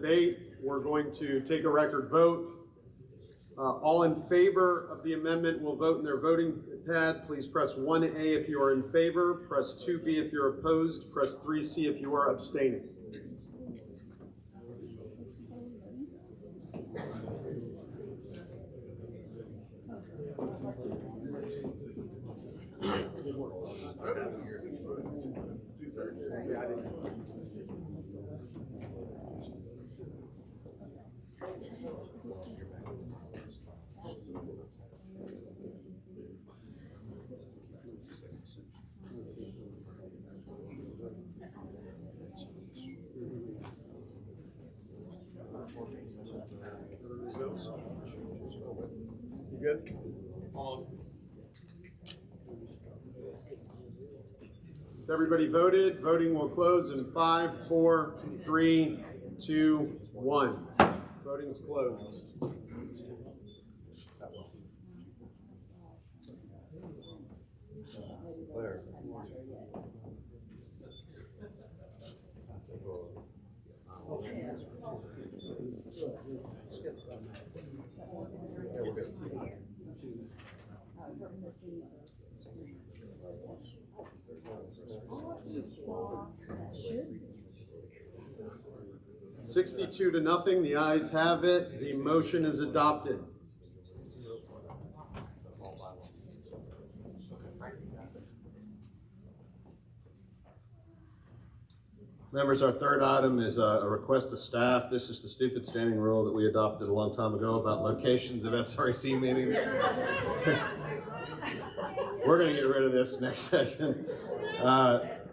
debate. We're going to take a record vote. All in favor of the amendment will vote in their voting pad. Please press 1A if you are in favor, press 2B if you're opposed, press 3C if you are abstaining. You good? Has everybody voted? Voting will close in 5, 4, 3, 2, 1. Voting is closed. $62 to nothing. The ayes have it. The motion is adopted. Members, our third item is a request to staff. This is the stupid standing rule that we adopted a long time ago about locations of SREC meetings. We're going to get rid of this next session.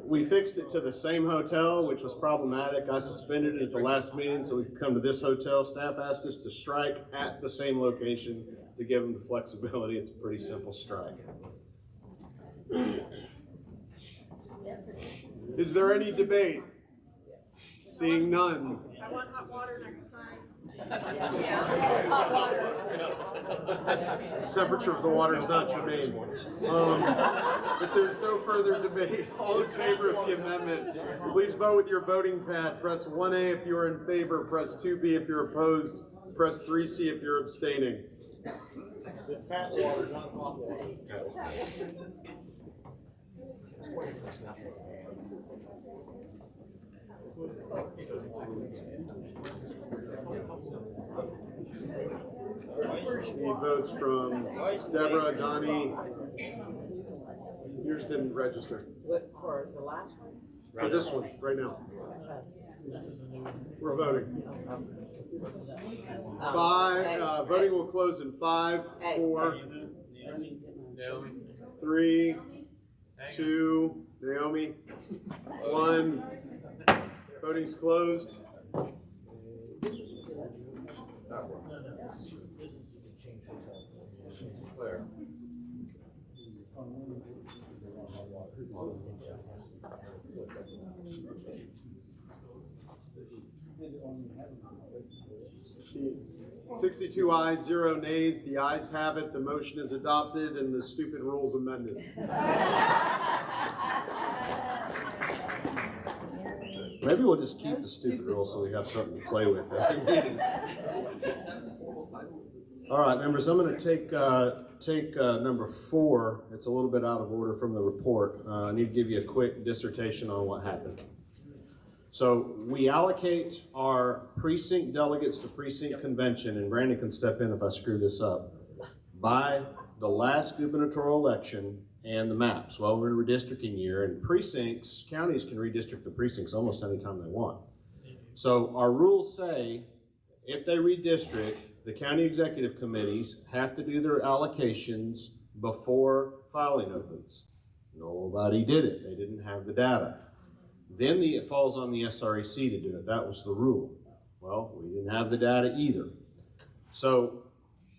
We fixed it to the same hotel, which was problematic. I suspended it at the last meeting so we could come to this hotel. Staff asked us to strike at the same location to give them the flexibility. It's a pretty simple strike. Is there any debate? Seeing none. I want hot water next time. Yeah, hot water. The temperature of the water is not germane. If there's no further debate, all in favor of the amendment, please vote with your voting pad. Press 1A if you are in favor, press 2B if you're opposed, press 3C if you're abstaining. It's hot water, not hot water. Any votes from Deborah, Donnie? Yours didn't register. What, for the last one? For this one, right now. We're voting. Voting will close in 5, 4, 3, 2, Naomi, 1. Voting's closed. $62 ayes, 0 nays. The ayes have it. The motion is adopted and the stupid rules amended. Maybe we'll just keep the stupid rules so we have something to play with. All right, members, I'm going to take number 4. It's a little bit out of order from the report. I need to give you a quick dissertation on what happened. So we allocate our precinct delegates to precinct convention, and Brandon can step in if I screw this up, by the last gubernatorial election and the maps. Well, we're in a redistricting year, and precincts, counties can redistrict the precincts almost anytime they want. So our rules say if they redistrict, the county executive committees have to do their allocations before filing opens. Nobody did it. They didn't have the data. Then it falls on the SREC to do it. That was the rule. Well, we didn't have the data either. So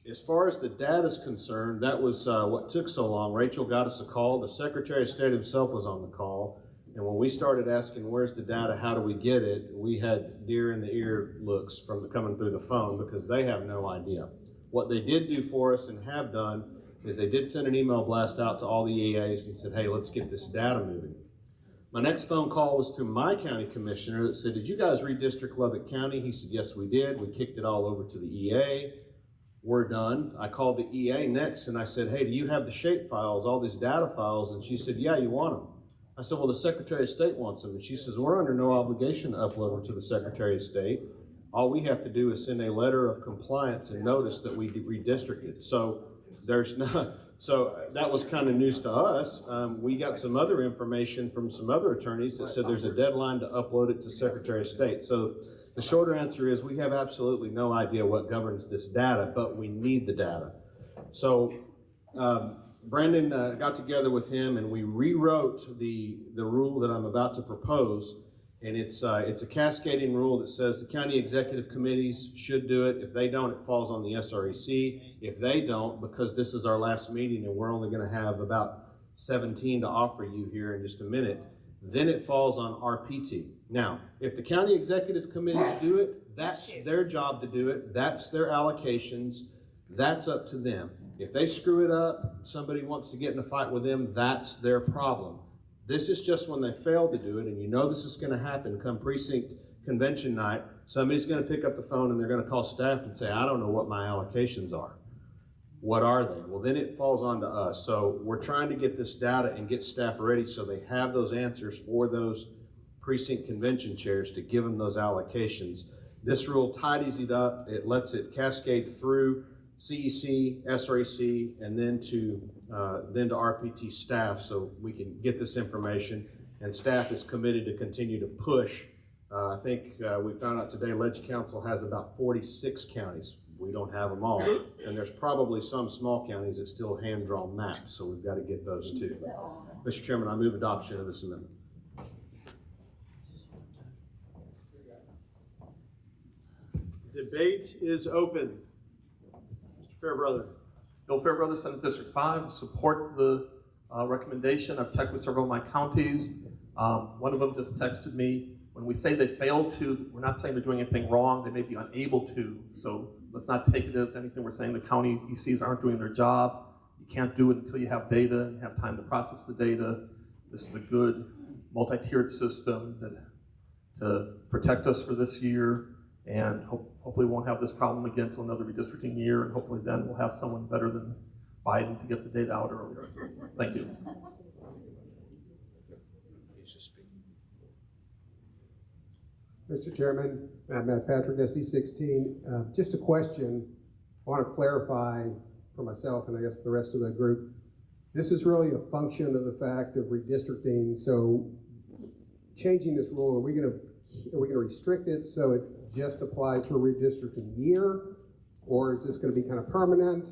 as far as the data is concerned, that was what took so long. Rachel got us a call. The Secretary of State himself was on the call. And when we started asking, where's the data, how do we get it, we had deer in the ear looks from coming through the phone because they have no idea. What they did do for us and have done is they did send an email blast out to all the EAs and said, hey, let's get this data moving. My next phone call was to my county commissioner that said, did you guys redistrict Lubbock County? He said, yes, we did. We kicked it all over to the EA. We're done. I called the EA next and I said, hey, do you have the shape files, all these data files? And she said, yeah, you want them. I said, well, the Secretary of State wants them. And she says, we're under no obligation to upload them to the Secretary of State. All we have to do is send a letter of compliance and notice that we redistricted. So there's not, so that was kind of news to us. We got some other information from some other attorneys that said there's a deadline to upload it to Secretary of State. So the shorter answer is we have absolutely no idea what governs this data, but we need the data. So Brandon got together with him and we rewrote the rule that I'm about to propose. And it's a cascading rule that says the county executive committees should do it. If they don't, it falls on the SREC. If they don't, because this is our last meeting and we're only going to have about 17 to offer you here in just a minute, then it falls on RPT. Now, if the county executive committees do it, that's their job to do it. That's their allocations. That's up to them. If they screw it up, somebody wants to get in a fight with them, that's their problem. This is just when they fail to do it, and you know this is going to happen come precinct convention night. Somebody's going to pick up the phone and they're going to call staff and say, I don't know what my allocations are. What are they? Well, then it falls on to us. So we're trying to get this data and get staff ready so they have those answers for those precinct convention chairs to give them those allocations. This rule tidies it up. It lets it cascade through CEC, SREC, and then to RPT staff so we can get this information. And staff is committed to continue to push. I think we found out today Ledge Council has about 46 counties. We don't have them all. And there's probably some small counties that still hand-drawn maps, so we've got to get those too. Mr. Chairman, I move adoption of this amendment. Debate is open. Mr. Fairbrother. Bill Fairbrother, Senate District 5, support the recommendation. I've checked with several of my counties. One of them just texted me. When we say they failed to, we're not saying they're doing anything wrong. They may be unable to. So let's not take it as anything we're saying the county ECs aren't doing their job. You can't do it until you have data and have time to process the data. This is a good multi-tiered system to protect us for this year. And hopefully we won't have this problem again until another redistricting year, and hopefully then we'll have someone better than Biden to get the data out earlier. Thank you. Mr. Chairman, Matt Patrick, SD 16. Just a question. I want to clarify for myself and I guess the rest of the group. This is really a function of the fact of redistricting. So changing this rule, are we going to restrict it so it just applies to a redistricting year, or is this going to be kind of permanent?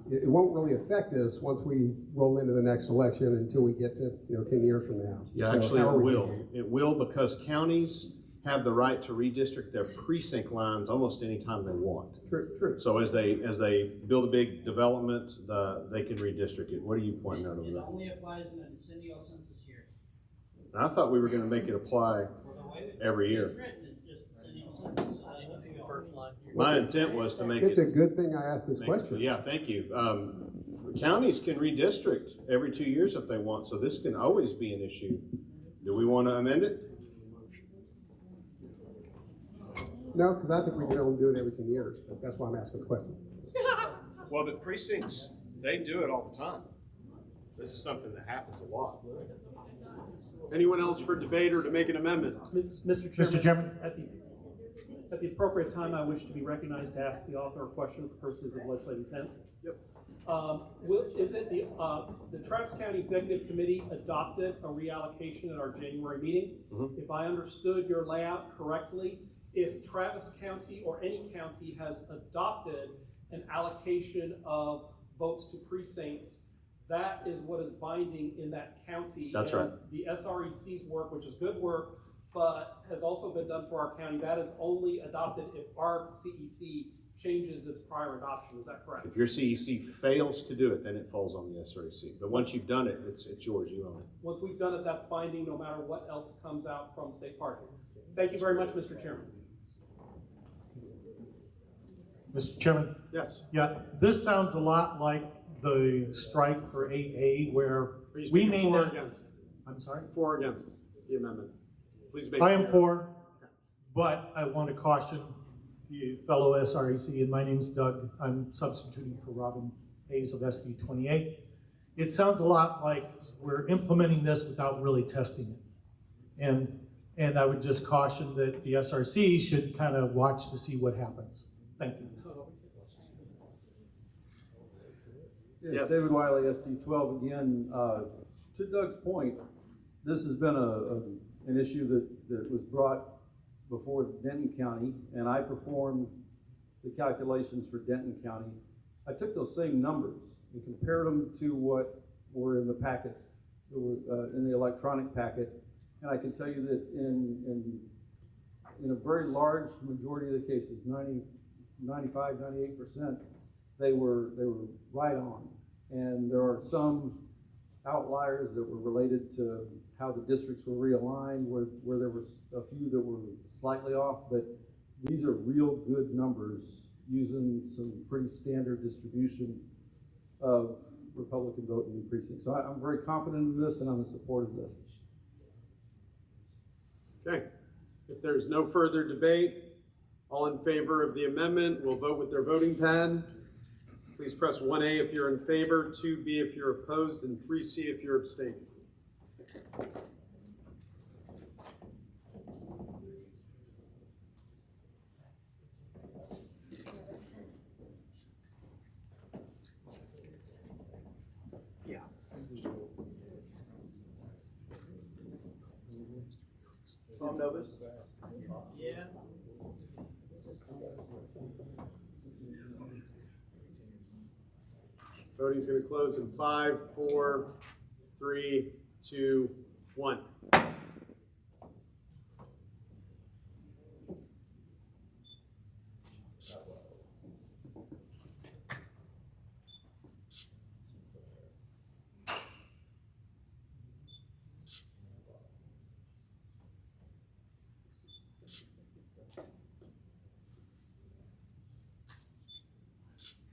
It won't really affect us once we roll into the next election until we get to 10 years from now. Yeah, So actually how it are we will. doing? It will, because counties have the right to redistrict their precinct lines almost any time they want. True. So as they build a big development, they can redistrict it. What are you pointing out over It there? only applies in the decennial census year. And I thought we were going to make it apply every year. It's written, it's just decennial census. So Let's see the first line. My intent was to make It's a it. good thing I asked this make question. it- Yeah, thank you. Counties can redistrict every 2 years if they want, so this can always be an issue. Do we want to amend it? No, because I think we can only do it every 10 years, but that's why I'm asking the question. Well, but precincts, they do it all the time. This is something that happens a lot. Anyone else for debate or to make an amendment? Mr. Chairman, at the appropriate time, I wish to be recognized to ask the author a question for purposes of legislative intent. Yep. Is it the Travis County Executive Committee adopted a reallocation at our January meeting? Mm-hmm. If I understood your layout correctly, if Travis County or any county has adopted an allocation of votes to precincts, that is what is binding in that county. That's And right. the SREC's work, which is good work, but has also been done for our county, that is only adopted if our CEC changes its prior adoption. Is that correct? If your CEC fails to do it, then it falls on the SREC. But once you've done it, it's yours, you own it. Once we've done it, that's binding no matter what else comes out from state parking. Thank you very much, Mr. Chairman. Mr. Chairman? Yes. Yeah, this sounds a lot like the strike for AA where Are you we speaking may for or not, against? I'm sorry? For or against the amendment? Please make. I am for, but I want to caution the fellow SREC, and my name's Doug. I'm substituting for Robin Hayes of SB 28. It sounds a lot like we're implementing this without really testing it. And I would just caution that the SRC should kind of watch to see what happens. Thank you. Yes. David Wiley, SD 12 again. To Doug's point, this has been an issue that was brought before Denton County, and I performed the calculations for Denton County. I took those same numbers and compared them to what were in the packet, in the electronic packet, and I can tell you that in a very large majority of the cases, 95, 98%, they were right on. And there are some outliers that were related to how the districts were realigned, where there was a few that were slightly off, but these are real good numbers using some pretty standard distribution of Republican vote in the precinct. So I'm very confident in this, and I'm in support of this. Okay, if there's no further debate, all in favor of the amendment will vote with their voting pad. Please press 1A if you're in favor, 2B if you're opposed, and 3C if you're abstaining. Yeah. Tom Novus? Yeah. Voting's going to close in 5, 4, 3, 2, 1.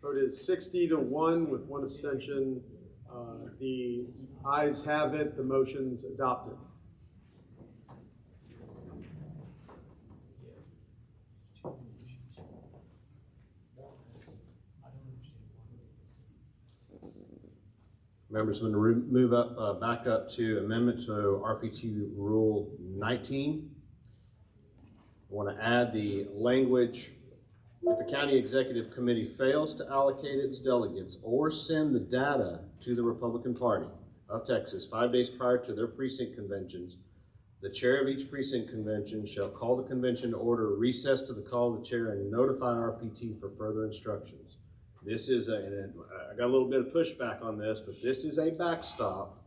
Vote is 60 to 1 with 1 abstention. The ayes have it. The motion's adopted. Members, I'm going to move up, back up to amendment to RPT Rule 19. I want to add the language, if a county executive committee fails to allocate its delegates or send the data to the Republican Party of Texas 5 days prior to their precinct conventions, the chair of each precinct convention shall call the convention to order, recess to the call of the chair, and notify RPT for further instructions. This is I got a little bit of pushback on this, but this is a backstop.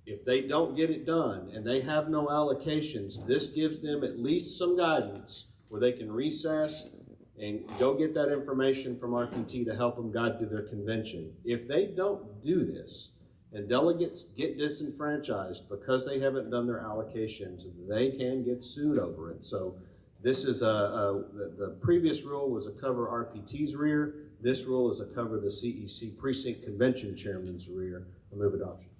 If they don't get it done and they have no allocations, this gives them at least some guidance where they can recess and go get that information from RPT to help them guide through their convention. If they don't do this and delegates get disenfranchised because they haven't done their allocations, they can get sued over it. So this is the previous rule was a cover RPT's rear. This rule is a cover the CEC precinct convention chairman's rear. I move adoption.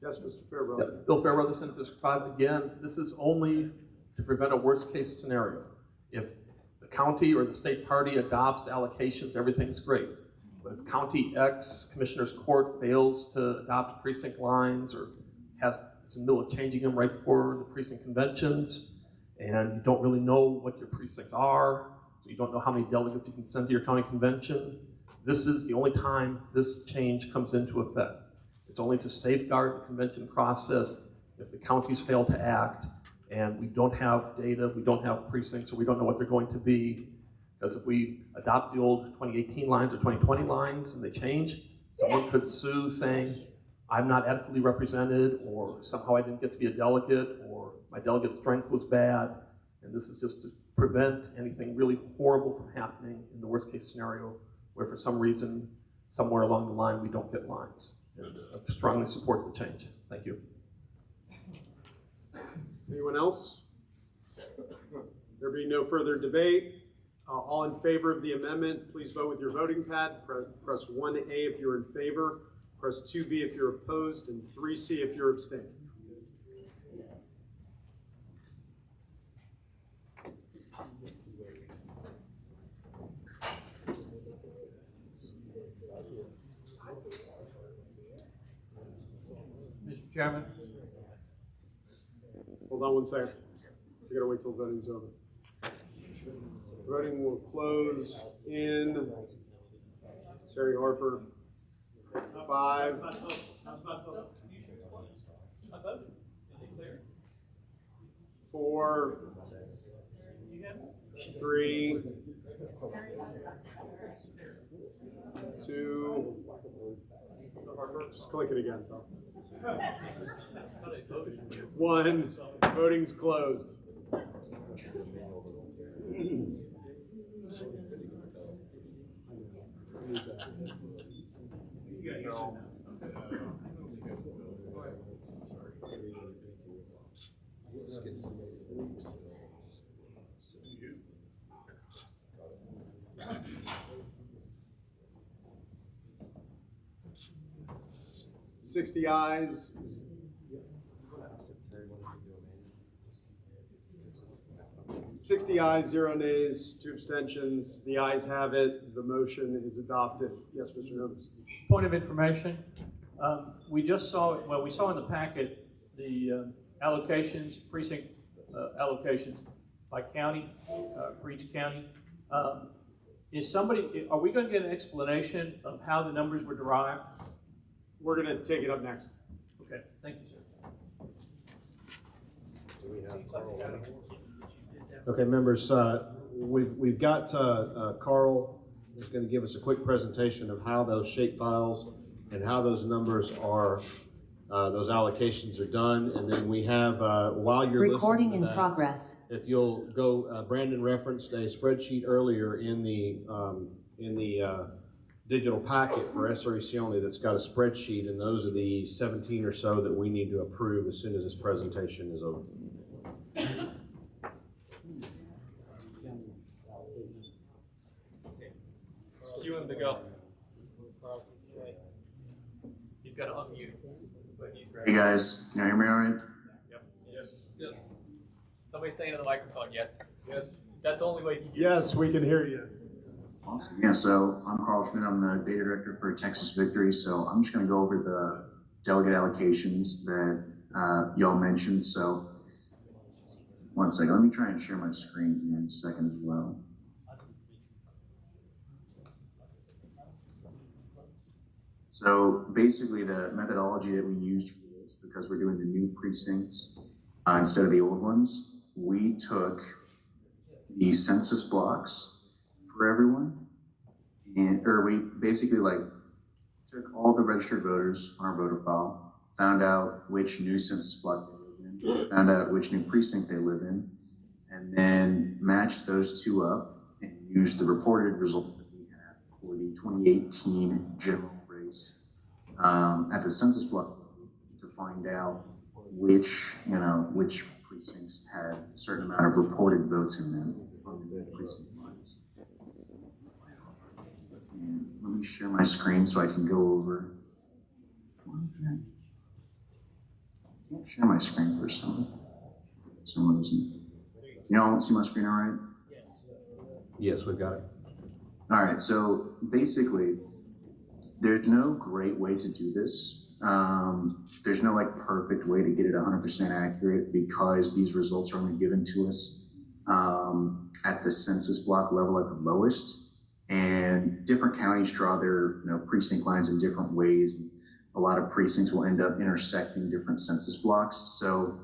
Yes, Mr. Fairbrother. Yeah, Bill Fairbrother, Senate District 5. Again, this is only to prevent a worst case scenario. If the county or the state party adopts allocations, everything's great. But if County X Commissioner's Court fails to adopt precinct lines or is in the middle of changing them right before the precinct conventions, and you don't really know what your precincts are, so you don't know how many delegates you can send to your county convention, this is the only time this change comes into effect. It's only to safeguard the convention process if the counties fail to act and we don't have data, we don't have precincts, or we don't know what they're going to be. Because if we adopt the old 2018 lines or 2020 lines and they change, someone could sue saying, I'm not adequately represented, or somehow I didn't get to be a delegate, or my delegate strength was bad. And this is just to prevent anything really horrible from happening in the worst case scenario where for some reason, somewhere along the line, we don't get lines. I strongly support the change. Thank you. Anyone else? There being no further debate, All in favor of the amendment, please vote with your voting pad. Press 1A if you're in favor, press 2B if you're opposed, and 3C if you're abstaining. Mr. Chairman. Hold on one second. We gotta wait till voting's over. Voting will close in, Terry Harper, 5, 4, 3, 2, just click it again, Tom. 1, voting's closed. Sixty ayes. 60 ayes, 0 nays, 2 abstentions. The ayes have it. The motion is adopted. Yes, Mr. Novus. Point of information. We just saw, well, we saw in the packet the allocations, precinct allocations by county, for each county. Are we going to get an explanation of how the numbers were derived? We're going to take it up next. Okay, thank you, sir. Okay, members, we've got Carl is going to give us a quick presentation of how those shape files and how those numbers are, those allocations are done, and then we have while you're recording listening to in that, progress. If you'll go, Brandon referenced a spreadsheet earlier in the digital packet for SREC only that's got a spreadsheet, and those are the 17 or so that we need to approve as soon as this presentation is over. You and the go. You've got to unmute. Hey guys, can you hear me all right? Yep. Somebody saying in the microphone, yes. Yes. That's the only way you can Yes, we can hear you. Awesome. Yeah, so I'm Carl Schmidt. I'm the data director for Texas Victory. So I'm just going to go over the delegate allocations that y'all mentioned. So one second, let me try and share my screen here in a second as well. So basically the methodology that we used for this, because we're doing the new precincts instead of the old ones, we took the census blocks for everyone, or we basically took all the registered voters on our voter file, found out which new census block they live in, found out which new precinct they live in, and then matched those two up and used the reported results that we had for the 2018 general race at the census block to find out which precincts had a certain amount of reported votes in them on the precinct lines. And let me share my screen so I can go over. I can't share my screen for some reason. You all see my screen all right? Yes, we've got it. All right, so basically, there's no great way to do this. There's no perfect way to get it 100% accurate because these results are only given to us at the census block level at the lowest, and different counties draw their precinct lines in different ways. A lot of precincts will end up intersecting different census blocks. So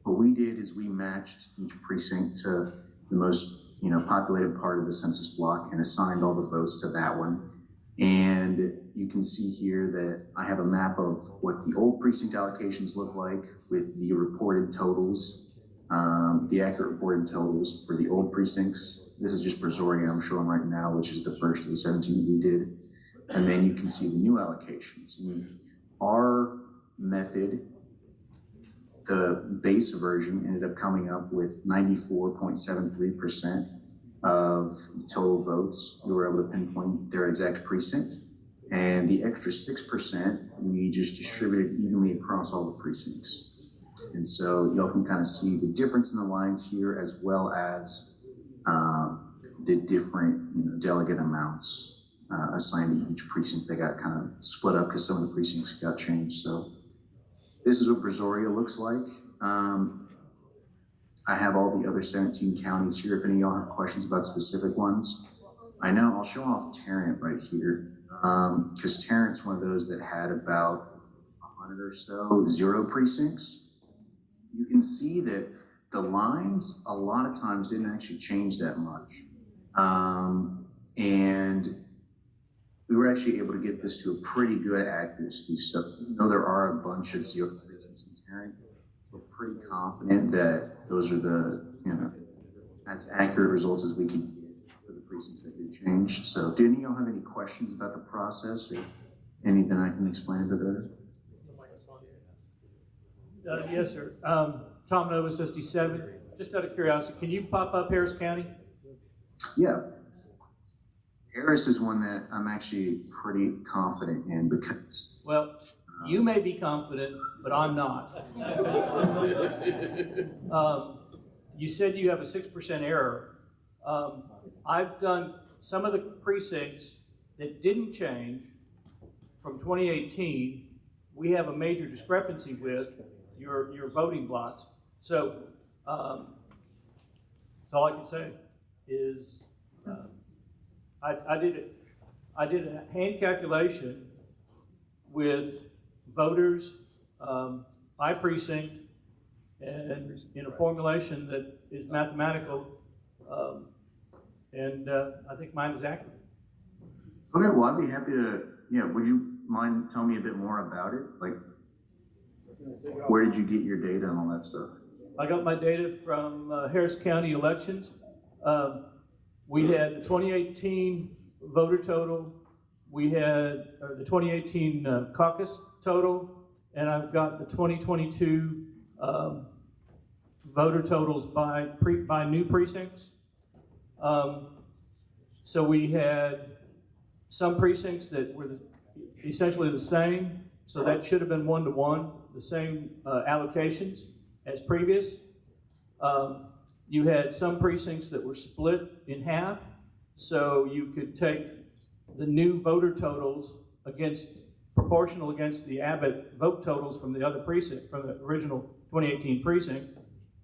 what we did is we matched each precinct to the most populated part of the census block and assigned all the votes to that one. And you can see here that I have a map of what the old precinct allocations look like with the reported totals, the accurate reported totals for the old precincts. This is just Brazoria I'm showing right now, which is the first of the 17 that we did. And then you can see the new allocations. Our method, the base version, ended up coming up with 94.73% of the total votes. We were able to pinpoint their exact precinct. And the extra 6%, we just distributed evenly across all the precincts. And so y'all can kind of see the difference in the lines here, as well as the different delegate amounts assigned to each precinct. They got kind of split up because some of the precincts got changed. So this is what Brazoria looks like. I have all the other 17 counties here. If any of y'all have questions about specific ones, I know I'll show off Tarrant right here. Because Tarrant's one of those that had about 100 or so 0 precincts. You can see that the lines a lot of times didn't actually change that much. And we were actually able to get this to a pretty good accuracy. So even though there are a bunch of 0 precincts in Tarrant, we're pretty confident that those are the, as accurate results as we can get for the precincts that did change. So do any of y'all have any questions about the process or anything I can explain a bit better? Yes, sir. Tom Novus, SD7. Just out of curiosity, can you pop up Harris County? Yeah. Harris is one that I'm actually pretty confident in because... Well, you may be confident, but I'm not. You said you have a 6% error. I've done some of the precincts that didn't change from 2018. We have a major discrepancy with your voting blocks. So that's all I can say is I did a hand calculation with voters by precinct and in a formulation that is mathematical, and I think mine is accurate. Okay, well, I'd be happy to, would you mind telling me a bit more about it? Like, where did you get your data and all that stuff? I got my data from Harris County elections. We had the 2018 voter total, we had the 2018 caucus total, and I've got the 2022 voter totals by new precincts. So we had some precincts that were essentially the same, so that should have been 1-to-1, the same allocations as previous. You had some precincts that were split in half, so you could take the new voter totals proportional against the Abbott vote totals from the other precinct, from the original 2018 precinct,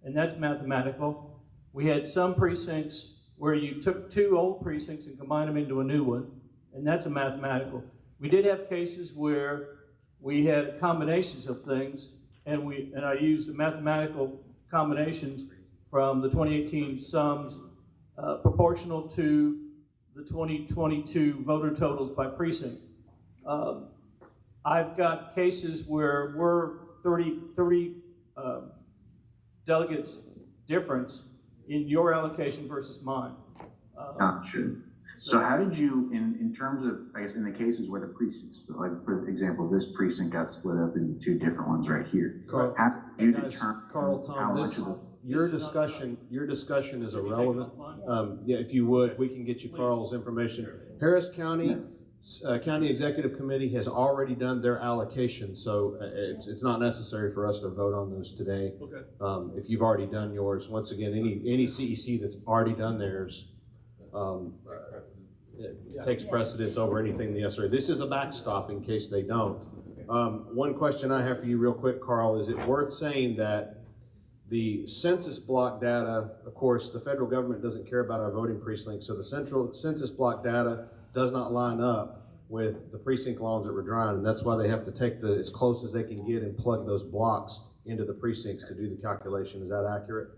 and that's mathematical. We had some precincts where you took 2 old precincts and combined them into a new one, and that's a mathematical. We did have cases where we had combinations of things, and I used mathematical combinations from the 2018 sums proportional to the 2022 voter totals by precinct. I've got cases where we're 30 delegates difference in your allocation versus mine. Gotcha. So how did you, in terms of, I guess, in the cases where the precincts, like for example, this precinct got split up into 2 different ones right here. Carl, how did you determine Carl, Tom, how much of the... Your discussion is irrelevant. Yeah, if you would, we can get you Carl's information. Harris County County Executive Committee has already done their allocation, so it's not necessary for us to vote on those today. Okay. If you've already done yours, once again, any CEC that's already done theirs takes precedence over anything the SRE. This is a backstop in case they don't. One question I have for you real quick, Carl, is it worth saying that the census block data, of course, the federal government doesn't care about our voting precincts, so the central census block data does not line up with the precinct lines that we're drawing, and that's why they have to take as close as they can get and plug those blocks into the precincts to do the calculation. Is that accurate?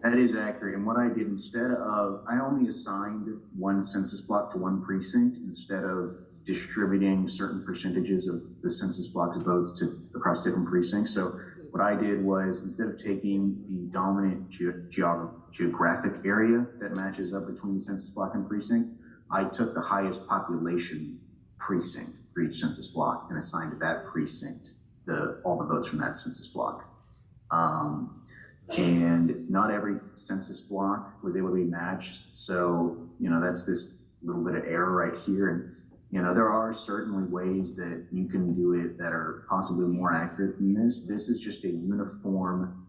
That is accurate. And what I did instead of, I only assigned 1 census block to 1 precinct instead of distributing certain percentages of the census block's votes across different precincts. So what I did was, instead of taking the dominant geographic area that matches up between the census block and precinct, I took the highest population precinct for each census block and assigned to that precinct all the votes from that census block. And not every census block was able to be matched. So, that's this little bit of error right here. And, there are certainly ways that you can do it that are possibly more accurate than this. This is just a uniform,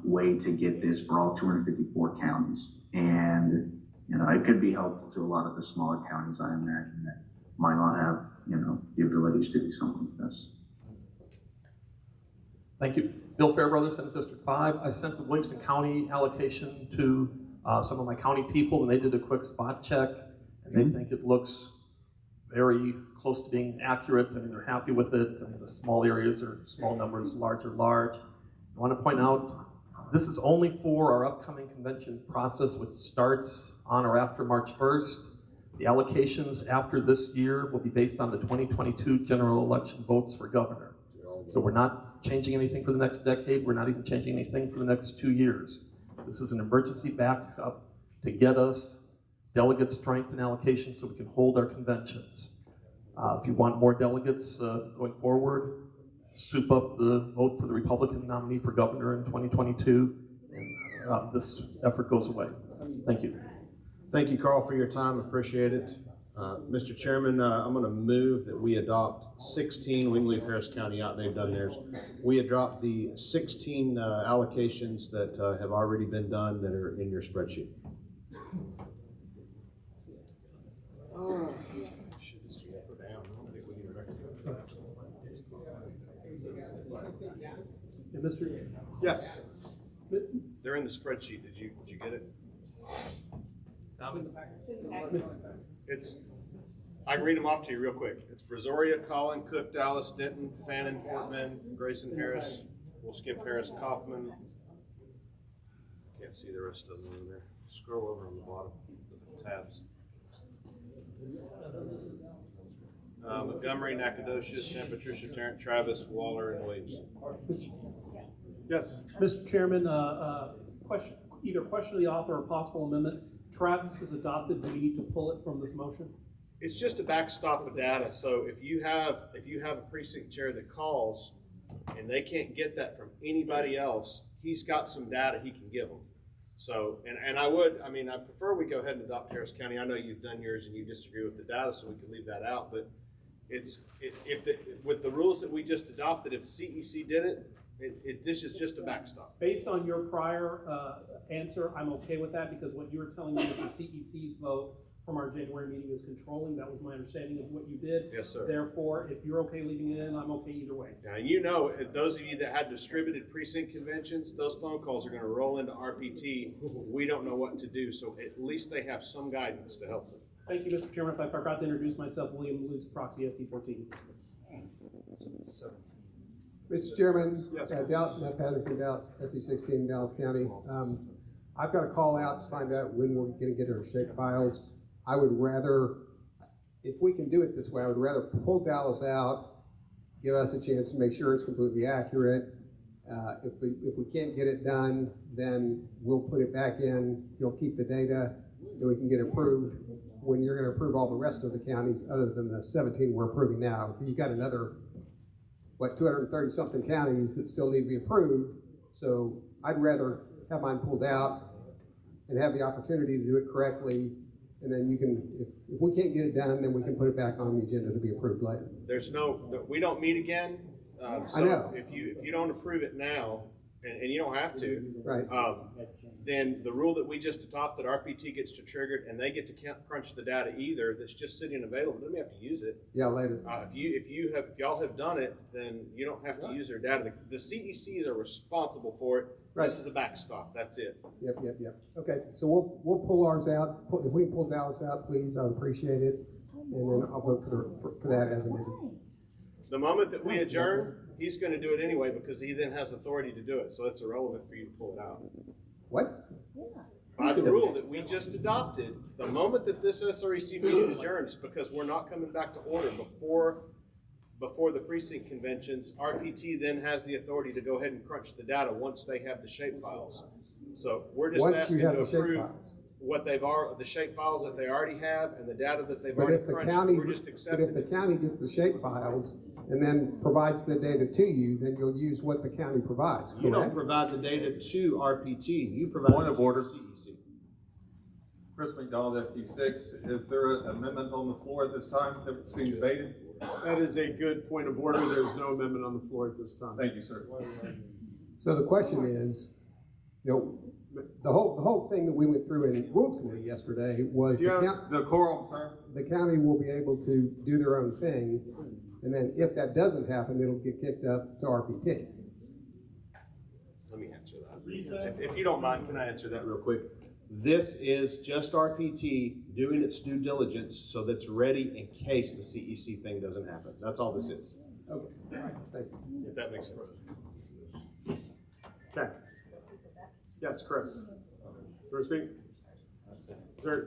way to get this for all 254 counties. And, it could be helpful to a lot of the smaller counties, I imagine, that might not have, the abilities to do something like this. Thank you. Bill Fairbrother, Senate District 5. I sent the Williamson County allocation to some of my county people, and they did a quick spot check, and they think it looks very close to being accurate. I mean, they're happy with it. I mean, the small areas are small numbers, large are large. I want to point out, this is only for our upcoming convention process, which starts on or after March 1st. The allocations after this year will be based on the 2022 general election votes for governor. So we're not changing anything for the next decade. We're not even changing anything for the next 2 years. This is an emergency backup to get us delegate strength and allocation so we can hold our conventions. If you want more delegates going forward, soup up the vote for the Republican nominee for governor in 2022, and this effort goes away. Thank you. Thank you, Carl, for your time. Appreciate it. Mr. Chairman, I'm going to move that we adopt 16. We can leave Harris County out. They've done theirs. We adopt the 16 allocations that have already been done that are in your spreadsheet. Yes. They're in the spreadsheet. Did you get it? I can read them off to you real quick. It's Brazoria, Collin, Cook, Dallas, Denton, Fannin, Fort Bend, Grayson, Harris. We'll skip Harris, Kaufman. Can't see the rest of them in there. Scroll over on the bottom, the tabs. Montgomery, Nacogdoches, San Patricia, Tarrant, Travis, Waller, and Williamson. Yes. Mr. Chairman, either question of the author or possible amendment. Travis is adopted. Do we need to pull it from this motion? It's just a backstop of data. So if you have a precinct chair that calls and they can't get that from anybody else, he's got some data he can give them. So, and I prefer we go ahead and adopt Harris County. I know you've done yours and you disagree with the data, so we can leave that out. But with the rules that we just adopted, if CEC did it, this is just a backstop. Based on your prior answer, I'm okay with that because what you were telling me is the CEC's vote from our January meeting is controlling. That was my understanding of what you did. Yes, sir. Therefore, if you're okay leaving it in, I'm okay either way. Now, those of you that had distributed precinct conventions, those phone calls are going to roll into RPT. We don't know what to do, so at least they have some guidance to help them. Thank you, Mr. Chairman. If I forgot to introduce myself, William Lutz, proxy SD14. Mr. Chairman, Yes, Matt Patrick from Dallas, SD16, Dallas County. I've got a call out to find out when we're going to get our shape files. I would rather, if we can do it this way, I would rather pull Dallas out, give us a chance to make sure it's completely accurate. If we can't get it done, then we'll put it back in. You'll keep the data, and we can get approved. When you're going to approve all the rest of the counties, other than the 17 we're approving now, you've got another, 230 something counties that still need to be approved. So I'd rather have mine pulled out and have the opportunity to do it correctly. And then you can, if we can't get it done, then we can put it back on the agenda to be approved later. We don't meet again. I know. If you don't approve it now, and you don't have to, right? Then the rule that we just adopted, RPT gets to trigger it, and they get to crunch the data either that's just sitting available. Then we have to use it. Yeah, later. If y'all have done it, then you don't have to use their data. The CECs are responsible for it. Right. This is a backstop. That's it. Yep. Okay, so we'll pull ours out. If we can pull Dallas out, please, I would appreciate it. And then I'll vote for that as amended. The moment that we adjourn, he's going to do it anyway because he then has authority to do it. So it's irrelevant for you to pull it out. What? By the rule that we just adopted, the moment that this SREC meeting adjourns, because we're not coming back to order before the precinct conventions, RPT then has the authority to go ahead and crunch the data once they have the shape files. So we're just asking to approve what the shape files that they already have and the data that they've already crunched. We're just accepting. But if the county gets the shape files, and then provides the data to you, then you'll use what the county provides, correct? You don't provide the data to RPT, you provide Point it of to order. CEC. Chris McDonald, SD6. Is there an amendment on the floor at this time that's being debated? That is a good point of order. There's no amendment on the floor at this time. Thank you, sir. So the question is, you know, the whole thing that we went through in Rules Committee yesterday was The quorum, sir. the county will be able to do their own thing, and then if that doesn't happen, it'll get kicked up to RPT. Let me answer that. If you don't mind, can I answer that real quick? This is just RPT doing its due diligence so that's ready in case the CEC thing doesn't happen. That's all this is. Okay, all right, thank you. If that makes sense. Okay. Yes, Chris. You want to speak?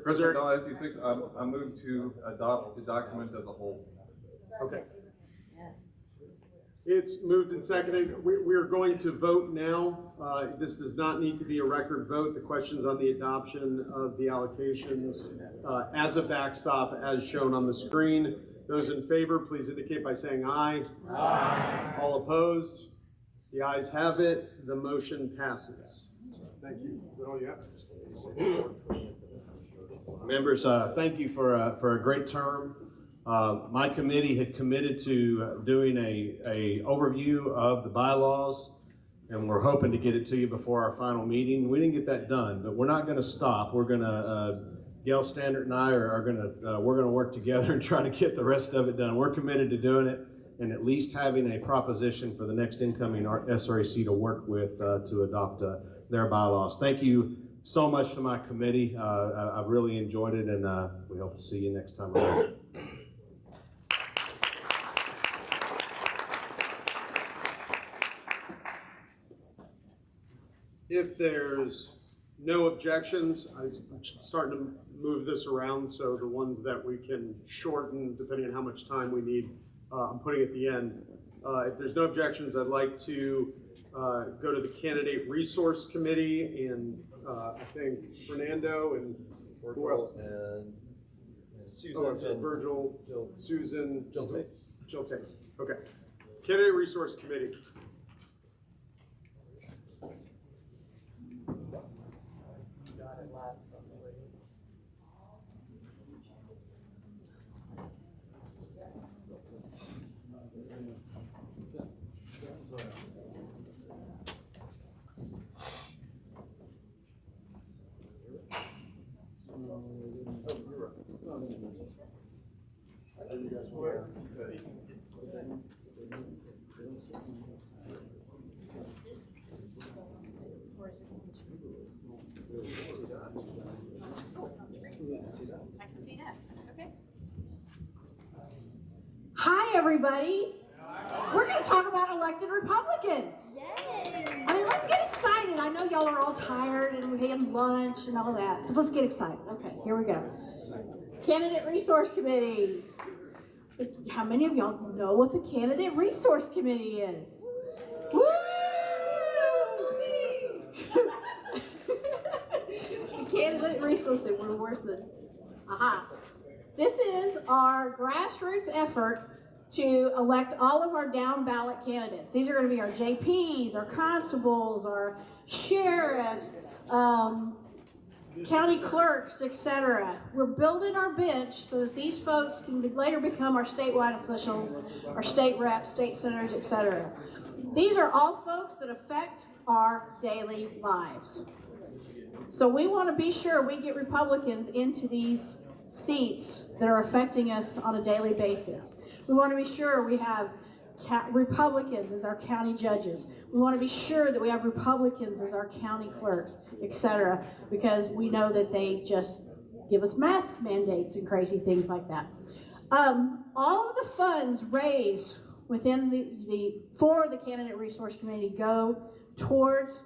Chris McDonald, SD6. I move to adopt the document as a whole. Okay. It's moved and seconded. We are going to vote now. This does not need to be a record vote. The question's on the adoption of the allocations as a backstop as shown on the screen. Those in favor, please indicate by saying aye. Aye. All opposed? The ayes have it. The motion passes. Thank you. Is that all you have? Members, thank you for a great term. My committee had committed to doing a overview of the bylaws, and we're hoping to get it to you before our final meeting. We didn't get that done, but we're not going to stop. We're going to, Gail Standard and I are going to, we're going to work together and try to get the rest of it done. We're committed to doing it and at least having a proposition for the next incoming SREC to work with to adopt their bylaws. Thank you so much to my committee. I've really enjoyed it, and we hope to see you next time around. If there's no objections, I'm starting to move this around, so the ones that we can shorten, depending on how much time we need, I'm putting at the end. If there's no objections, I'd like to go to the Candidate Resource Committee, and I think Fernando and who else? And Susan. Oh, I'm sorry, and Virgil, Jill. Susan. Jill Tate. Jill Tate. Okay. Candidate Resource Committee. I can see that. Okay. Hi, everybody. We're going to talk about elected Republicans. Yay! I mean, let's get excited. I know y'all are all tired and we had lunch and all that, but let's get excited. Okay, here we go. Candidate Resource Committee. How many of y'all know what the Candidate Resource Committee is? Woo! Candidate Resource, where's the, aha. This is our grassroots effort to elect all of our down ballot candidates. These are going to be our JPs, our constables, our sheriffs, county clerks, etc. We're building our bench so that these folks can later become our statewide officials, our state reps, state senators, etc. These are all folks that affect our daily lives. So we want to be sure we get Republicans into these seats that are affecting us on a daily basis. We want to be sure we have Republicans as our county judges. We want to be sure that we have Republicans as our county clerks, etc., because we know that they just give us mask mandates and crazy things like that. All of the funds raised within for the Candidate Resource Committee go towards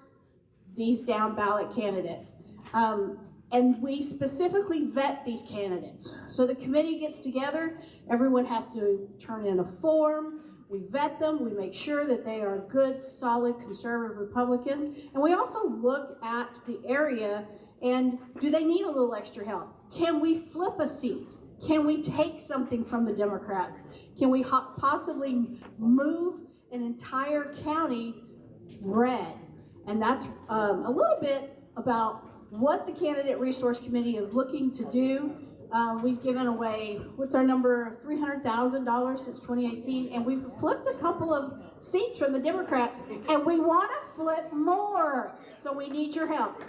these down ballot candidates. And we specifically vet these candidates. So the committee gets together, everyone has to turn in a form, we vet them, we make sure that they are good, solid, conservative Republicans, and we also look at the area and do they need a little extra help? Can we flip a seat? Can we take something from the Democrats? Can we possibly move an entire county red? And that's a little bit about what the Candidate Resource Committee is looking to do. We've given away, what's our number, $300,000 since 2018, and we've flipped a couple of seats from the Democrats, and we want to flip more, so we need your help.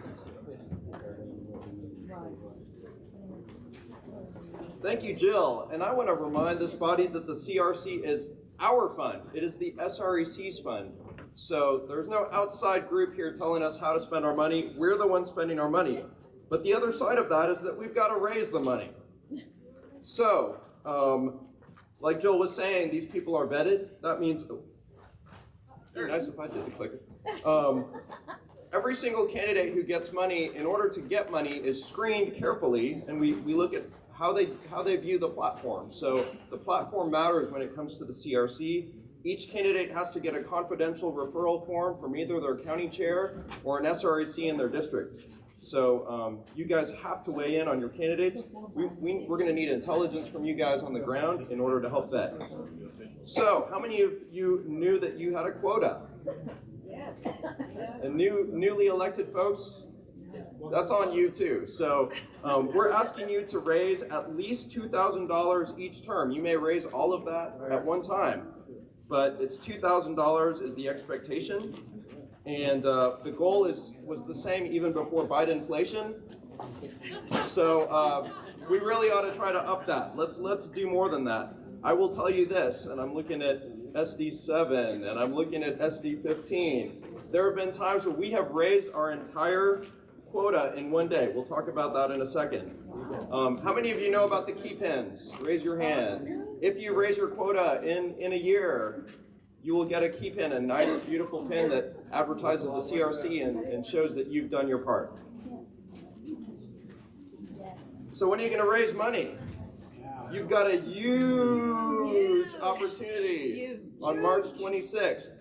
Thank you, Jill. And I want to remind this body that the CRC is our fund. It is the SREC's fund. So there's no outside group here telling us how to spend our money. We're the ones spending our money. But the other side of that is that we've got to raise the money. So, like Jill was saying, these people are vetted. That means, it'd be nice if I did the clicker. Every single candidate who gets money, in order to get money, is screened carefully, and we look at how they view the platform. So the platform matters when it comes to the CRC. Each candidate has to get a confidential referral form from either their county chair or an SREC in their district. So you guys have to weigh in on your candidates. We're going to need intelligence from you guys on the ground in order to help vet. So how many of you knew that you had a quota? Yes. And newly elected folks, that's on you too. So we're asking you to raise at least $2,000 each term. You may raise all of that at one time, but it's $2,000 is the expectation. And the goal was the same even before Biden inflation. So we really ought to try to up that. Let's do more than that. I will tell you this, and I'm looking at SD7 and I'm looking at SD15. There have been times where we have raised our entire quota in one day. We'll talk about that in a second. How many of you know about the key pins? Raise your hand. If you raise your quota in a year, you will get a key pin, a nice, beautiful pin that advertises the CRC and shows that you've done your part. So when are you going to raise money? You've got a huge opportunity on March 26th.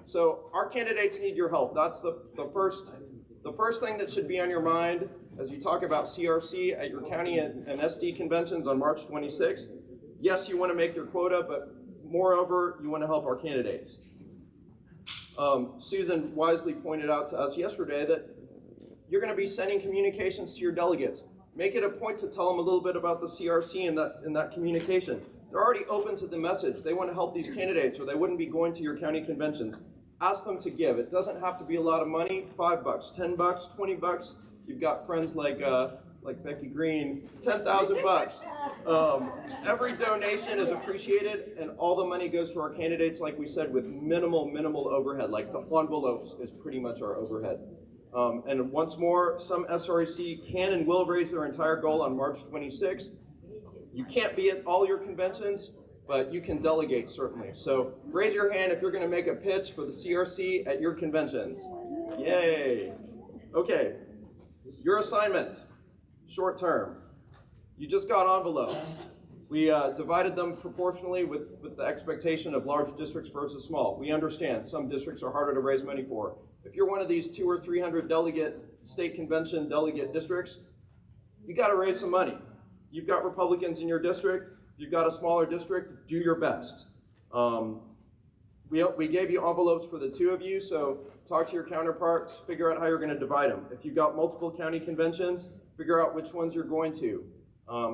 So our candidates need your help. That's the first thing that should be on your mind as you talk about CRC at your county and SD conventions on March 26th. Yes, you want to make your quota, but moreover, you want to help our candidates. Susan wisely pointed out to us yesterday that you're going to be sending communications to your delegates. Make it a point to tell them a little bit about the CRC in that communication. They're already open to the message. They want to help these candidates or they wouldn't be going to your county conventions. Ask them to give. It doesn't have to be a lot of money, $5, $10, $20. You've got friends like Becky Green, $10,000. Every donation is appreciated, and all the money goes to our candidates, like we said, with minimal overhead. Like the envelopes is pretty much our overhead. And once more, some SREC can and will raise their entire goal on March 26th. You can't be at all your conventions, but you can delegate, certainly. So raise your hand if you're going to make a pitch for the CRC at your conventions. Yay. Okay, your assignment, short term. You just got envelopes. We divided them proportionally with the expectation of large districts versus small. We understand some districts are harder to raise money for. If you're one of these 200 or 300 delegate state convention delegate districts, you got to raise some money. You've got Republicans in your district. You've got a smaller district. Do your best. We gave you envelopes for the two of you, so talk to your counterparts. Figure out how you're going to divide them. If you've got multiple county conventions, figure out which ones you're going to.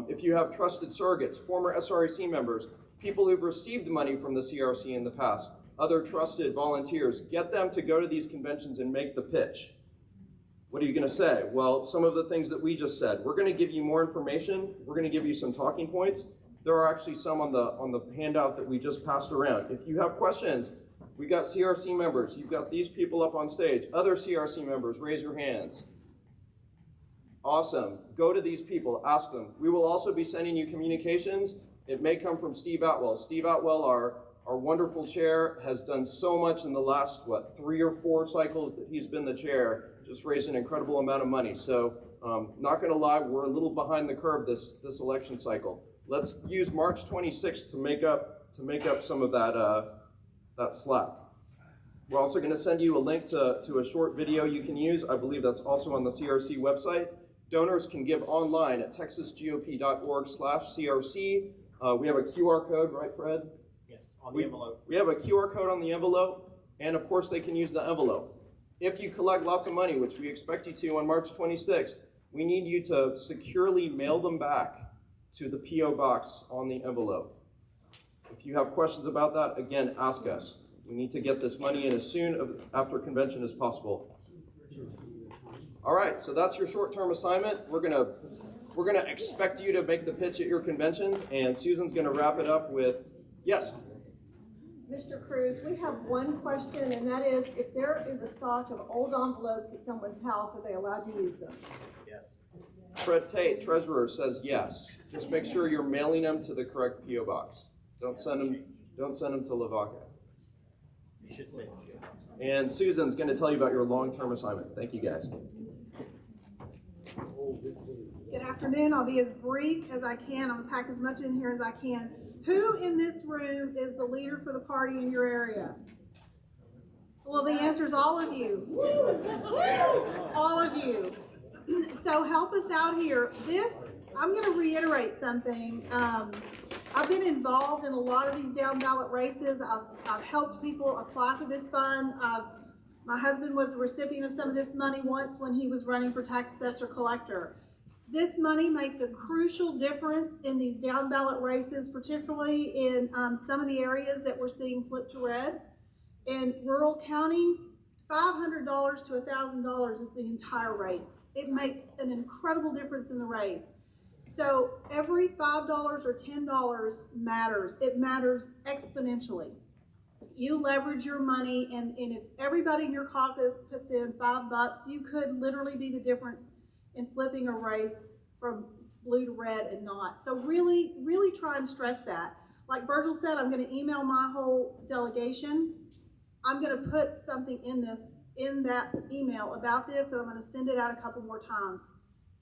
If you have trusted surrogates, former SREC members, people who've received money from the CRC in the past, other trusted volunteers, get them to go to these conventions and make the pitch. What are you going to say? Well, some of the things that we just said. We're going to give you more information. We're going to give you some talking points. There are actually some on the handout that we just passed around. If you have questions, we got CRC members. You've got these people up on stage. Other CRC members, raise your hands. Awesome. Go to these people, ask them. We will also be sending you communications. It may come from Steve Atwell. Steve Atwell, our wonderful chair, has done so much in the last, 3 or 4 cycles that he's been the chair, just raised an incredible amount of money. So not gonna lie, we're a little behind the curve this election cycle. Let's use March 26th to make up some of that slack. We're also gonna send you a link to a short video you can use. I believe that's also on the CRC website. Donors can give online at texasgop.org/CRC. We have a QR code, right, Fred? Yes, on the envelope. We have a QR code on the envelope, and of course they can use the envelope. If you collect lots of money, which we expect you to on March 26th, we need you to securely mail them back to the P.O. box on the envelope. If you have questions about that, again, ask us. We need to get this money in as soon after convention as possible. All right, so that's your short-term assignment. We're gonna expect you to make the pitch at your conventions, and Susan's gonna wrap it up with, yes? Mr. Cruz, we have one question, and that is, if there is a stock of old envelopes at someone's house, are they allowed to use them? Yes. Fred Tate, treasurer, says yes. Just make sure you're mailing them to the correct P.O. box. Don't send them to Lavaca. You should say. And Susan's going to tell you about your long-term assignment. Thank you, guys. Good afternoon. I'll be as brief as I can. I'm going to pack as much in here as I can. Who in this room is the leader for the party in your area? Well, the answer is all of you. All of you. So help us out here. I'm going to reiterate something. I've been involved in a lot of these down ballot races. I've helped people apply for this fund. My husband was the recipient of some of this money once when he was running for tax assessor collector. This money makes a crucial difference in these down ballot races, particularly in some of the areas that we're seeing flip to red. In rural counties, $500 to $1,000 is the entire race. It makes an incredible difference in the race. So every $5 or $10 matters. It matters exponentially. You leverage your money, and if everybody in your caucus puts in $5, you could literally be the difference in flipping a race from blue to red and not. So really, really try and stress that. Like Virgil said, I'm going to email my whole delegation. I'm going to put something in that email about this, and I'm going to send it out a couple more times.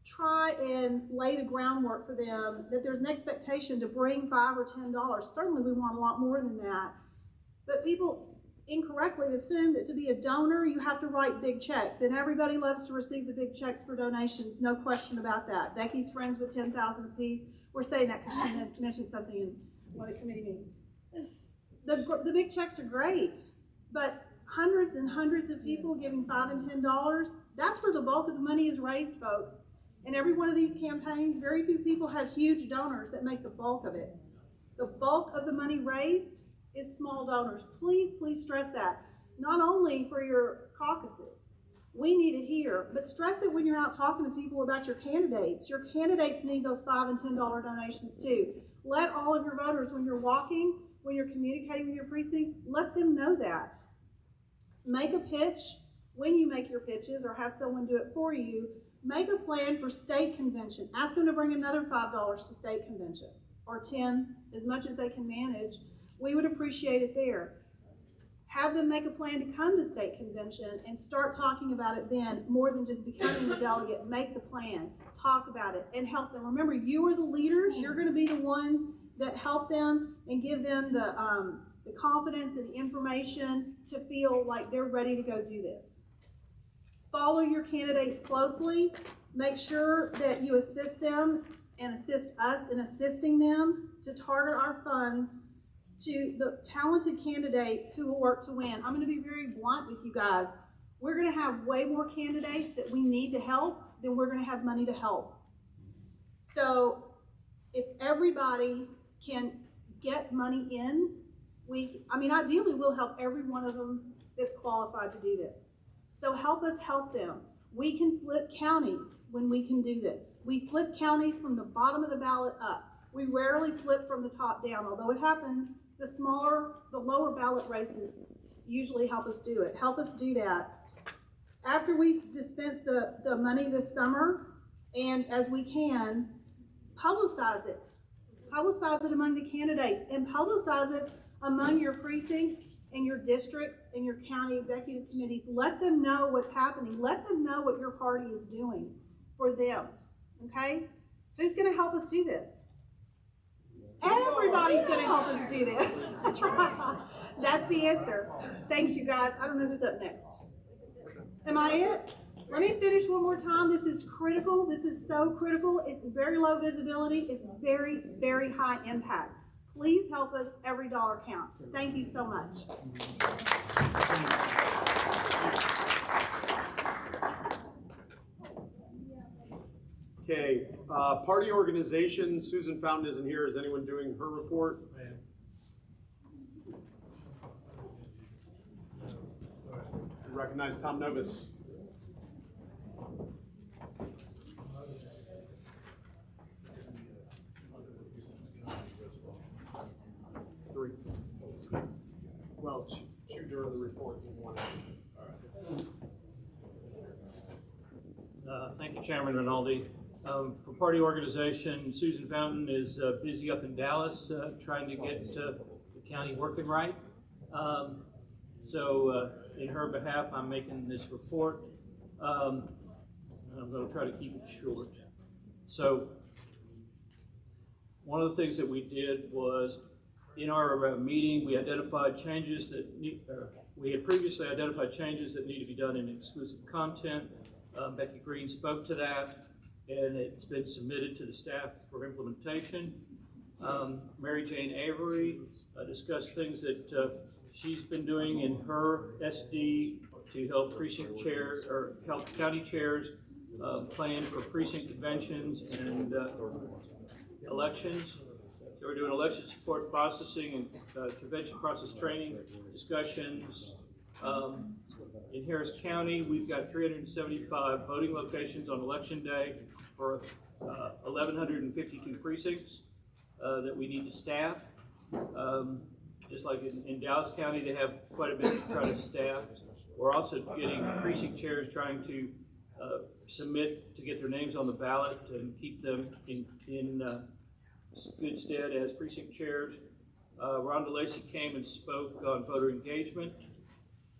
Try and lay the groundwork for them that there's an expectation to bring $5 or $10. Certainly we want a lot more than that. But people incorrectly assume that to be a donor, you have to write big checks. And everybody loves to receive the big checks for donations, no question about that. Becky's friends with $10,000 apiece. We're saying that because she mentioned something in one of the committee meetings. The big checks are great, but hundreds and hundreds of people giving $5 and $10, that's where the bulk of the money is raised, folks. In every one of these campaigns, very few people have huge donors that make the bulk of it. The bulk of the money raised is small donors. Please, please stress that. Not only for your caucuses, we need it here, but stress it when you're out talking to people about your candidates. Your candidates need those $5 and $10 donations too. Let all of your voters, when you're walking, when you're communicating with your precincts, let them know that. Make a pitch when you make your pitches, or have someone do it for you. Make a plan for state convention. Ask them to bring another $5 to state convention, or 10, as much as they can manage. We would appreciate it there. Have them make a plan to come to state convention and start talking about it then, more than just becoming the delegate. Make the plan, talk about it, and help them. Remember, you are the leaders. You're going to be the ones that help them and give them the confidence and the information to feel like they're ready to go do this. Follow your candidates closely. Make sure that you assist them and assist us in assisting them to target our funds to the talented candidates who will work to win. I'm going to be very blunt with you guys. We're going to have way more candidates that we need to help than we're going to have money to help. So if everybody can get money in, ideally we'll help every one of them that's qualified to do this. So help us help them. We can flip counties when we can do this. We flip counties from the bottom of the ballot up. We rarely flip from the top down, although it happens. The lower ballot races usually help us do it. Help us do that. After we dispense the money this summer, and as we can, publicize it. Publicize it among the candidates, and publicize it among your precincts and your districts and your county executive committees. Let them know what's happening. Let them know what your party is doing for them, okay? Who's gonna help us do this? Everybody's gonna help us do this. That's the answer. Thanks, you guys. I don't know who's up next. Am I it? Let me finish one more time. This is critical. This is so critical. It's very low visibility. It's very, very high impact. Please help us. Every dollar counts. Thank you so much. Okay, party organization, Susan Fountain isn't here. Is anyone doing her report? Recognize Tom Novus. Three. Well, two during the report and one after. Thank you, Chairman Rinaldi. For party organization, Susan Fountain is busy up in Dallas trying to get the county working right. So in her behalf, I'm making this report. I'm going to try to keep it short. So one of the things that we did was in our meeting, we identified changes that we had previously identified changes that need to be done in exclusive content. Becky Green spoke to that, and it's been submitted to the staff for implementation. Mary Jane Avery discussed things that she's been doing in her SD to help precinct chairs or help county chairs plan for precinct conventions and elections. So we're doing election support processing and convention process training discussions. In Harris County, we've got 375 voting locations on election day for 1,152 precincts that we need to staff. Just like in Dallas County, they have quite a bit to try to staff. We're also getting precinct chairs trying to submit to get their names on the ballot and keep them in good stead as precinct chairs. Rhonda Lacey came and spoke on voter engagement.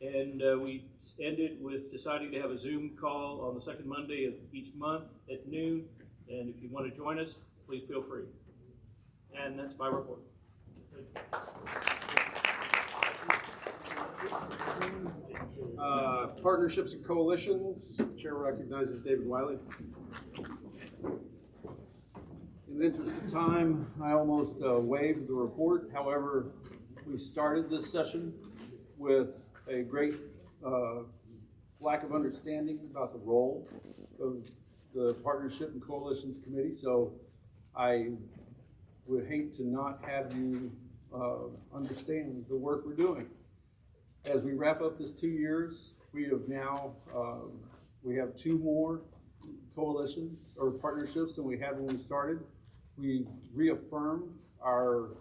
And we ended with deciding to have a Zoom call on the second Monday of each month at noon. And if you want to join us, please feel free. And that's my report. Partnerships and coalitions. Chair recognizes David Wiley. In the interest of time, I almost waived the report. However, we started this session with a great lack of understanding about the role of the Partnership and Coalitions Committee. So I would hate to not have you understand the work we're doing. As we wrap up this 2 years, we have now, we have 2 more coalitions or partnerships than we had when we started. We reaffirmed our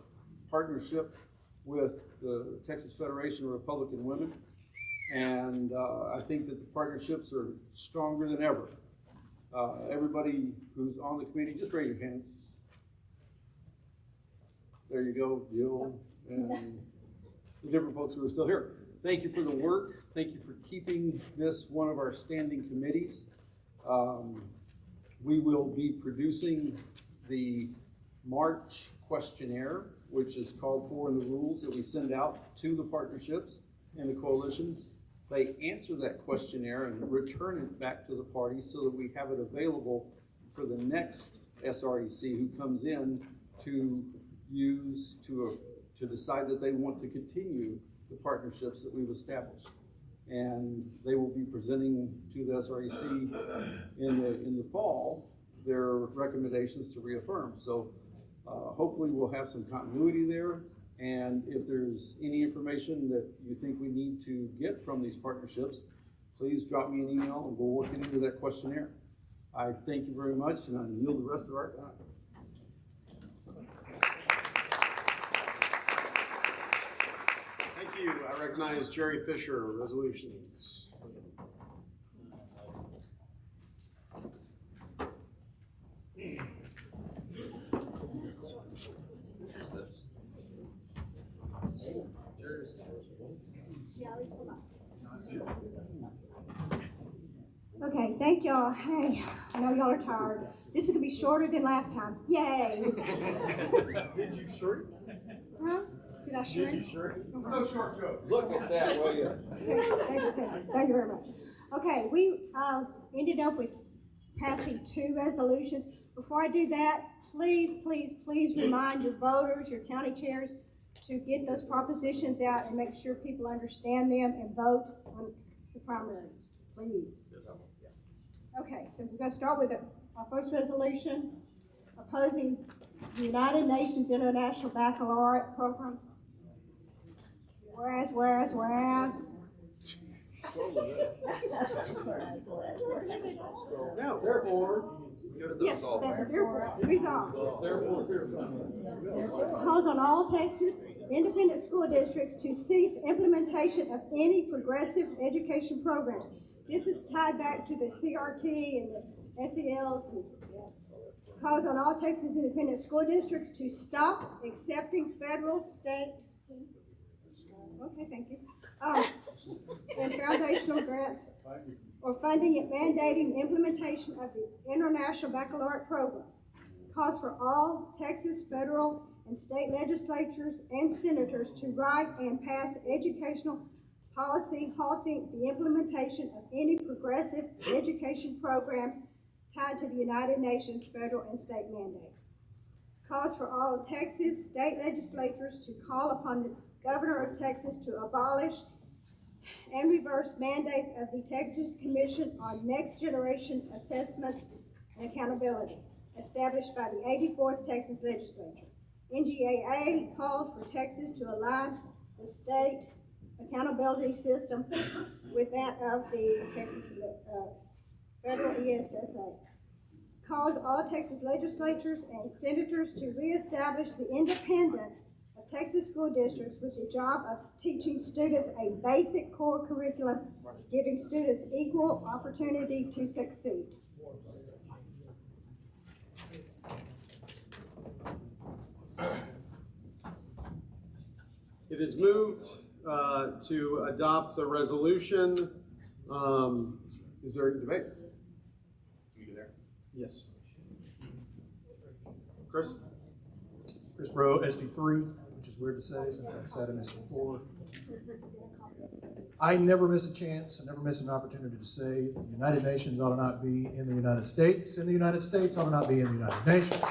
partnership with the Texas Federation of Republican Women, and I think that the partnerships are stronger than ever. Everybody who's on the committee, just raise your hands. There you go, Jill, and the different folks who are still here. Thank you for the work. Thank you for keeping this one of our standing committees. We will be producing the March questionnaire, which is called for in the rules that we send out to the partnerships and the coalitions. They answer that questionnaire and return it back to the party so that we have it available for the next SREC who comes in to use to decide that they want to continue the partnerships that we've established. And they will be presenting to the SREC in the fall their recommendations to reaffirm. So hopefully we'll have some continuity there. And if there's any information that you think we need to get from these partnerships, please drop me an email and we'll work it into that questionnaire. I thank you very much, and I yield the rest of our time. Thank you. I recognize Jerry Fisher, resolutions. Okay, thank y'all. Hey, I know y'all are tired. This is gonna be shorter than last time. Yay! Did you shrink? Huh? Did I shrink? Did you shrink? No short joke. Look at that, will you? Okay, thank you very much. Okay, we ended up with passing 2 resolutions. Before I do that, please, please, please remind your voters, your county chairs, to get those propositions out and make sure people understand them and vote on the primary, please. Okay, so we're going to start with our first resolution, opposing the United Nations International Baccalaureate Program. Whereas. Now, therefore. Yes, therefore, resolved. Calls on all Texas independent school districts to cease implementation of any progressive education programs. This is tied back to the CRT and the SELs. Calls on all Texas independent school districts to stop accepting federal, state, okay, thank you, and foundational grants or funding and mandating implementation of the International Baccalaureate Program. Calls for all Texas federal and state legislatures and senators to write and pass educational policy halting the implementation of any progressive education programs tied to the United Nations federal and state mandates. Calls for all Texas state legislatures to call upon the Governor of Texas to abolish and reverse mandates of the Texas Commission on Next Generation Assessments and Accountability, established by the 84th Texas Legislature. NGAA called for Texas to align the state accountability system with that of the Texas federal ESSA. Calls all Texas legislatures and senators to reestablish the independence of Texas school districts with the job of teaching students a basic core curriculum, giving students equal opportunity to succeed. It is moved to adopt the resolution. Is there a debate? You there? Yes. Chris? Chris Bro, SD3, which is weird to say since I sat in SD4. I never miss a chance, I never miss an opportunity to say the United Nations ought to not be in the United States, and the United States ought to not be in the United Nations.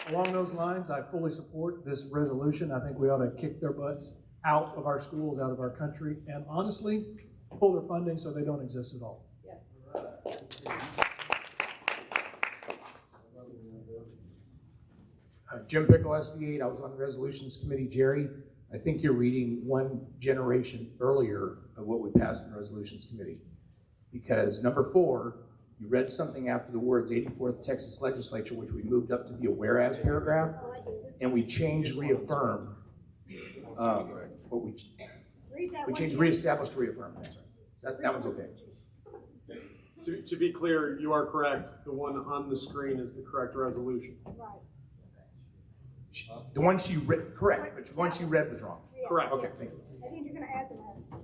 Along those lines, I fully support this resolution. I think we ought to kick their butts out of our schools, out of our country, and honestly, pull their funding so they don't exist at all. Jim Pickle, SD8. I was on the Resolutions Committee. Jerry, I think you're reading one generation earlier of what we passed in the Resolutions Committee. Because number 4, you read something after the words 84th Texas Legislature, which we moved up to be a whereas paragraph, and we changed reaffirm. We changed reestablished to reaffirm. That's right. That one's okay. To be clear, you are correct. The one on the screen is the correct resolution. Right. The one she read, correct, but the one she read was wrong. Correct. Okay, thank you. I think you're going to add the last one.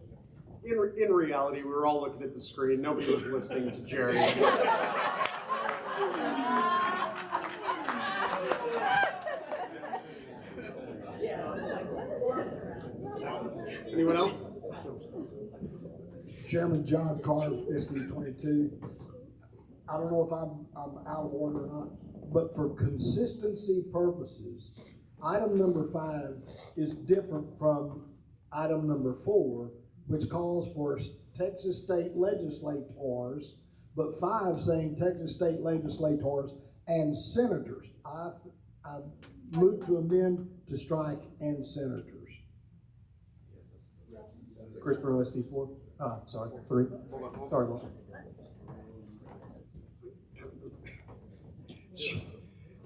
In reality, we were all looking at the screen. Nobody was listening to Jerry. Anyone else? Chairman John Carr, SD 22. I don't know if I'm out of order or not, but for consistency purposes, item number 5 is different from item number 4, which calls for Texas state legislators, but 5 saying Texas state legislators and senators. I move to amend to strike and senators. Chris Bro, SD4. Sorry, 3. Sorry, Wilson.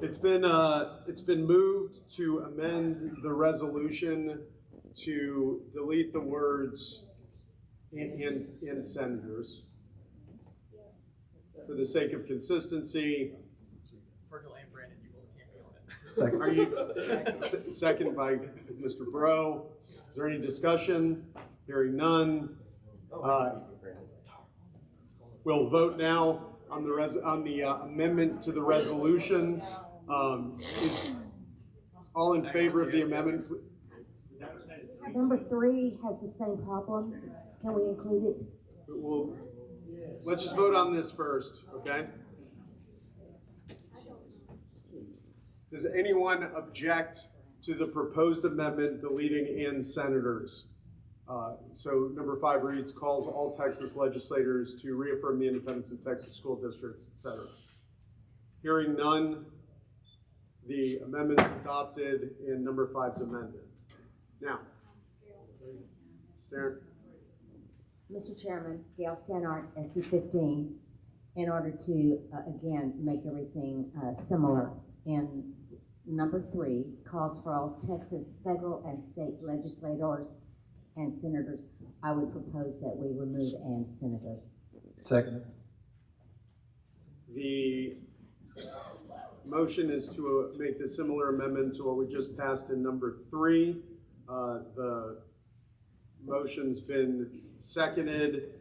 It's been moved to amend the resolution to delete the words in senators for the sake of consistency. Virgil and Brandon, you both can't be on it. Second, are you second by Mr. Bro? Is there any discussion? Hearing none. We'll vote now on the amendment to the resolution. Is all in favor of the amendment? Number 3 has the same problem. Can we include it? Well, let's just vote on this first, okay? Does anyone object to the proposed amendment deleting "and senators"? So number 5 reads, calls all Texas legislators to reaffirm the independence of Texas school districts, etc. Hearing none, the amendment's adopted and number 5's amended. Now, Stern. Mr. Chairman, Gail Stanart, SD 15, in order to, again, make everything similar. In number 3, calls for all Texas federal and state legislators and senators. I would propose that we remove "and senators." Second. The motion is to make the similar amendment to what we just passed in number 3. The motion's been seconded.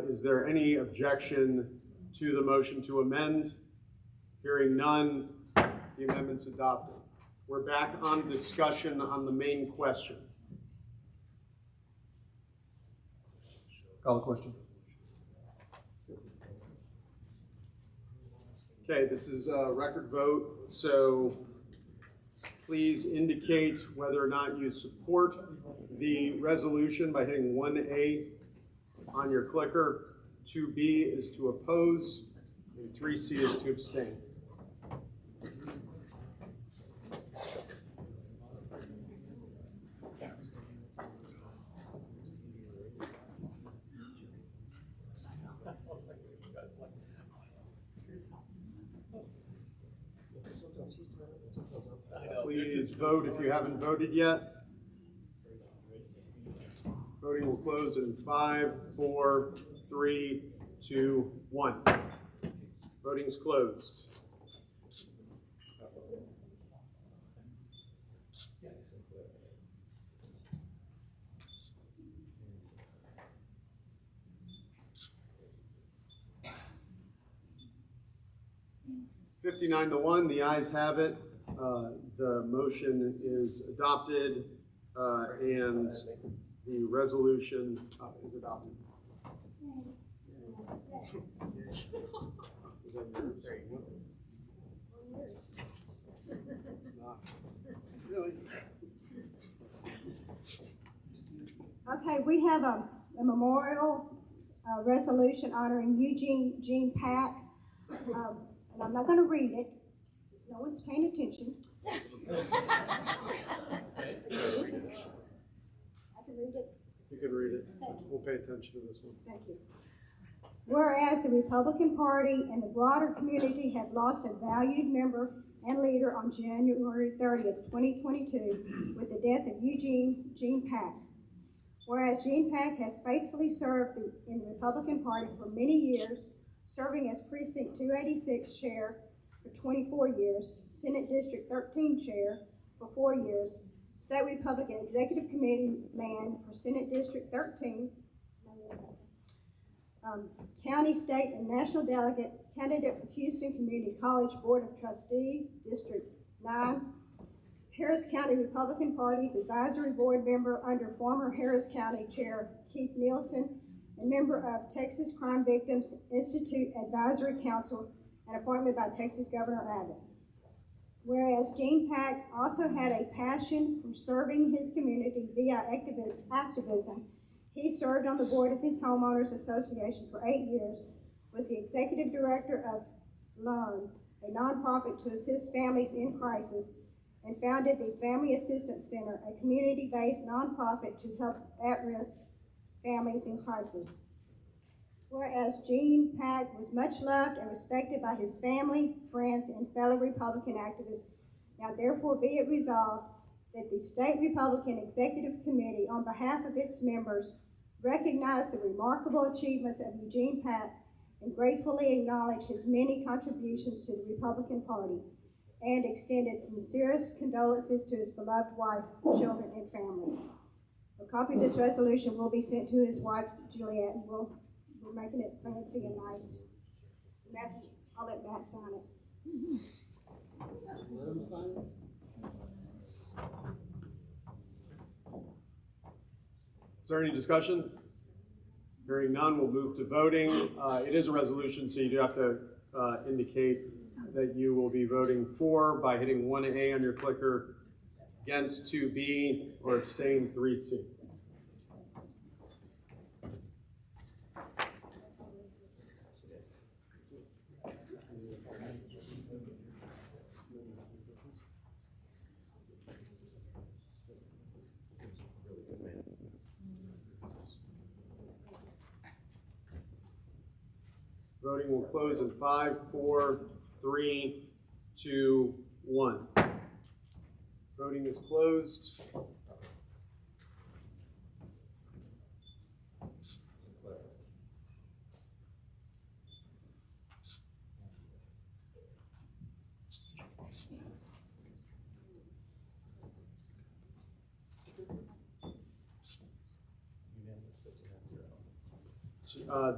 Is there any objection to the motion to amend? Hearing none, the amendment's adopted. We're back on discussion on the main question. Call the question. Okay, this is a record vote, so please indicate whether or not you support the resolution by hitting 1A on your clicker. 2B is to oppose, and 3C is to abstain. Please vote if you haven't voted yet. Voting will close in 5, 4, 3, 2, 1. Voting's closed. (59-1), the ayes have it. The motion is adopted and the resolution is adopted. Is that yours? It's not. Really? Okay, we have a memorial resolution honoring Eugene Jean Pack. And I'm not going to read it, because no one's paying attention. This is, I can read it? You can read it. We'll pay attention to this one. Thank you. Whereas the Republican Party and the broader community have lost a valued member and leader on January 30th, 2022, with the death of Eugene Jean Pack. Whereas Jean Pack has faithfully served in the Republican Party for many years, serving as Precinct 286 Chair for 24 years, Senate District 13 Chair for 4 years, State Republican Executive Committee Man for Senate District 13, County, State, and National Delegate, Candidate for Houston Community College Board of Trustees, District 9, Harris County Republican Party's Advisory Board member under former Harris County Chair Keith Nielsen, and member of Texas Crime Victims Institute Advisory Council, and appointment by Texas Governor Abbott. Whereas Jean Pack also had a passion for serving his community via activism, he served on the board of his homeowners association for 8 years, was the executive director of Loan, a nonprofit to assist families in crisis, and founded the Family Assistance Center, a community-based nonprofit to help at-risk families in crisis. Whereas Jean Pack was much loved and respected by his family, friends, and fellow Republican activists, now therefore be it resolved that the State Republican Executive Committee, on behalf of its members, recognize the remarkable achievements of Eugene Pack and gratefully acknowledge his many contributions to the Republican Party, and extend its sincerest condolences to his beloved wife, children, and family. A copy of this resolution will be sent to his wife, Juliet, and we're making it fancy and nice. I'll let Matt sign it. Let him sign it. Is there any discussion? Hearing none, we'll move to voting. It is a resolution, so you do have to indicate that you will be voting for by hitting 1A on your clicker, against 2B, or abstain 3C. Voting will close in 5, 4, 3, 2, 1. Voting is closed.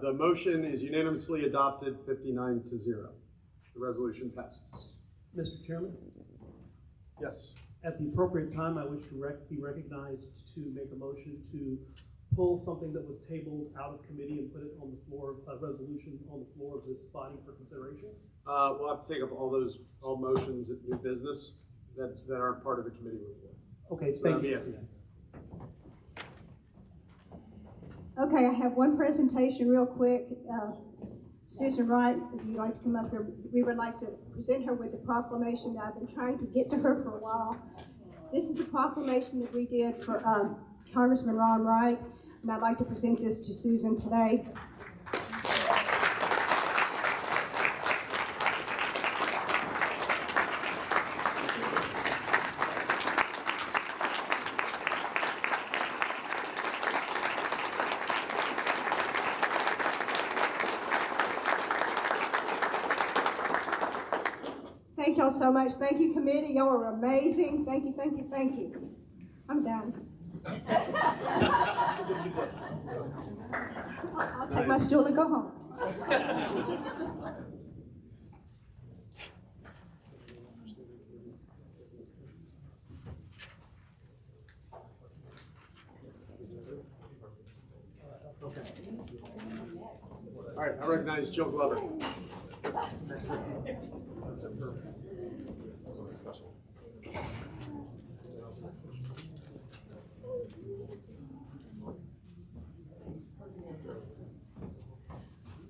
The motion is unanimously adopted, 59-0. The resolution passes. Mr. Chairman, Yes. at the appropriate time, I wish to be recognized to make a motion to pull something that was tabled out of committee and put it on the floor, a resolution on the floor of this body for consideration. We'll have to take up all motions at new business that aren't part of the committee report. Okay, So thank that'll be you. at the end. Okay, I have one presentation real quick. Susan Wright, if you'd like to come up here, we would like to present her with the proclamation that I've been trying to get to her for a while. This is the proclamation that we did for Congressman Ron Wright, and I'd like to present this to Susan today. Thank y'all so much. Thank you, committee. Y'all are amazing. Thank you, thank you, thank you. I'm done. I'll take my stool and go home. Okay. All right, I recognize Jill Glover. That's it. That's it for special.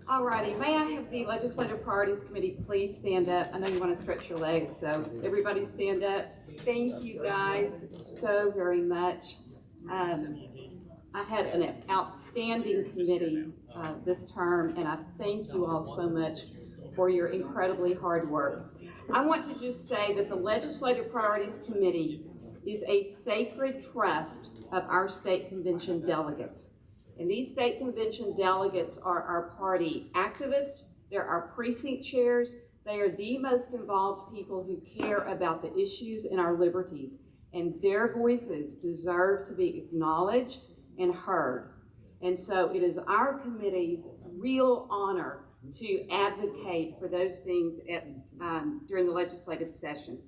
Alrighty, may I have the Legislative Priorities Committee please stand up? I know you want to stretch your legs, so everybody stand up. Thank you guys so very much. I had an outstanding committee this term, and I thank you all so much for your incredibly hard work. I want to just say that the Legislative Priorities Committee is a sacred trust of our state convention delegates. And these state convention delegates are our party activists, they're our precinct chairs, they are the most involved people who care about the issues and our liberties. And their voices deserve to be acknowledged and heard. And so it is our committee's real honor to advocate for those things during the legislative session.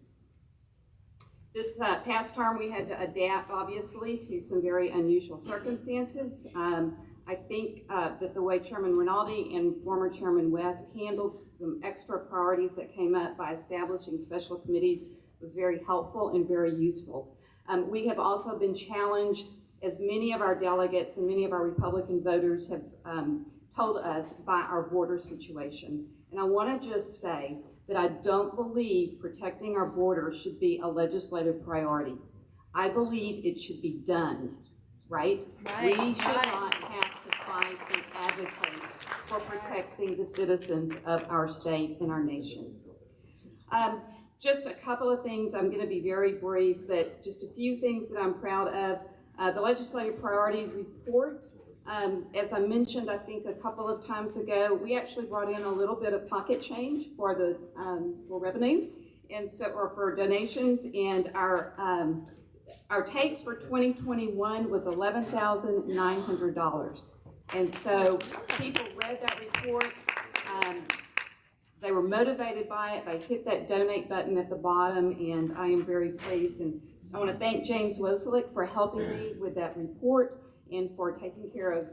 This past term, we had to adapt, obviously, to some very unusual circumstances. I think that the way Chairman Rinaldi and former Chairman West handled some extra priorities that came up by establishing special committees was very helpful and very useful. We have also been challenged, as many of our delegates and many of our Republican voters have told us, by our border situation. And I want to just say that I don't believe protecting our border should be a legislative priority. I believe it should be done, right? We should not have to fight and advocate for protecting the citizens of our state and our nation. Just a couple of things, I'm going to be very brief, but just a few things that I'm proud of. The legislative priority report, as I mentioned, I think a couple of times ago, we actually brought in a little bit of pocket change for the for revenue, and so or for donations. And our takes for 2021 was $11,900, and so people read that report. They were motivated by it. They hit that donate button at the bottom, and I am very pleased. And I want to thank James Woselick for helping me with that report. and for taking care of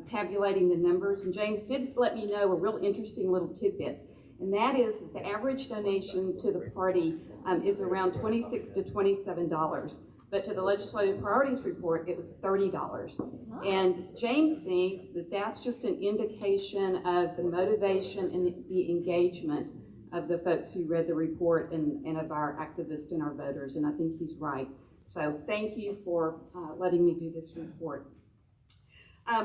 tabulating the numbers. And James did let me know a real interesting little tidbit, and that is that the average donation to the party is around $26 to $27. But to the Legislative Priorities Report, it was $30. And James thinks that that's just an indication of the motivation and the engagement of the folks who read the report and of our activists and our voters, and I think he's right. So thank you for letting me do this report.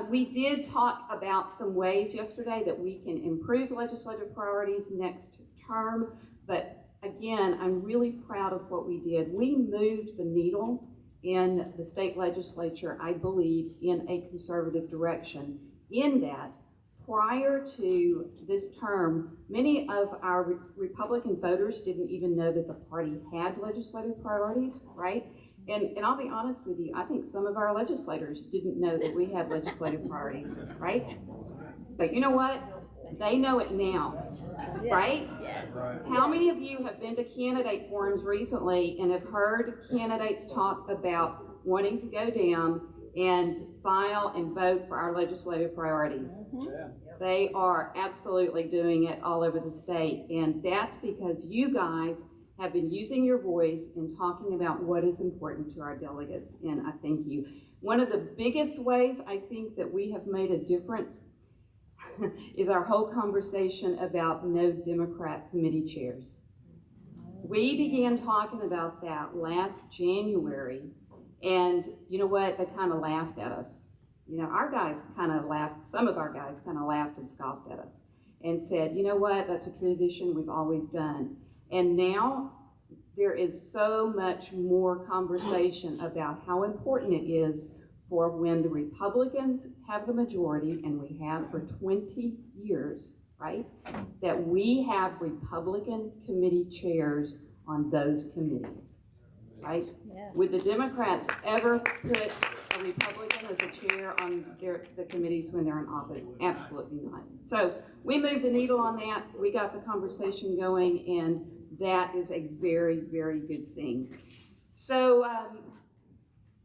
We did talk about some ways yesterday that we can improve legislative priorities next term, but again, I'm really proud of what we did. We moved the needle in the state legislature, I believe, in a conservative direction, in that prior to this term, many of our Republican voters didn't even know that the party had legislative priorities, right? And I'll be honest with you, I think some of our legislators didn't know that we had legislative priorities, right? But you know what? They know it now, right? Yes. How many of you have been to candidate forums recently and have heard candidates talk about wanting to go down and file and vote for our legislative priorities? They are absolutely doing it all over the state, and that's because you guys have been using your voice and talking about what is important to our delegates, and I thank you. One of the biggest ways I think that we have made a difference is our whole conversation about no Democrat committee chairs. We began talking about that last January, and you know what? They kind of laughed at us. You know, our guys kind of laughed, some of our guys kind of laughed and scoffed at us and said, you know what? That's a tradition we've always done. And now there is so much more conversation about how important it is for when the Republicans have the majority, and we have for 20 years, right, that we have Republican committee chairs on those committees, right? Yes. Would the Democrats ever put a Republican as a chair on the committees when they're in office? Absolutely not. So we moved the needle on that. We got the conversation going, and that is a very, very good thing. So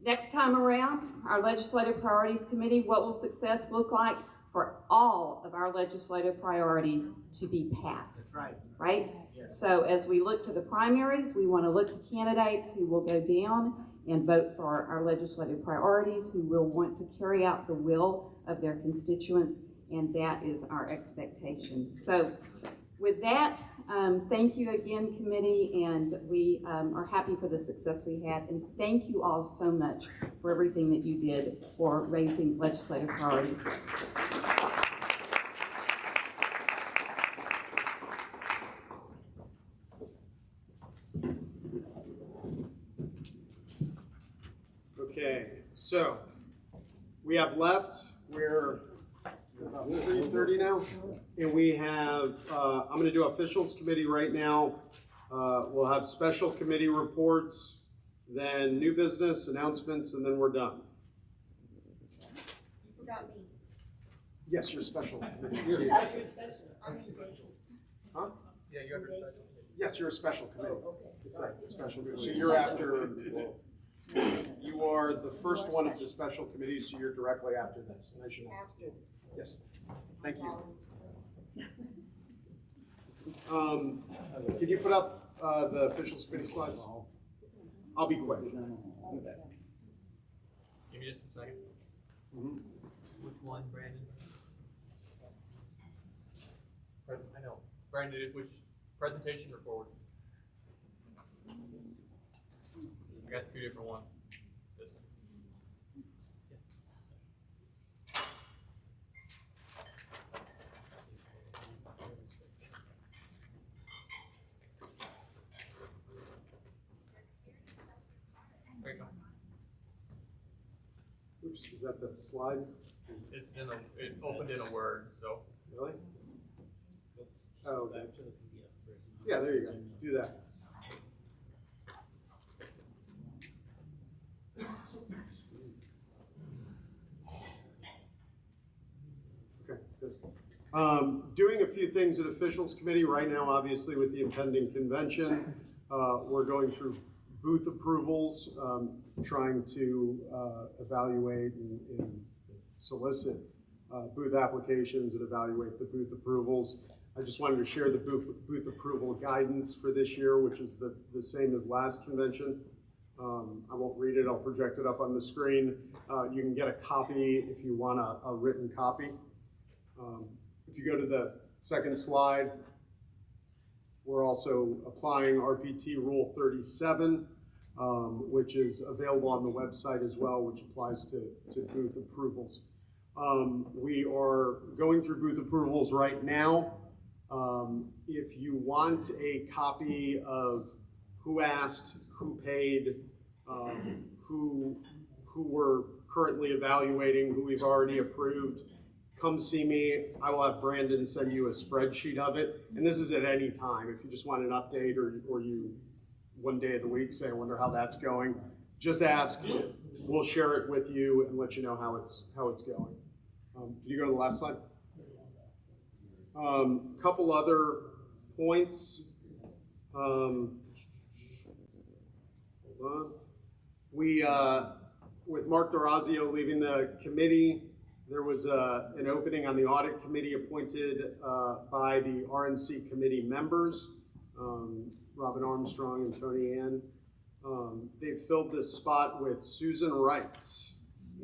next time around, our Legislative Priorities Committee, what will success look like for all of our legislative priorities to be passed? That's right. Right? Yes. So as we look to the primaries, we want to look to candidates who will go down and vote for our legislative priorities, who will want to carry out the will of their constituents, and that is our expectation. So with that, thank you again, committee, and we are happy for the success we had, and thank you all so much for everything that you did for raising legislative priorities. Okay, so we have left, we're about 3:30 now, and we have, I'm going to do officials committee right now. We'll have special committee reports, then new business announcements, and then we're done. You forgot me. Yes, you're special committee. You're special. I'm special. Huh? Yeah, you're under special. Yes, you're a special committee. Oh, okay. It's a special committee. So you're after, you are the first one of the special committees, so you're directly after this. And I should know. After this. Yes, thank you. Can you put up the officials committee slides? I'll be quick. Give me just a second. Which one, Brandon? I know. Brandon, which presentation or forward? I got two different ones. This one. There you go. Oops, is that the slide? It's in a, it opened in a Word, so. Really? Oh, okay. Yeah, there you go. Do that. Okay, good. Doing a few things at officials committee right now, obviously with the impending convention. We're going through booth approvals, trying to evaluate and solicit booth applications and evaluate the booth approvals. I just wanted to share the booth approval guidance for this year, which is the same as last convention. I won't read it, I'll project it up on the screen. You can get a copy if you want a written copy. If you go to the second slide, we're also applying RPT Rule 37, which is available on the website as well, which applies to booth approvals. We are going through booth approvals right now. If you want a copy of who asked, who paid, who we're currently evaluating, who we've already approved, come see me. I will have Brandon send you a spreadsheet of it. And this is at any time. If you just want an update or you one day of the week say, I wonder how that's going, just ask. We'll share it with you and let you know how it's going. Can you go to the last slide? Couple other points. Hold on. We, with Mark D'Orazio leaving the committee, there was an opening on the audit committee appointed by the RNC committee members, Robin Armstrong and Tony Ann. They filled this spot with Susan Wright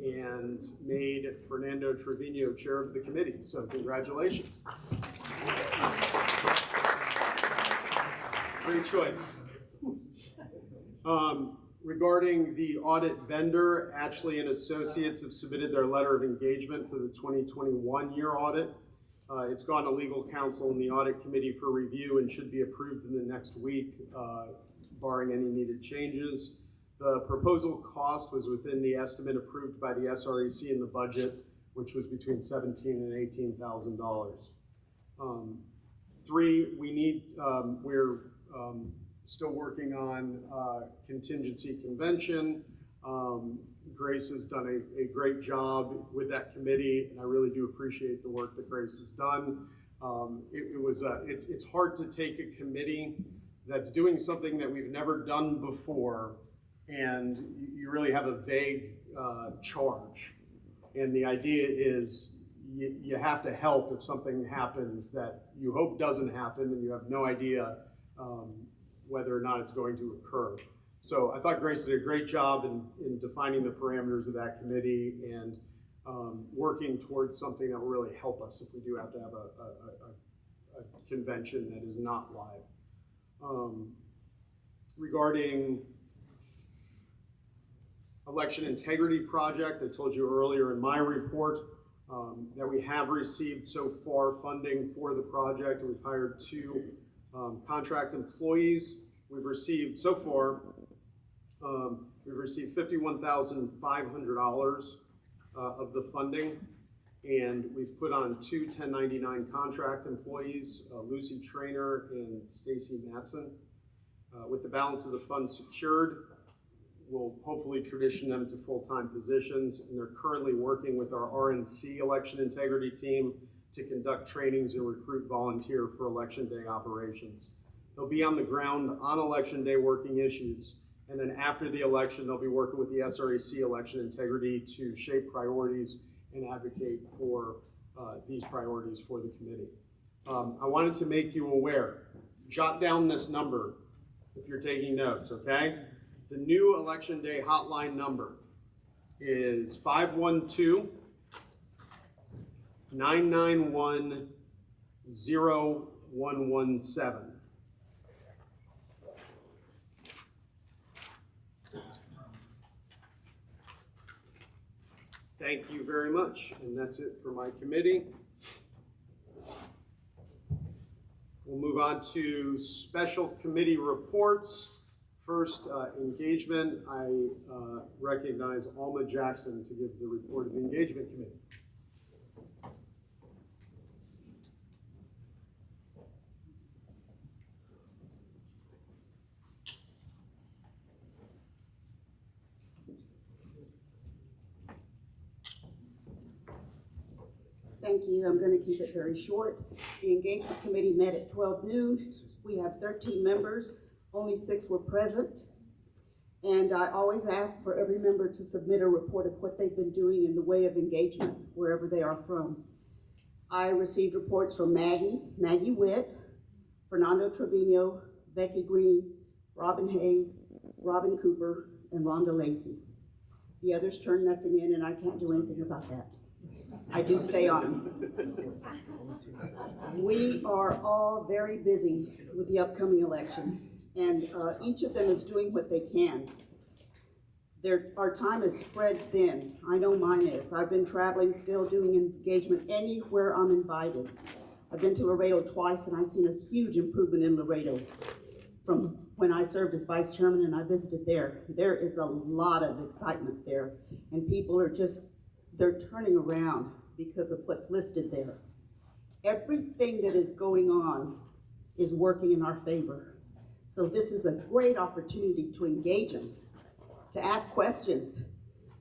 and made Fernando Trevino chair of the committee. So congratulations. Great choice. Regarding the audit vendor, Ashley and Associates have submitted their letter of engagement for the 2021 year audit. It's gone to legal counsel and the audit committee for review and should be approved in the next week, barring any needed changes. The proposal cost was within the estimate approved by the SREC in the budget, which was between $17,000 and $18,000. Three, we're still working on contingency convention. Grace has done a great job with that committee, and I really do appreciate the work that Grace has done. It's hard to take a committee that's doing something that we've never done before, and you really have a vague charge. And the idea is you have to help if something happens that you hope doesn't happen and you have no idea whether or not it's going to occur. So I thought Grace did a great job in defining the parameters of that committee and working towards something that will really help us if we do have to have a convention that is not live. Regarding election integrity project, I told you earlier in my report that we have received so far funding for the project. We've hired 2 contract employees. We've received so far, we've received $51,500 of the funding, and we've put on 2 1099 contract employees, Lucy Trainer and Stacy Matson. With the balance of the funds secured, we'll hopefully transition them to full-time positions, and they're currently working with our RNC election integrity team to conduct trainings and recruit volunteer for election day operations. They'll be on the ground on election day working issues, and then after the election, they'll be working with the SREC election integrity to shape priorities and advocate for these priorities for the committee. I wanted to make you aware, jot down this number if you're taking notes, okay? The new election day hotline number is 512-991-0117. Thank you very much, and that's it for my committee. We'll move on to special committee reports. First, engagement. I recognize Alma Jackson to give the report of the engagement committee. Thank you. I'm going to keep it very short. The engagement committee met at 12 noon. We have 13 members. Only 6 were present. And I always ask for every member to submit a report of what they've been doing in the way of engagement, wherever they are from. I received reports from Maggie Witt, Fernando Trevino, Becky Green, Robin Hayes, Robin Cooper, and Rhonda Lacey. The others turned nothing in, and I can't do anything about that. I do stay on. We are all very busy with the upcoming election, and each of them is doing what they can. Our time is spread thin. I know mine is. I've been traveling, still doing engagement anywhere I'm invited. I've been to Laredo twice, and I've seen a huge improvement in Laredo from when I served as vice chairman and I visited there. There is a lot of excitement there, and people are they're turning around because of what's listed there. Everything that is going on is working in our favor. So this is a great opportunity to engage them, to ask questions.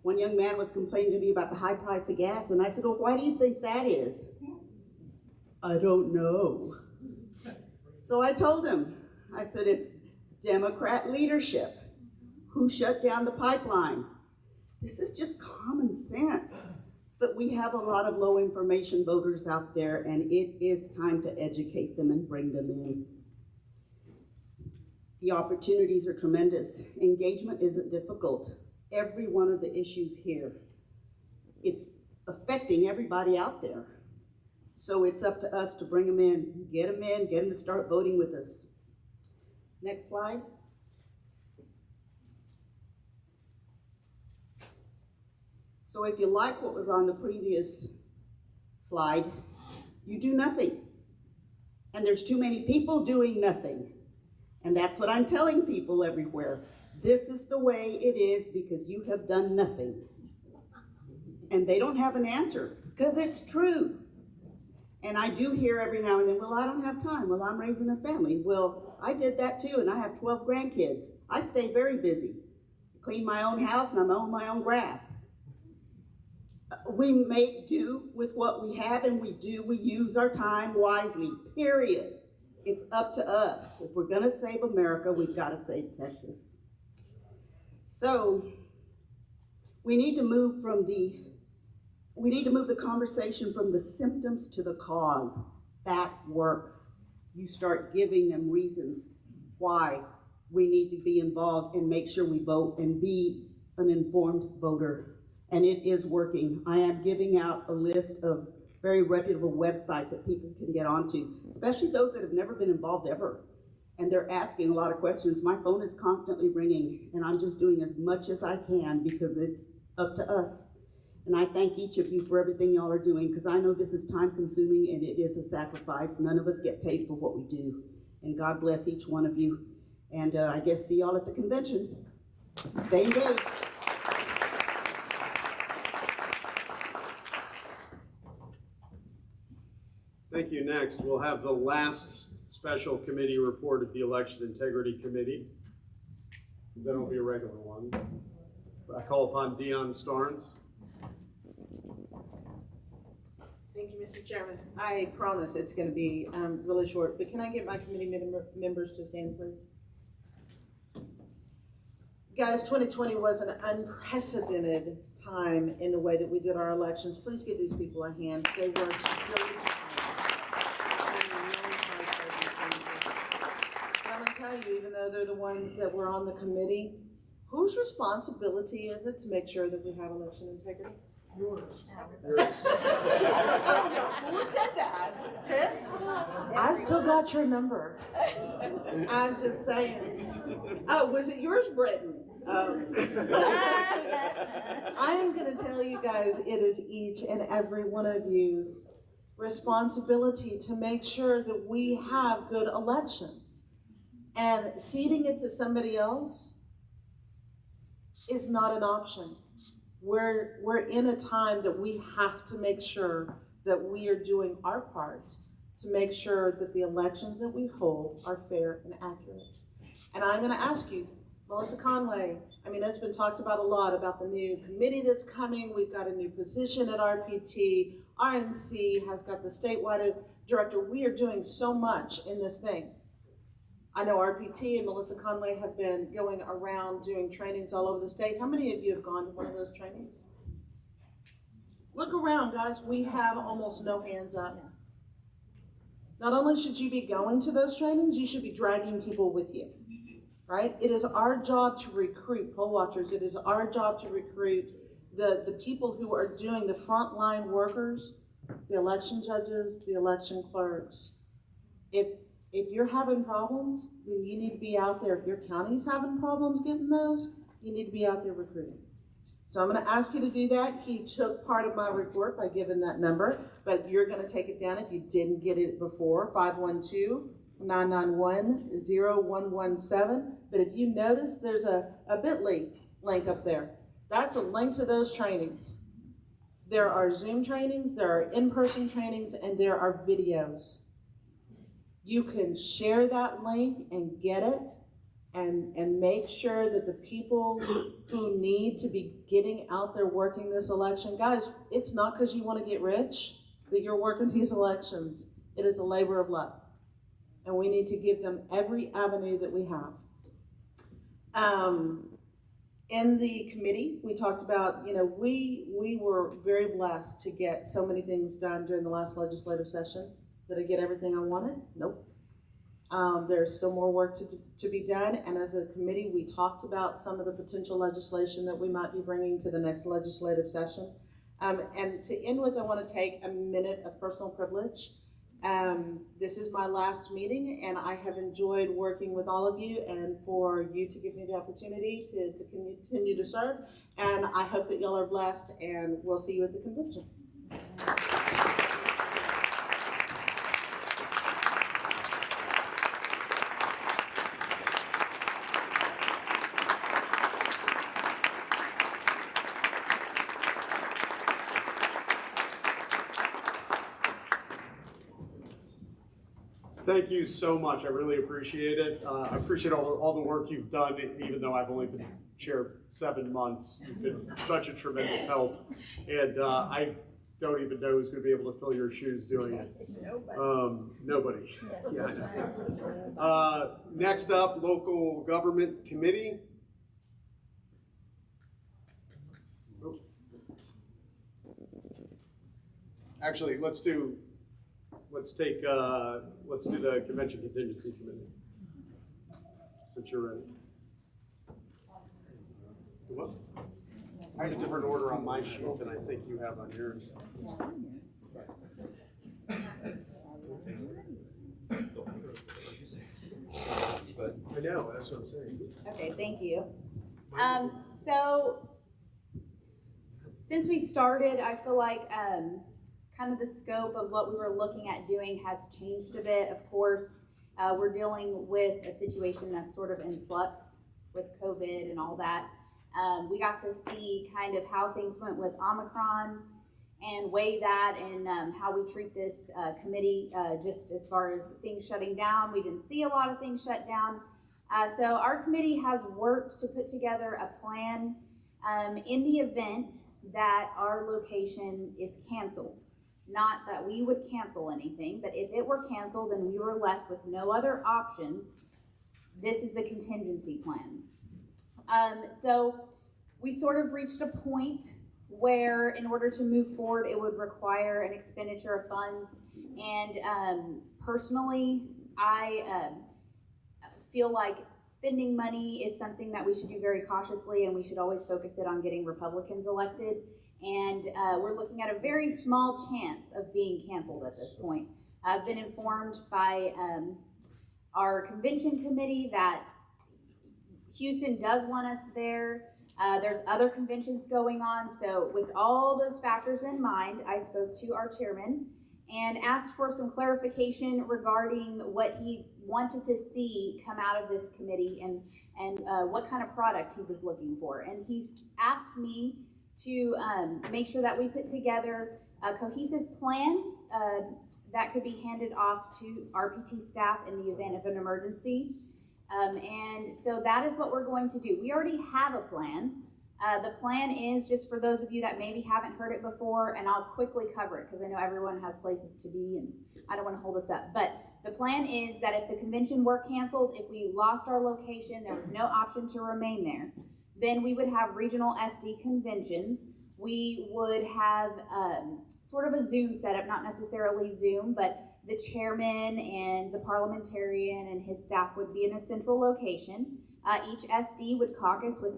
One young man was complaining to me about the high price of gas, and I said, well, why do you think that is? I don't know. So I told him, I said, it's Democrat leadership who shut down the pipeline. This is just common sense. But we have a lot of low information voters out there, and it is time to educate them and bring them in. The opportunities are tremendous. Engagement isn't difficult. Every one of the issues here, it's affecting everybody out there. So it's up to us to bring them in, get them to start voting with us. Next slide. So if you like what was on the previous slide, you do nothing. And there's too many people doing nothing. And that's what I'm telling people everywhere. This is the way it is because you have done nothing. And they don't have an answer because it's true. And I do hear every now and then, well, I don't have time. Well, I'm raising a family. Well, I did that too, and I have 12 grandkids. I stay very busy. I clean my own house and I mow my own grass. We make do with what we have, and we use our time wisely, period. It's up to us. If we're gonna save America, we've gotta save Texas. So we need to move the conversation from the symptoms to the cause. That works. You start giving them reasons why we need to be involved and make sure we vote and be an informed voter. And it is working. I am giving out a list of very reputable websites that people can get onto, especially those that have never been involved ever. And they're asking a lot of questions. My phone is constantly ringing, and I'm just doing as much as I can because it's up to us. And I thank each of you for everything y'all are doing, because I know this is time consuming and it is a sacrifice. None of us get paid for what we do. And God bless each one of you. And I guess see y'all at the convention. Stay engaged. Thank you. Next, we'll have the last special committee report of the Election Integrity Committee. That'll be a regular one. I call upon Dion Starnes. Thank you, Mr. Chairman. I promise it's going to be really short, but can I get my committee members to stand, please? Guys, 2020 was an unprecedented time in the way that we did our elections. Please give these people a hand. They worked really hard. And I'm going to tell you, even though they're the ones that were on the committee, whose responsibility is it to make sure that we have election integrity? Yours. Oh, no. Who said that? Chris? I still got your number. I'm just saying. Oh, was it yours, Britton? I am going to tell you guys, it is each and every one of you's responsibility to make sure that we have good elections. And ceding it to somebody else is not an option. We're in a time that we have to make sure that we are doing our part to make sure that the elections that we hold are fair and accurate. And I'm going to ask you, Melissa Conway, I mean, it's been talked about a lot about the new committee that's coming. We've got a new position at RPT. RNC has got the statewide director. We are doing so much in this thing. I know RPT and Melissa Conway have been going around doing trainings all over the state. How many of you have gone to one of those trainings? Look around, guys. We have almost no hands up. Not only should you be going to those trainings, you should be dragging people with you, right? It is our job to recruit poll watchers. It is our job to recruit the people who are doing the frontline workers, the election judges, the election clerks. If you're having problems, then you need to be out there. If your county's having problems getting those, you need to be out there recruiting. So I'm going to ask you to do that. He took part of my report by giving that number, but you're going to take it down if you didn't get it before, 512-991-0117. But if you notice, there's a bit.ly link up there. That's a link to those trainings. There are Zoom trainings, there are in-person trainings, and there are videos. You can share that link and get it, and make sure that the people who need to be getting out there working this election, guys, it's not because you want to get rich that you're working these elections. It is a labor of love, and we need to give them every avenue that we have. In the committee, we talked about, we were very blessed to get so many things done during the last legislative session. Did I get everything I wanted? Nope. There's still more work to be done, and as a committee, we talked about some of the potential legislation that we might be bringing to the next legislative session. And to end with, I want to take a minute of personal privilege. This is my last meeting, and I have enjoyed working with all of you, and for you to give me the opportunity to continue to serve. And I hope that y'all are blessed, and we'll see you at the convention. Thank you so much. I really appreciate it. I appreciate all the work you've done, even though I've only been chair 7 months. You've been such a tremendous help. And I don't even know who's going to be able to fill your shoes doing it. Nobody. Yes. Yeah, I know. Next up, Local Government Committee. Actually, let's do the Convention Contingency Committee, since you're ready. What? I have a different order on my sheet than I think you have on yours. I know, that's what I'm saying. Okay, thank you. So, since we started, I feel like kind of the scope of what we were looking at doing has changed a bit. Of course, we're dealing with a situation that's sort of in flux with COVID and all that. We got to see kind of how things went with Omicron and weigh that and how we treat this committee just as far as things shutting down. We didn't see a lot of things shut down. So our committee has worked to put together a plan in the event that our location is canceled. Not that we would cancel anything, but if it were canceled and we were left with no other options, this is the contingency plan. So we sort of reached a point where in order to move forward, it would require an expenditure of funds. And personally, I feel like spending money is something that we should do very cautiously, and we should always focus it on getting Republicans elected. And we're looking at a very small chance of being canceled at this point. I've been informed by our convention committee that Houston does want us there. There's other conventions going on. So with all those factors in mind, I spoke to our chairman and asked for some clarification regarding what he wanted to see come out of this committee and what kind of product he was looking for. And he's asked me to make sure that we put together a cohesive plan that could be handed off to RPT staff in the event of an emergency. And so that is what we're going to do. We already have a plan. The plan is, just for those of you that maybe haven't heard it before, and I'll quickly cover it because I know everyone has places to be and I don't want to hold us up. But The plan is that if the convention were canceled, if we lost our location, there was no option to remain there, then we would have regional SD conventions. We would have sort of a Zoom setup, not necessarily Zoom, but the chairman and the parliamentarian and his staff would be in a central location. Each SD would caucus with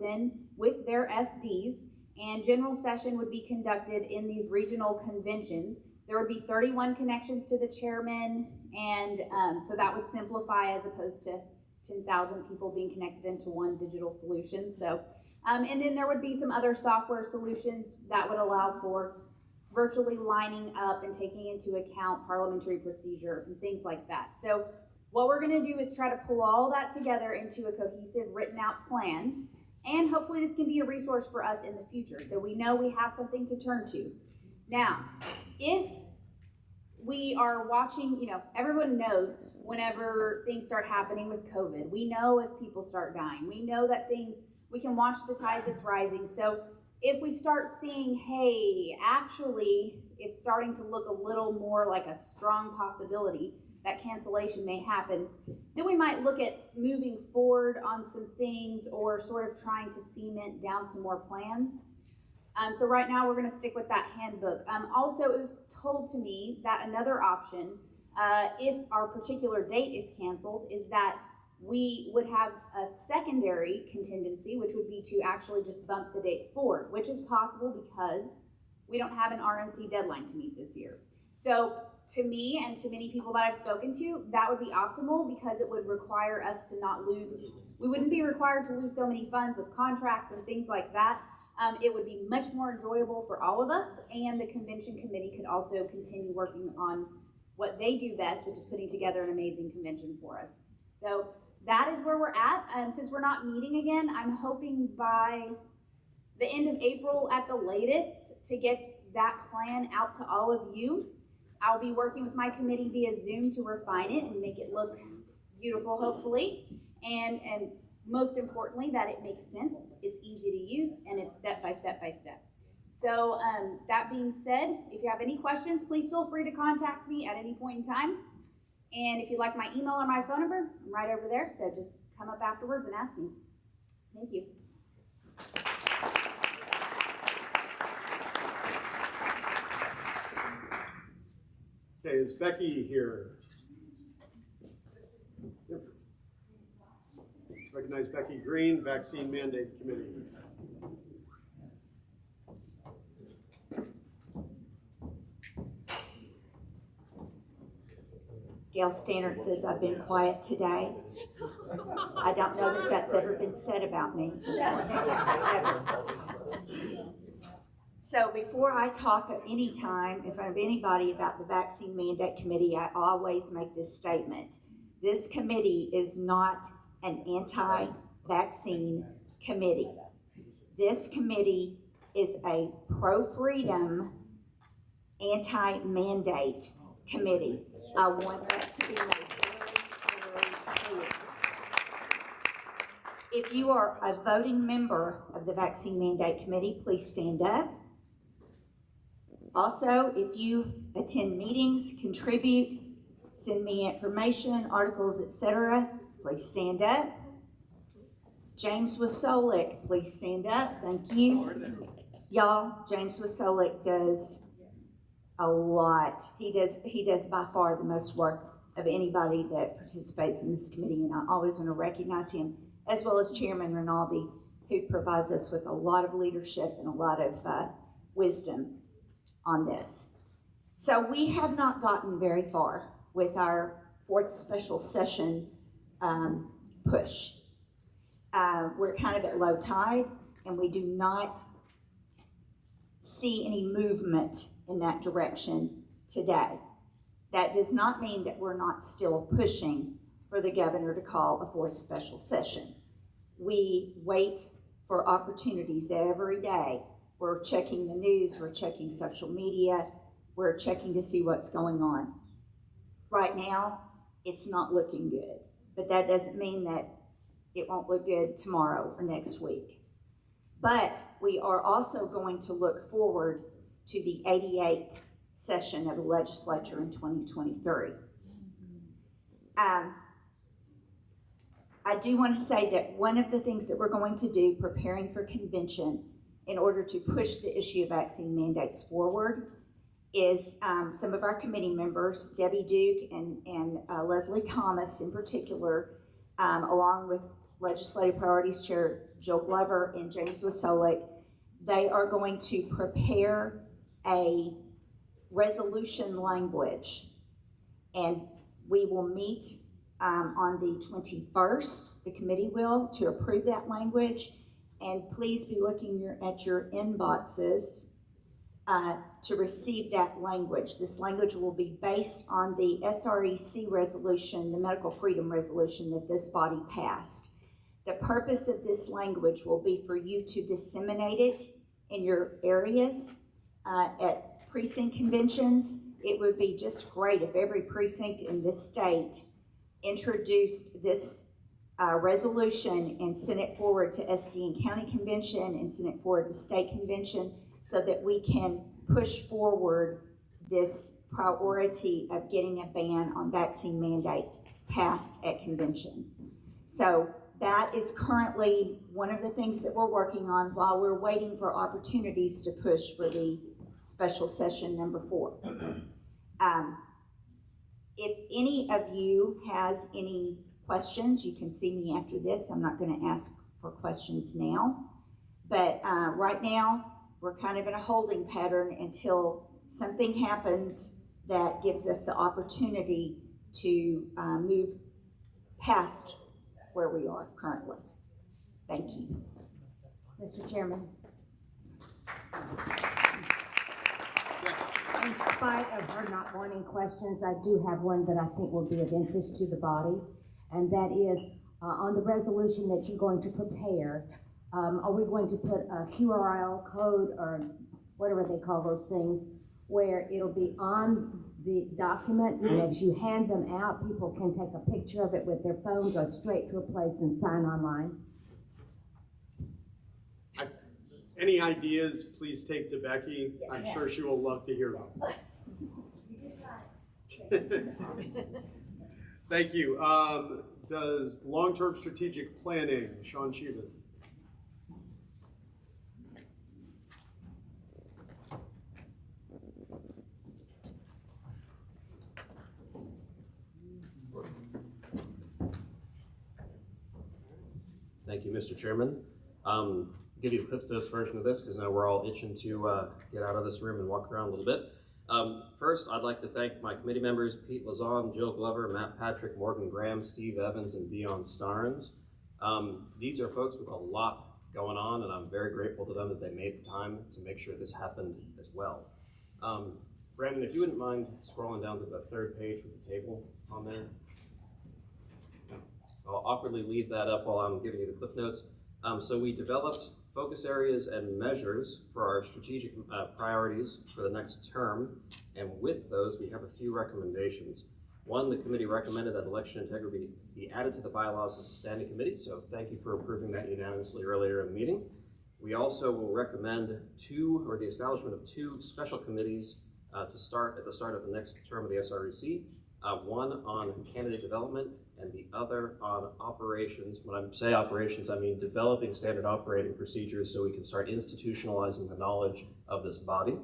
their SDs, and general session would be conducted in these regional conventions. There would be 31 connections to the chairman, and so that would simplify as opposed to 10,000 people being connected into one digital solution. So, and then there would be some other software solutions that would allow for virtually lining up and taking into account parliamentary procedure and things like that. So what we're going to do is try to pull all that together into a cohesive written out plan, and hopefully this can be a resource for us in the future so we know we have something to turn to. Now, if we are watching, everyone knows whenever things start happening with COVID, we know if people start dying, we know that we can watch the tide that's rising. So if we start seeing, hey, actually, it's starting to look a little more like a strong possibility that cancellation may happen, then we might look at moving forward on some things or sort of trying to cement down some more plans. So right now we're going to stick with that handbook. Also, it was told to me that another option, if our particular date is canceled, is that we would have a secondary contingency, which would be to actually just bump the date forward, which is possible because we don't have an RNC deadline to meet this year. So to me and to many people that I've spoken to, that would be optimal because it would require us to not lose, we wouldn't be required to lose so many funds with contracts and things like that. It would be much more enjoyable for all of us, and the convention committee could also continue working on what they do best, which is putting together an amazing convention for us. So that is where we're at. Since we're not meeting again, I'm hoping by the end of April at the latest to get that plan out to all of you. I'll be working with my committee via Zoom to refine it and make it look beautiful, hopefully. And most importantly, that it makes sense, it's easy to use, and it's step by step by step. So that being said, if you have any questions, please feel free to contact me at any point in time. And if you'd like my email or my phone number, I'm right over there, so just come up afterwards and ask me. Thank you. Okay, is Becky here? Yep. Recognize Becky Green, Vaccine Mandate Committee. Gail Stannard says I've been quiet today. I don't know that that's ever been said about me. Ever. So before I talk at any time in front of anybody about the Vaccine Mandate Committee, I always make this statement. This committee is not an anti-vaccine committee. This committee is a pro-freedom, anti-mandate committee. I want that to be made very, very clear. If you are a voting member of the Vaccine Mandate Committee, please stand up. Also, if you attend meetings, contribute, send me information, articles, etc., please stand up. James Wasolik, please stand up. Thank you. Y'all, James Wasolik does a lot. He does by far the most work of anybody that participates in this committee, and I always want to recognize him, as well as Chairman Rinaldi, who provides us with a lot of leadership and a lot of wisdom on this. So we have not gotten very far with our fourth special session push. We're kind of at low tide, and we do not see any movement in that direction today. That does not mean that we're not still pushing for the governor to call a fourth special session. We wait for opportunities every day. We're checking the news, we're checking social media, we're checking to see what's going on. Right now, it's not looking good, but that doesn't mean that it won't look good tomorrow or next week. But we are also going to look forward to the 88th session of the legislature in 2023. I do want to say that one of the things that we're going to do preparing for convention in order to push the issue of vaccine mandates forward is some of our committee members, Debbie Duke and Leslie Thomas in particular, along with Legislative Priorities Chair Jill Glover and James Wasolik, they are going to prepare a resolution language, and we will meet on the 21st, the committee will, to approve that language. And please be looking at your inboxes to receive that language. This language will be based on the SREC resolution, the Medical Freedom Resolution that this body passed. The purpose of this language will be for you to disseminate it in your areas at precinct conventions. It would be just great if every precinct in this state introduced this resolution and sent it forward to SD and County Convention and sent it forward to State Convention so that we can push forward this priority of getting a ban on vaccine mandates passed at convention. So that is currently one of the things that we're working on while we're waiting for opportunities to push for the special session number 4. If any of you has any questions, you can see me after this. I'm not going to ask for questions now. But right now, we're kind of in a holding pattern until something happens that gives us the opportunity to move past where we are currently. Thank you. Mr. Chairman. In spite of her not wanting questions, I do have one that I think will be of interest to the body, and that is on the resolution that you're going to prepare, are we going to put a QRL code or whatever they call those things, where it'll be on the document, and as you hand them out, people can take a picture of it with their phone, go straight to a place and sign online? Any ideas, please take to Becky. Yes. I'm sure she will love to hear them. Thank you. Does long-term strategic planning, Sean Sheehan? Thank you, Mr. Chairman. Give you a Cliff Notes version of this because now we're all itching to get out of this room and walk around a little bit. First, I'd like to thank my committee members, Pete Lazon, Jill Glover, Matt Patrick, Morgan Graham, Steve Evans, and Dion Starnes. These are folks with a lot going on, and I'm very grateful to them that they made the time to make sure this happened as well. Brandon, if you wouldn't mind scrolling down to the 3rd page with the table on there. I'll awkwardly leave that up while I'm giving you the Cliff Notes. So we developed focus areas and measures for our strategic priorities for the next term, and with those we have a few recommendations. One, the committee recommended that election integrity be added to the bylaws as a standing committee, so thank you for approving that unanimously earlier in the meeting. We also will recommend the establishment of 2 special committees to start at the start of the next term of the SREC, one on candidate development and the other on operations. When I say operations, I mean developing standard operating procedures so we can start institutionalizing the knowledge of this body.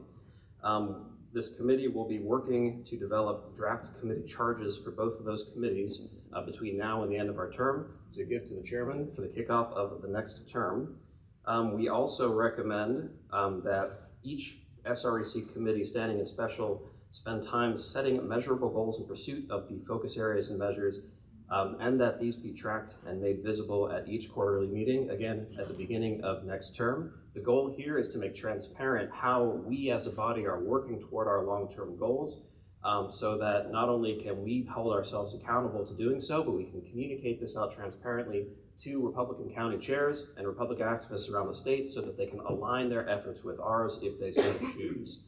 This committee will be working to develop draft committee charges for both of those committees between now and the end of our term to give to the chairman for the kickoff of the next term. We also recommend that each SREC committee, standing and special, spend time setting measurable goals in pursuit of the focus areas and measures, and that these be tracked and made visible at each quarterly meeting, again, at the beginning of next term. The goal here is to make transparent how we as a body are working toward our long-term goals, so that not only can we hold ourselves accountable to doing so, but we can communicate this out transparently to Republican county chairs and Republican activists around the state so that they can align their efforts with ours if they so choose.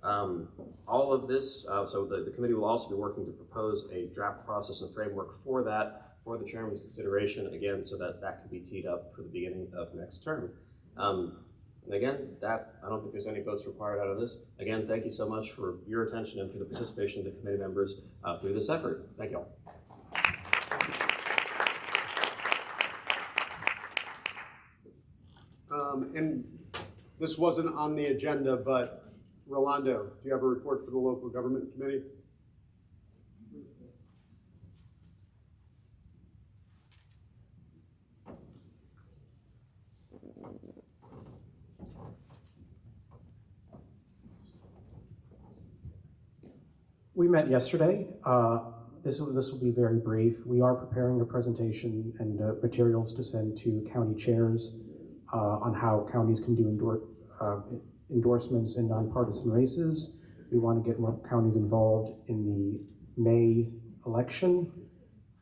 All of this, so the committee will also be working to propose a draft process and framework for that, for the chairman's consideration, again, so that that can be teed up for the beginning of next term. And again, I don't think there's any votes required out of this. Again, thank you so much for your attention and for the participation of the committee members through this effort. Thank you all. And this wasn't on the agenda, but Rolando, do you have a report for the local government committee? We met yesterday. This will be very brief. We are preparing a presentation and materials to send to county chairs on how counties can do endorsements in nonpartisan races. We want to get more counties involved in the May election,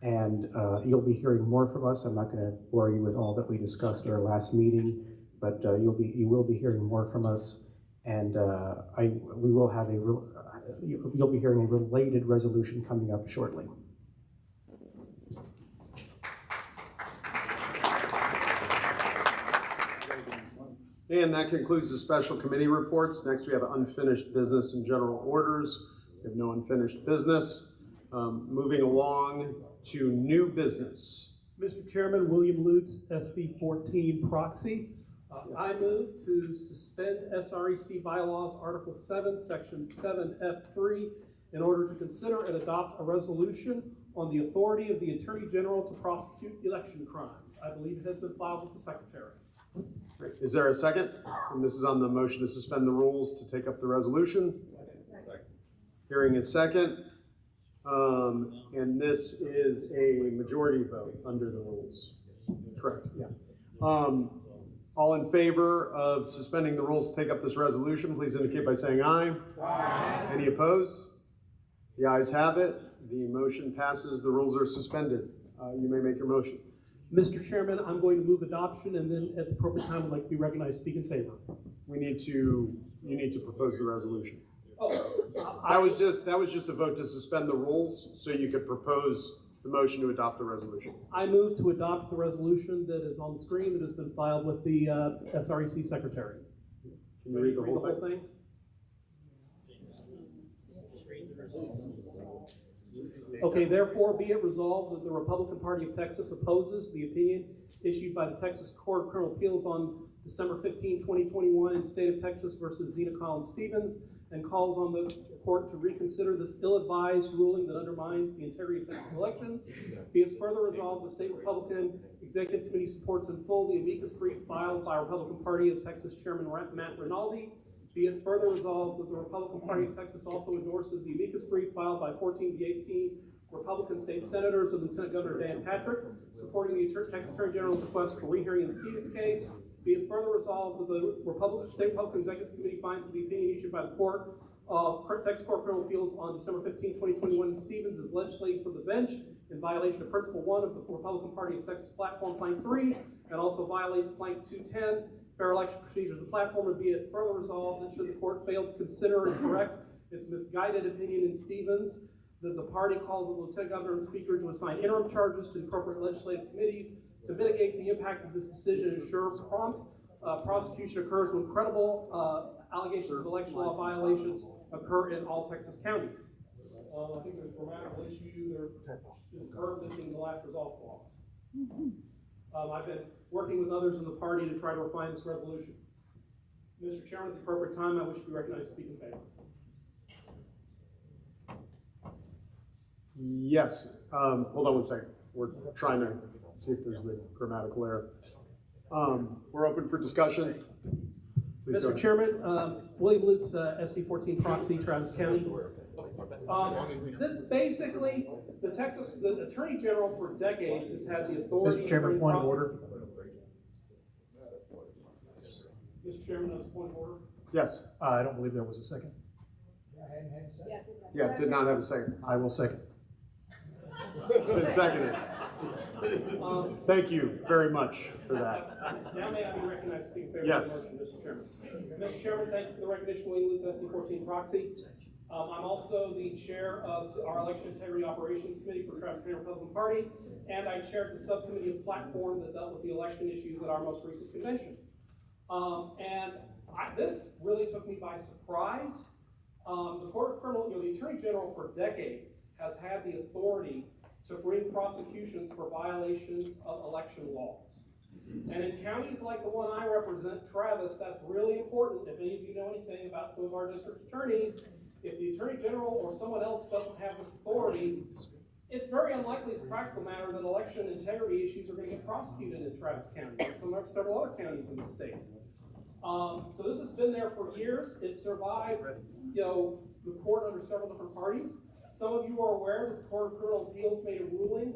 and you'll be hearing more from us. I'm not going to bore you with all that we discussed at our last meeting, but you will be hearing more from us, and we will have you'll be hearing a related resolution coming up shortly. And that concludes the special committee reports. Next, we have unfinished business and general orders. We have no unfinished business. Moving along to new business. Mr. Chairman, William Lutz, SD 14 proxy. I move to suspend SREC bylaws Article 7, Section 7F3 in order to consider and adopt a resolution on the authority of the Attorney General to prosecute election crimes. I believe it has been filed with the Secretary. Great. Is there a second? And this is on the motion to suspend the rules to take up the resolution. Second. Hearing a second. And this is a majority vote under the rules. Correct, yeah. All in favor of suspending the rules to take up this resolution, please indicate by saying aye. Aye. Any opposed? The ayes have it. The motion passes. The rules are suspended. You may make your motion. Mr. Chairman, I'm going to move adoption, and then at the appropriate time, I'd like to be recognized to speak in favor. You need to propose the resolution. Oh, that was just a vote to suspend the rules, so you could propose the motion to adopt the resolution. I move to adopt the resolution that is on the screen that has been filed with the SREC Secretary. Can you read the whole thing? Okay, therefore be it resolved that the Republican Party of Texas opposes the opinion issued by the Texas Court of Criminal Appeals on December 15, 2021 in State of Texas versus Zena Collins Stevens, and calls on the court to reconsider this ill-advised ruling that undermines the integrity of Texas elections. Be it further resolved, the State Republican Executive Committee supports in full the amicus brief filed by Republican Party of Texas Chairman Matt Rinaldi. Be it further resolved that the Republican Party of Texas also endorses the amicus brief filed by 14 of the 18 Republican state senators and Lieutenant Governor Dan Patrick, supporting the Texas Attorney General's request for rehearing in Stevens' case. Be it further resolved that the State Republican Executive Committee finds that the opinion issued by the Court of Texas Court of Criminal Appeals on December 15, 2021 in Stevens is legislating from the bench in violation of Principle 1 of the Republican Party of Texas Platform Plank 3, and also violates Plank 210, fair election procedures of the platform. And be it further resolved that should the court fail to consider and correct its misguided opinion in Stevens, that the party calls on the Lieutenant Governor and Speaker to assign interim charges to the appropriate legislative committees to mitigate the impact of this decision and ensure prompt prosecution occurs when credible allegations of election law violations occur in all Texas counties. I think there's a grammatical issue. There is curve missing the last resolve clause. I've been working with others in the party to try to refine this resolution. Mr. Chairman, at the appropriate time, I wish to be recognized to speak in favor. Yes. Hold on one second. We're trying to see if there's the grammatical error. We're open for discussion. Please Mr. Chairman, William Lutz, SD 14 proxy, Travis County. Basically, the Attorney General for decades has had the authority. Mr. Chairman, point of order. Mr. Chairman, that's point of order. Yes. I don't believe there was a second. Yeah, did not have a second. I will second. It's been seconded. Thank you very much for that. Now may I be recognized to speak in favor yes. of the motion, Mr. Chairman. Mr. Chairman, thank you for the recognition, William Lutz, SD 14 proxy. I'm also the chair of our Election Integrity Operations Committee for Travis County Republican Party, and I chaired the subcommittee of platform that dealt with the election issues at our most recent convention. This really took me by surprise. The Court of Criminal, the Attorney General for decades has had the authority to bring prosecutions for violations of election laws. And in counties like the one I represent, Travis, that's really important. If any of you know anything about some of our district attorneys, if the Attorney General or someone else doesn't have this authority, it's very unlikely as a practical matter that election integrity issues are going to get prosecuted in Travis County and several other counties in the state. So this has been there for years. It survived, the court under several different parties. Some of you are aware that the Court of Criminal Appeals made a ruling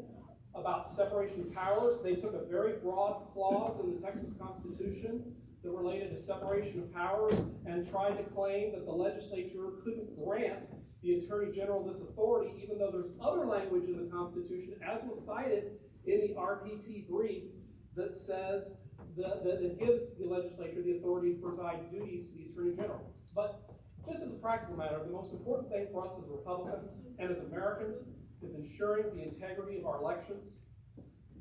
about separation of powers. They took a very broad clause in the Texas Constitution that related to separation of powers and tried to claim that the legislature couldn't grant the Attorney General this authority, even though there's other language in the Constitution, as was cited in the RPT brief, that says that gives the legislature the authority to provide duties to the Attorney General. But just as a practical matter, the most important thing for us as Republicans and as Americans is ensuring the integrity of our elections.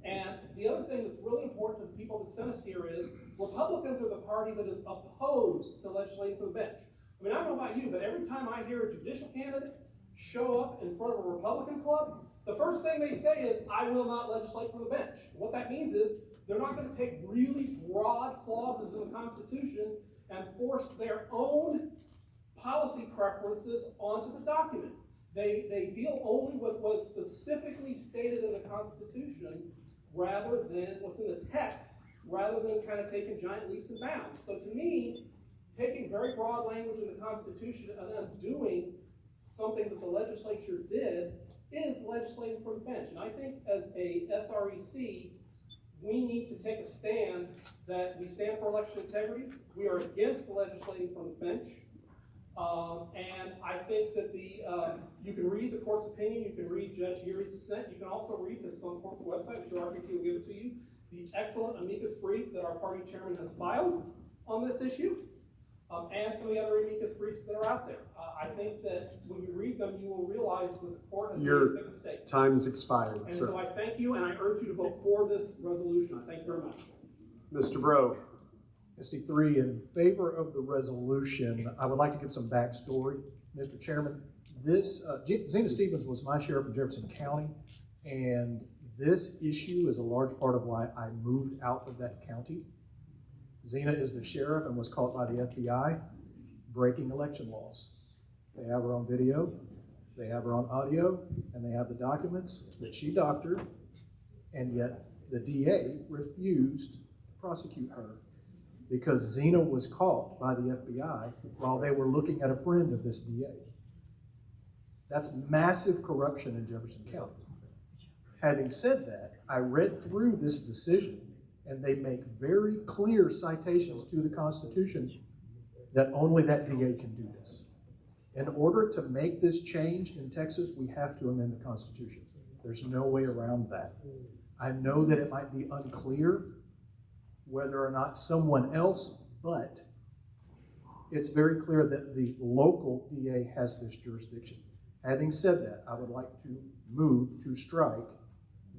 And the other thing that's really important to the people that sent us here is Republicans are the party that is opposed to legislating from the bench. I mean, I don't know about you, but every time I hear a judicial candidate show up in front of a Republican club, the first thing they say is, I will not legislate from the bench. What that means is they're not going to take really broad clauses in the Constitution and force their own policy preferences onto the document. They deal only with what is specifically stated in the Constitution rather than what's in the text, rather than kind of taking giant leaps and bounds. So to me, taking very broad language in the Constitution and undoing something that the legislature did is legislating from the bench. And I think as a SREC, we need to take a stand that we stand for election integrity. We are against legislating from the bench. And I think that you can read the court's opinion, you can read Judge Geary's dissent, you can also read this on the court's website, I'm sure RPT will give it to you, the excellent amicus brief that our party chairman has filed on this issue, and some of the other amicus briefs that are out there. I think that when you read them, you will realize that the court has made a big mistake. Your time's expired, And sir. so I thank you, and I urge you to vote for this resolution. I thank you very much. Mr. Bro. SD3, in favor of the resolution, I would like to give some backstory. Mr. Chairman, Zena Stevens was my sheriff in Jefferson County, and this issue is a large part of why I moved out of that county. Zena is the sheriff and was caught by the FBI breaking election laws. They have her on video, they have her on audio, and they have the documents that she doctored, and yet the DA refused to prosecute her because Zena was caught by the FBI while they were looking at a friend of this DA. That's massive corruption in Jefferson County. Having said that, I read through this decision, and they make very clear citations to the Constitution that only that DA can do this. In order to make this change in Texas, we have to amend the Constitution. There's no way around that. I know that it might be unclear whether or not someone else, but it's very clear that the local DA has this jurisdiction. Having said that, I would like to move to strike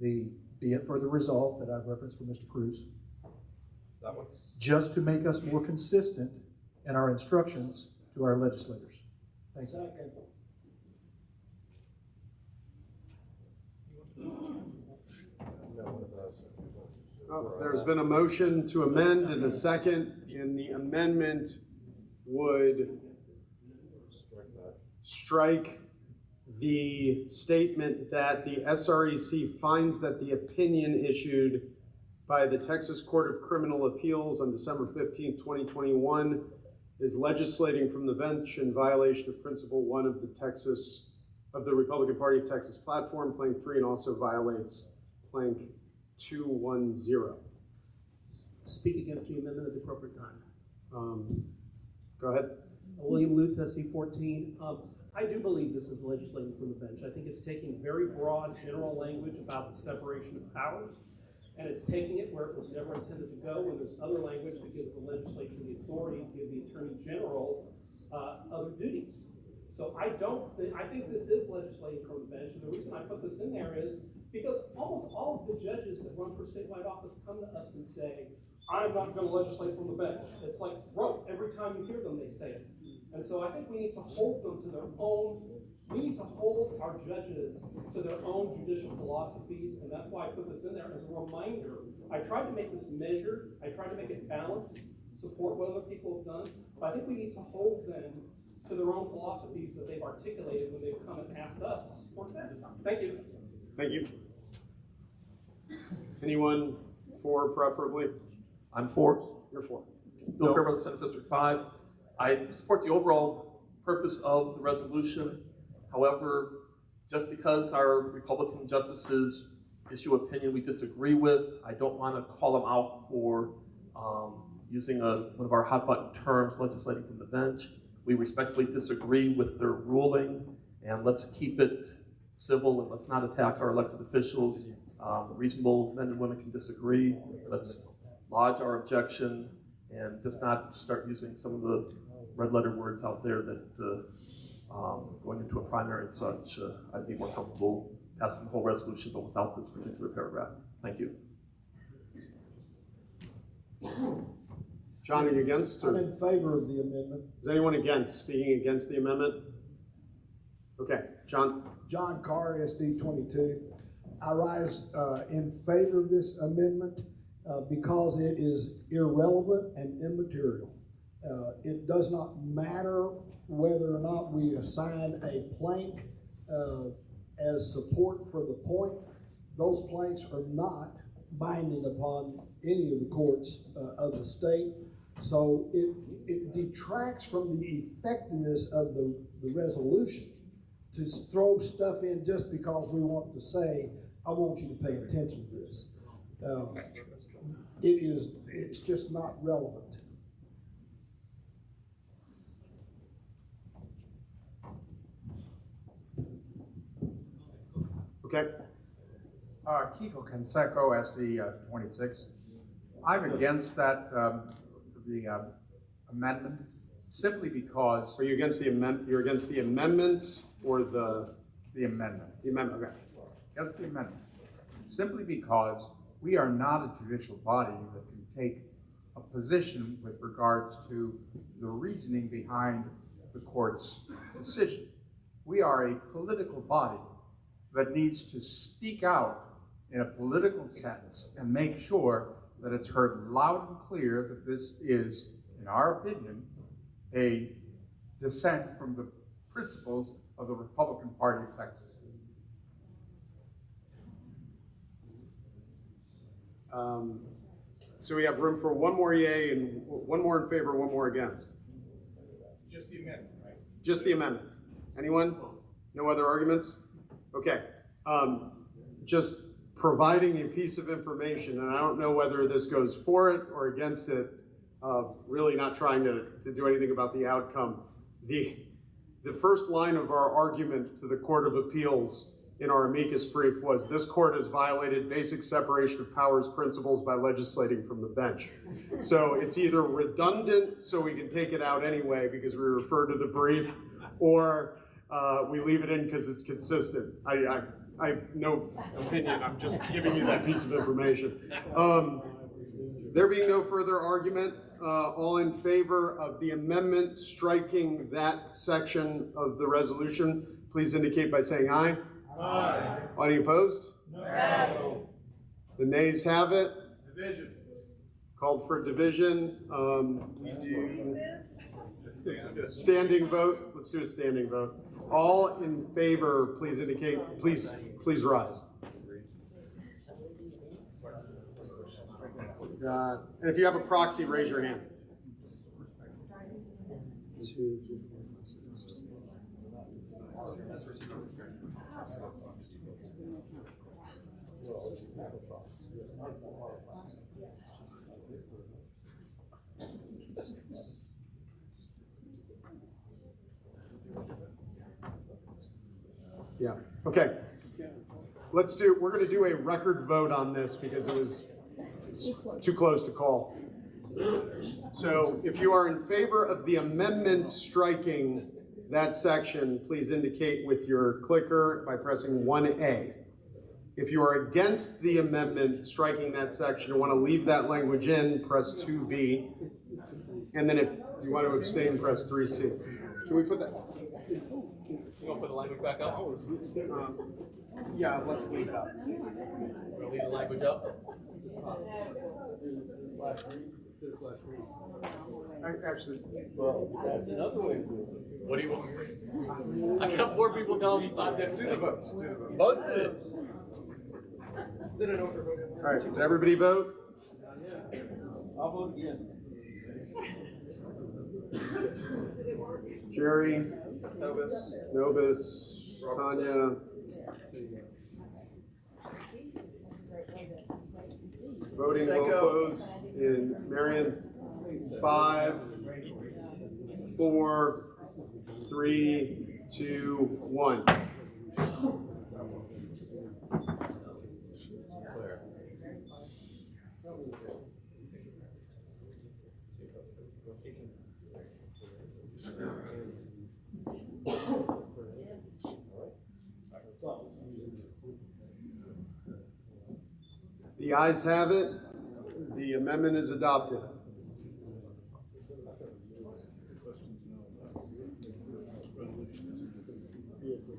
the be it further resolved that I've referenced for Mr. Cruz, just to make us more consistent in our instructions to our legislators. Thank you. Second. There's been a motion to amend and a second, and the amendment would strike the statement that the SREC finds that the opinion issued by the Texas Court of Criminal Appeals on December 15, 2021 is legislating from the bench in violation of Principle 1 of the Republican Party of Texas platform, Plank 3, and also violates Plank 210. Speak against the amendment at the appropriate time. Go ahead. William Lutz, SD 14. I do believe this is legislating from the bench. I think it's taking very broad general language about the separation of powers, and it's taking it where it was never intended to go, when there's other language that gives the legislature the authority to give the Attorney General other duties. So I think this is legislating from the bench, and the reason I put this in there is because almost all of the judges that run for statewide office come to us and say, I'm not going to legislate from the bench. It's like rote. Every time you hear them, they say it. And so I think we need to hold them to their own We need to hold our judges to their own judicial philosophies, and that's why I put this in there as a reminder. I tried to make this measured, I tried to make it balanced, support what other people have done, but I think we need to hold them to their own philosophies that they've articulated when they've come and asked us to support them. Thank you. Thank you. Anyone for preferably? I'm for. You're for. Bill Fairbrother, Senate District 5. I support the overall purpose of the resolution. However, just because our Republican justices issue opinion we disagree with, I don't want to call them out for using one of our hot button terms, legislating from the bench. We respectfully disagree with their ruling, and let's keep it civil and let's not attack our elected officials. Reasonable men and women can disagree. Let's lodge our objection and just not start using some of the red letter words out there that going into a primary and such, I'd be more comfortable passing the whole resolution, but without this particular paragraph. Thank you. John, are you against? Or? I'm in favor of the amendment. Is anyone against, speaking against the amendment? Okay, John. John Carr, SD 22. I rise in favor of this amendment because it is irrelevant and immaterial. It does not matter whether or not we assign a plank as support for the point. Those planks are not binding upon any of the courts of the state. So it detracts from the effectiveness of the resolution to throw stuff in just because we want to say, I want you to pay attention to this. It's just not relevant. Okay. Kiko Canseco, SD 26. I'm against that the amendment simply because. Are you against the amendment? You're against the amendment or the amendment? The amendment. Okay. Against the amendment, simply because we are not a judicial body that can take a position with regards to the reasoning behind the court's decision. We are a political body that needs to speak out in a political sense and make sure that it's heard loud and clear that this is, in our opinion, a dissent from the principles of the Republican Party of Texas. So we have room for one more yay and one more in favor, one more against. Just the amendment, right? Just the amendment. Anyone? No other arguments? Okay. Just providing a piece of information, and I don't know whether this goes for it or against it, really not trying to do anything about the outcome. The first line of our argument to the Court of Appeals in our amicus brief was, this court has violated basic separation of powers principles by legislating from the bench. So it's either redundant, so we can take it out anyway because we refer to the brief, or we leave it in because it's consistent. I have no opinion, I'm just giving you that piece of information. There being no further argument, all in favor of the amendment striking that section of the resolution, please indicate by saying aye. Aye. Any opposed? No. The nays have it. Division. Called for division. We do standing vote. Let's do a standing vote. All in favor, please indicate. Please rise. And if you have a proxy, raise your hand. 1, 2, 3, 4, 5, 6, 7. Yeah, okay. We're going to do a record vote on this because it was too close to call. So if you are in favor of the amendment striking that section, please indicate with your clicker by pressing 1A. If you are against the amendment striking that section and want to leave that language in, press 2B. And then if you want to abstain, press 3C. Should we put that? No. put the language back up? Yeah, let's leave it up. We'll leave the language up? Actually, That's another way. What do you want? I got more people telling me 5 different do the things. votes. Do the votes. Votes it. All right, did everybody vote? I'll vote yes. Jerry, Novus, Tanya. Voting will close in Marion. 5, 4, 3, 2, 1. The ayes have it. The amendment is adopted.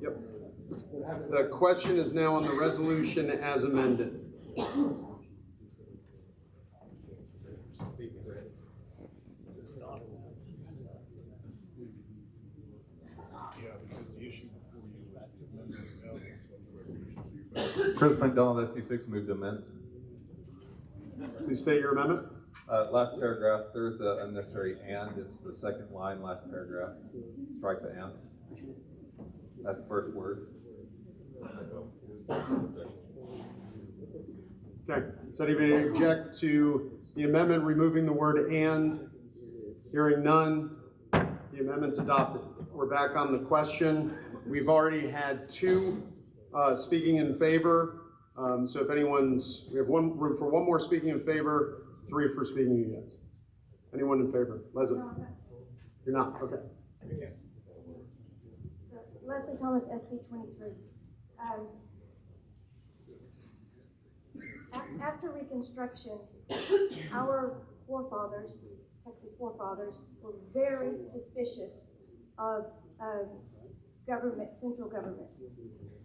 Yep. The question is now on the resolution as amended. Chris McDonald, SD6, moved to amend. Please state your amendment. Last paragraph, there's a unnecessary and. It's the second line, last paragraph. Strike the and. That's the first word. Okay. Does anybody object to the amendment removing the word and? Hearing none, the amendment's adopted. We're back on the question. We've already had 2 speaking in favor. So if anyone's, we have room for 1 more speaking in favor, 3 for speaking against. Anyone in favor? Leslie? You're not? Okay. So, Leslie Thomas, SD23. After Reconstruction, our forefathers, Texas forefathers, were very suspicious of government, central government.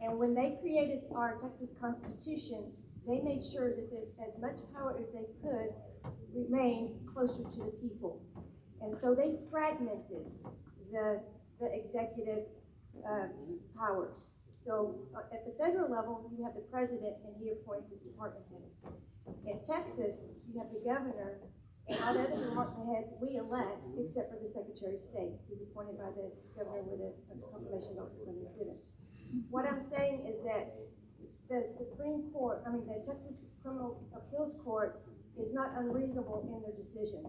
And when they created our Texas Constitution, they made sure that as much power as they could remained closer to the people. And so they fragmented the executive powers. So at the federal level, you have the president and he appoints his department heads. In Texas, you have the governor and all the other department heads we elect, except for the Secretary of State, who's appointed by the governor with a confirmation vote from the Senate. What I'm saying is that the Supreme Court, the Texas Criminal Appeals Court is not unreasonable in their decision.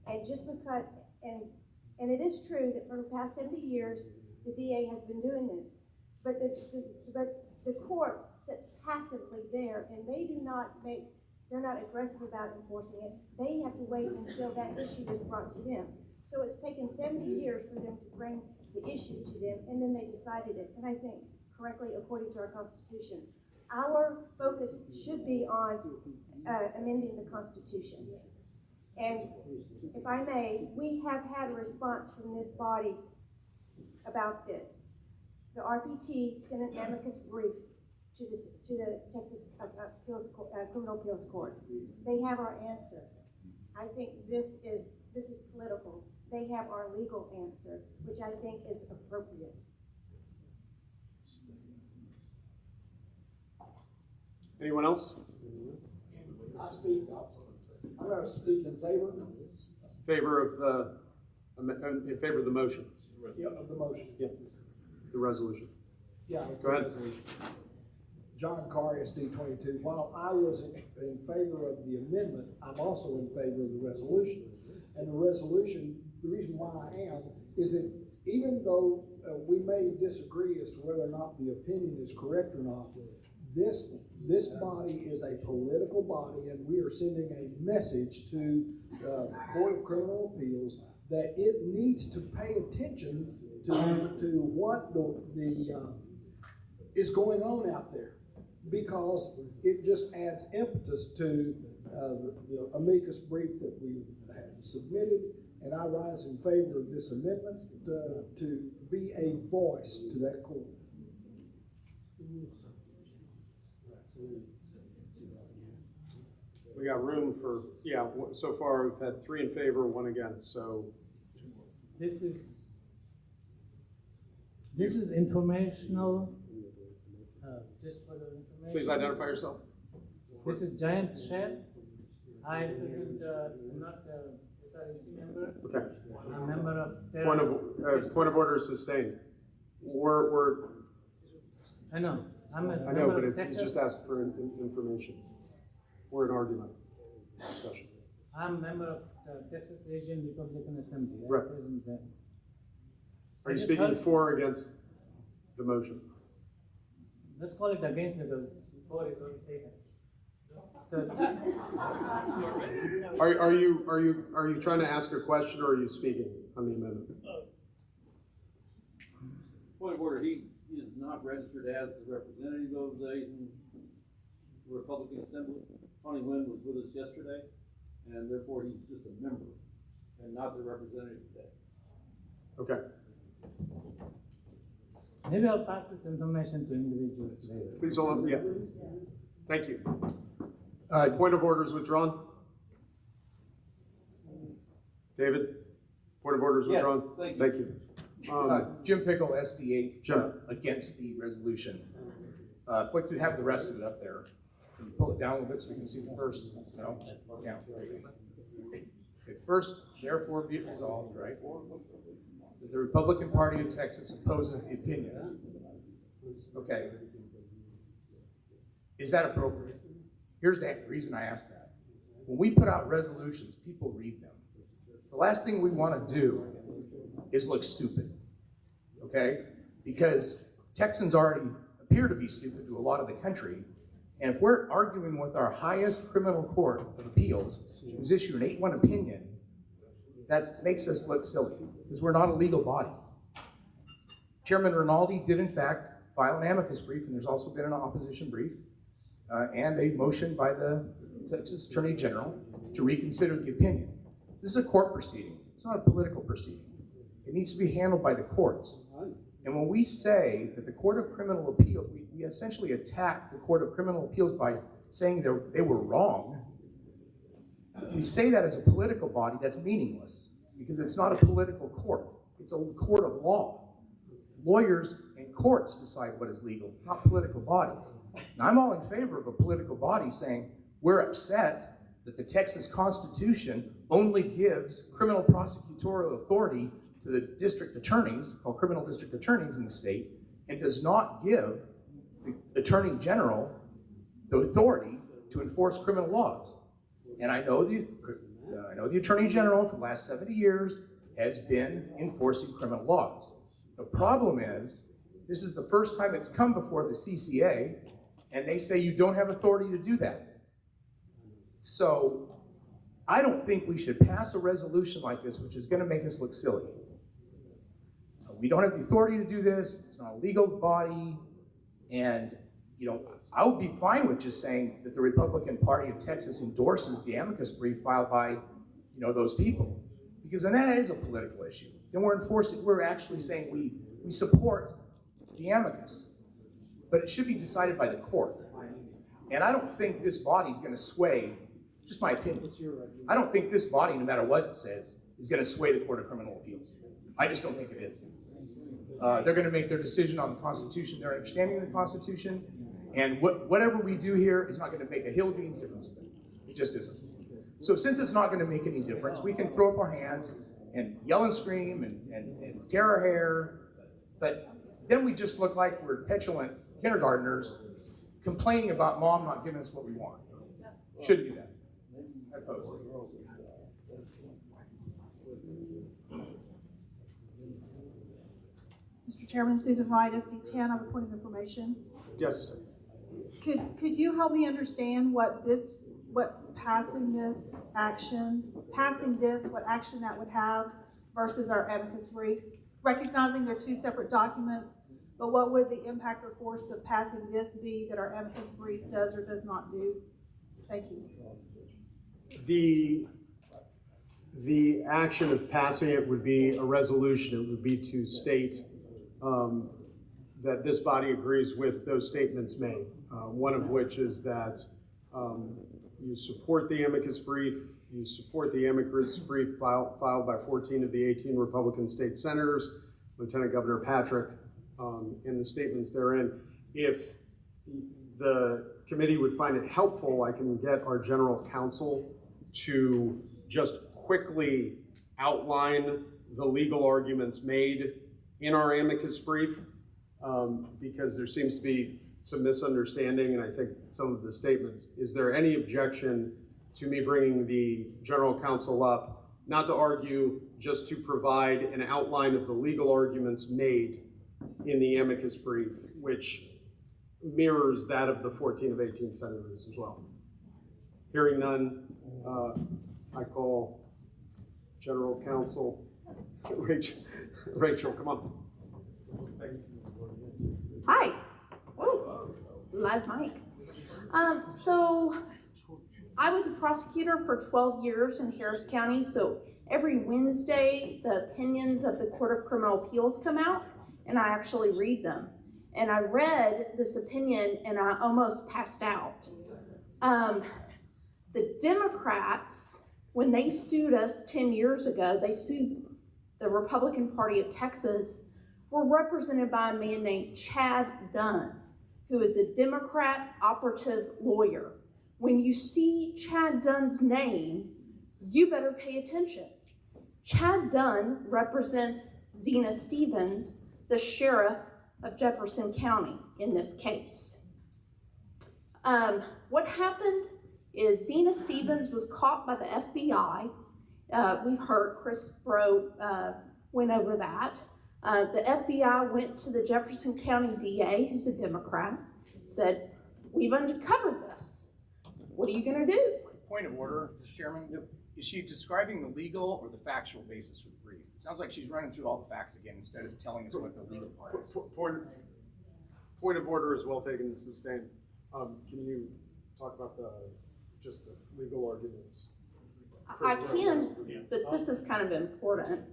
And just because, and it is true that for the past 70 years, the DA has been doing this, but the court sits passively there and they're not aggressive about enforcing it. They have to wait until that issue is brought to them. So it's taken 70 years for them to bring the issue to them, and then they decided it. And I think correctly, according to our Constitution, our focus should be on amending the Constitution. And if I may, we have had a response from this body about this. The RPT sent an amicus brief to the Texas Criminal Appeals Court. They have our answer. I think this is political. They have our legal answer, which I think is appropriate. Anyone else? I'm going to speak in favor. In favor of the motion. Yeah, of the motion. Yeah. The resolution. Yeah. Go ahead. Resolution. John Carr, SD22. While I was in favor of the amendment, I'm also in favor of the resolution. And the resolution, the reason why I am, is that even though we may disagree as to whether or not the opinion is correct or not, this body is a political body, and we are sending a message to the Court of Criminal Appeals that it needs to pay attention to what is going on out there, because it just adds impetus to the amicus brief that we have submitted, and I rise in favor of this amendment to be a voice to that court. We got room for, yeah, so far we've had 3 in favor, 1 against, so. This is informational, just for the information. Please identify yourself. This is Giant Chef. I represent, I'm not a SREC member. Okay. I'm a member of. Point of order sustained. I know, I'm a I member know, but of it's Texas. just ask for information. We're in argument, discussion. I'm a member of the Texas Asian Republican Assembly. I Right. represent them. Are you I just speaking heard- for or against the motion? Let's call it against because for is already taken. Are you trying to ask a question, or are you speaking on the amendment? Point of order, he is not registered as the representative of the Asian Republican Assembly. Tony Nguyen was with us yesterday, and therefore he's just a member and not the representative today. Okay. Maybe I'll pass this information to individuals later. Please hold up. Yeah. Thank you. Point of order is withdrawn. David, point of order is withdrawn. Thank you. Thank you. Jim Pickle, SD8, Jim. against the resolution. If we could have the rest of it up there, can you pull it down a little bit so we can see the first? No? Yeah. Okay, first, therefore be it resolved, right? That the Republican Party of Texas opposes the opinion. Okay. Is that appropriate? Here's the reason I ask that. When we put out resolutions, people read them. The last thing we want to do is look stupid, okay? Because Texans already appear to be stupid to a lot of the country, and if we're arguing with our highest criminal court of appeals, who's issued an 8-1 opinion, that makes us look silly, because we're not a legal body. Chairman Rinaldi did in fact file an amicus brief, and there's also been an opposition brief, and a motion by the Texas Attorney General to reconsider the opinion. This is a court proceeding. It's not a political proceeding. It needs to be handled by the courts. And when we say that the Court of Criminal Appeals, we essentially attack the Court of Criminal Appeals by saying they were wrong. We say that as a political body, that's meaningless, because it's not a political court. It's a court of law. Lawyers and courts decide what is legal, not political bodies. Now, I'm all in favor of a political body saying, we're upset that the Texas Constitution only gives criminal prosecutorial authority to the district attorneys, called criminal district attorneys in the state, and does not give the Attorney General the authority to enforce criminal laws. And I know the Attorney General for the last 70 years has been enforcing criminal laws. The problem is, this is the first time it's come before the CCA, and they say you don't have authority to do that. So I don't think we should pass a resolution like this, which is going to make us look silly. We don't have the authority to do this. It's not a legal body. And, I would be fine with just saying that the Republican Party of Texas endorses the amicus brief filed by, those people. Because then that is a political issue. Then we're actually saying we support the amicus. But it should be decided by the court. And I don't think this body is going to sway, just my opinion. I don't think this body, no matter what it says, is going to sway the Court of Criminal Appeals. I just don't think it is. They're going to make their decision on the Constitution, their understanding of the Constitution, and whatever we do here is not going to make a hill of beans difference. It just isn't. So since it's not going to make any difference, we can throw up our hands and yell and scream and tear our hair, but then we just look like we're petulant kindergartners complaining about mom not giving us what we want. Shouldn't do that. I oppose it. Mr. Chairman, Susan Wright, SD10, I'm reporting information. Yes. Could you help me understand what passing this, what action that would have versus our amicus brief? Recognizing they're two separate documents, but what would the impact or force of passing this be that our amicus brief does or does not do? Thank you. The action of passing it would be a resolution. It would be to state that this body agrees with those statements made. One of which is that you support the amicus brief, you support the amicus brief filed by 14 of the 18 Republican state senators, Lieutenant Governor Patrick, in the statements therein. If the committee would find it helpful, I can get our general counsel to just quickly outline the legal arguments made in our amicus brief, because there seems to be some misunderstanding, and I think some of the statements. Is there any objection to me bringing the general counsel up, not to argue, just to provide an outline of the legal arguments made in the amicus brief, which mirrors that of the 14 of 18 senators as well? Hearing none, I call General Counsel Rachel, come on. Hi. Whoa. Live mic. So I was a prosecutor for 12 years in Harris County. So every Wednesday, the opinions of the Court of Criminal Appeals come out, and I actually read them. And I read this opinion, and I almost passed out. The Democrats, when they sued us 10 years ago, they sued the Republican Party of Texas, were represented by a man named Chad Dunn, who is a Democrat operative lawyer. When you see Chad Dunn's name, you better pay attention. Chad Dunn represents Zena Stevens, the sheriff of Jefferson County in this case. What happened is Zena Stevens was caught by the FBI. We've heard Chris Bro went over that. The FBI went to the Jefferson County DA, who's a Democrat, said, we've uncovered this. What are you gonna do? Point of order, Mr. Chairman. Yep. Is she describing the legal or the factual basis for the brief? It sounds like she's running through all the facts again instead of telling us what the legal part is. Point of order is well taken and sustained. Can you talk about just the legal arguments? I can, but this is kind of important,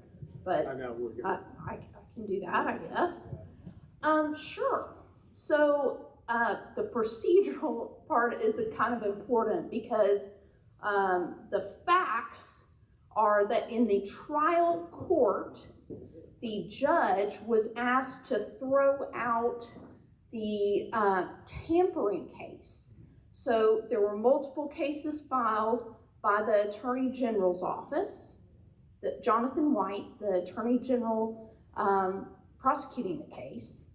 but I know, I can do that, I guess. Sure. So the procedural part is kind of important because the facts are that in the trial court, the judge was asked to throw out the tampering case. So there were multiple cases filed by the Attorney General's office, Jonathan White, the Attorney General prosecuting the case.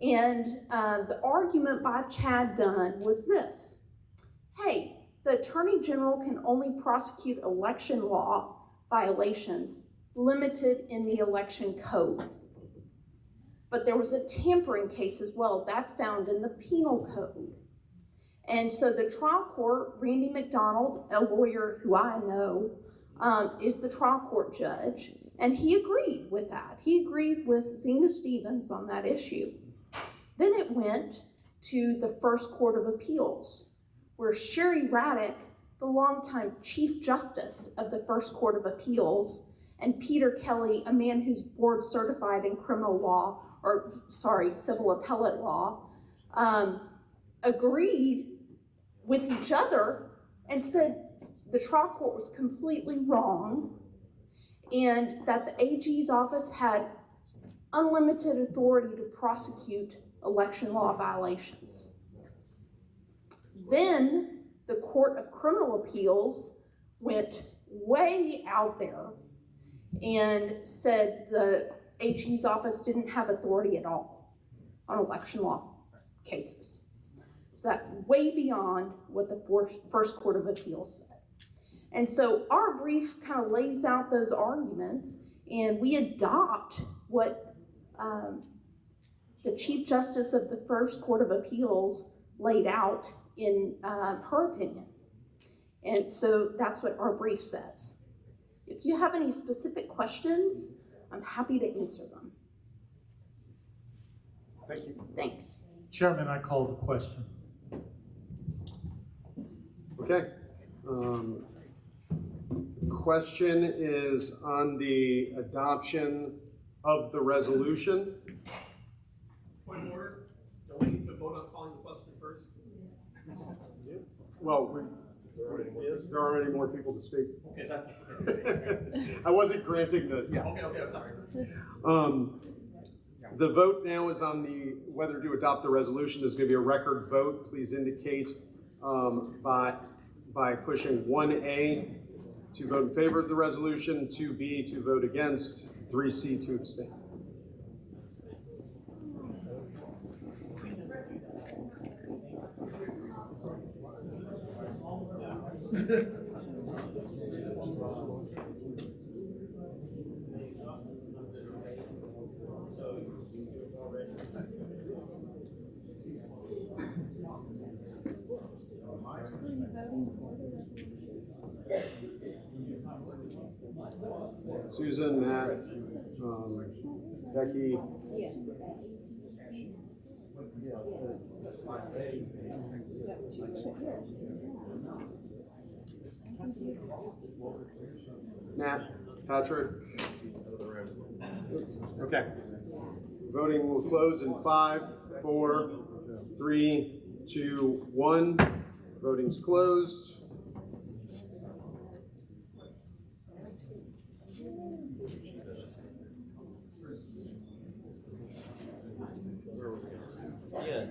And the argument by Chad Dunn was this: hey, the Attorney General can only prosecute election law violations limited in the election code. But there was a tampering case as well. That's found in the penal code. And so the trial court, Randy McDonald, a lawyer who I know, is the trial court judge, and he agreed with that. He agreed with Zena Stevens on that issue. Then it went to the First Court of Appeals, where Sherry Raddick, the longtime Chief Justice of the First Court of Appeals, and Peter Kelly, a man who's board certified in criminal law, civil appellate law, agreed with each other and said the trial court was completely wrong and that the AG's office had unlimited authority to prosecute election law violations. Then the Court of Criminal Appeals went way out there and said the AG's office didn't have authority at all on election law cases. So that way beyond what the First Court of Appeals said. And so our brief kind of lays out those arguments, and we adopt what the Chief Justice of the First Court of Appeals laid out in her opinion. And so that's what our brief says. If you have any specific questions, I'm happy to answer them. Thank you. Thanks. Chairman, I call the question. Okay. The question is on the adoption of the resolution. Point of order, don't we need to vote on calling the question first? Well, there are already more people to speak. Okay, that's, okay. I wasn't granting the, yeah. Okay, I'm sorry. The vote now is on the whether to adopt the resolution. There's going to be a record vote. Please indicate by pushing 1A to vote in favor of the resolution, 2B to vote against, 3C to abstain. Susan, Matt, Becky. Yes. Matt, Patrick. Okay. Voting will close in 5, 4, 3, 2, 1. Voting's closed. Yeah.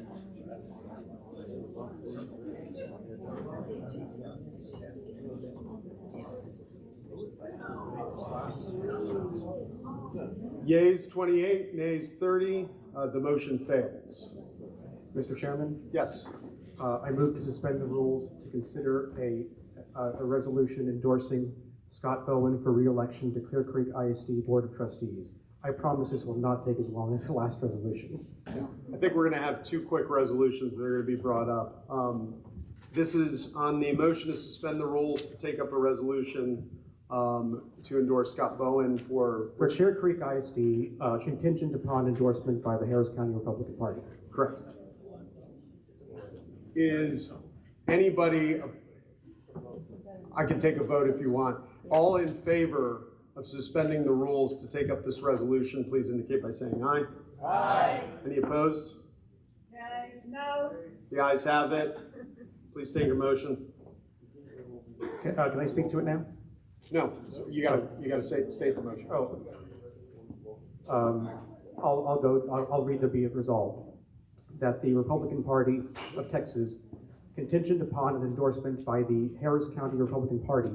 Yeas 28, nays 30. The motion fails. Mr. Chairman? Yes. I move to suspend the rules to consider a resolution endorsing Scott Bowen for re-election to Clear Creek ISD Board of Trustees. I promise this will not take as long as the last resolution. I think we're going to have 2 quick resolutions that are going to be brought up. This is on the motion to suspend the rules to take up a resolution to endorse Scott Bowen for Clear Creek ISD, contingent upon endorsement by the Harris County Republican Party. Correct. Is anybody, I can take a vote if you want, all in favor of suspending the rules to take up this resolution, please indicate by saying aye. Aye. Any opposed? No. The ayes have it. Please state your motion. Can I speak to it now? No, you gotta state the motion. Oh. I'll read the be it resolved. That the Republican Party of Texas, contingent upon an endorsement by the Harris County Republican Party,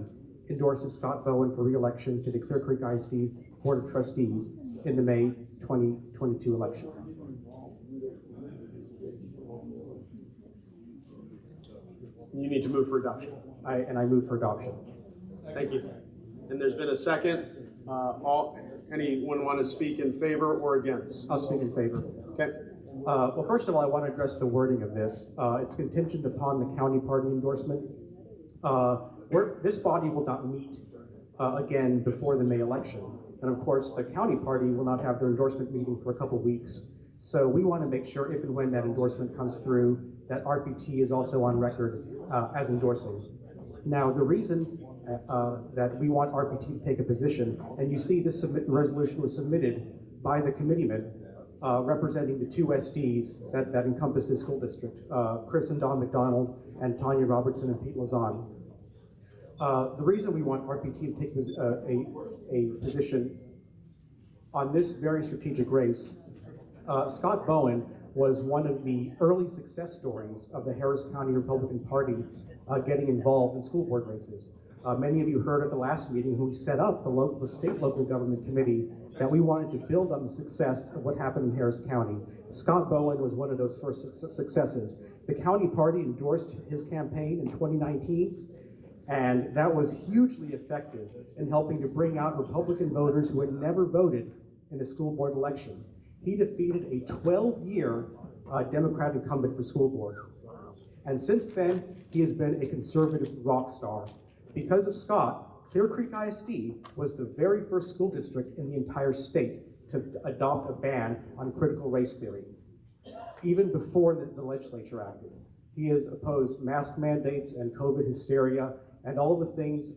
endorses Scott Bowen for re-election to the Clear Creek ISD Board of Trustees in the May 2022 election. You need to move for adoption. I move for adoption. Thank you. And there's been a second. Anyone want to speak in favor or against? I'll speak in favor. Okay. Well, first of all, I want to address the wording of this. It's contingent upon the county party endorsement. This body will not meet again before the May election. And of course, the county party will not have their endorsement meeting for a couple weeks. So we want to make sure if and when that endorsement comes through, that RPT is also on record as endorsing. Now, the reason that we want RPT to take a position, and you see this resolution was submitted by the committeemen representing the 2 SDs that encompass this school district, Chris and Don McDonald, and Tanya Robertson and Pete Lazan. The reason we want RPT to take a position on this very strategic race, Scott Bowen was one of the early success stories of the Harris County Republican Party getting involved in school board races. Many of you heard at the last meeting when we set up the state local government committee that we wanted to build on the success of what happened in Harris County. Scott Bowen was one of those first successes. The county party endorsed his campaign in 2019, and that was hugely effective in helping to bring out Republican voters who had never voted in a school board election. He defeated a 12-year Democratic incumbent for school board. And since then, he has been a conservative rock star. Because of Scott, Clear Creek ISD was the very first school district in the entire state to adopt a ban on critical race theory, even before the legislature acted. He has opposed mask mandates and COVID hysteria, And all the things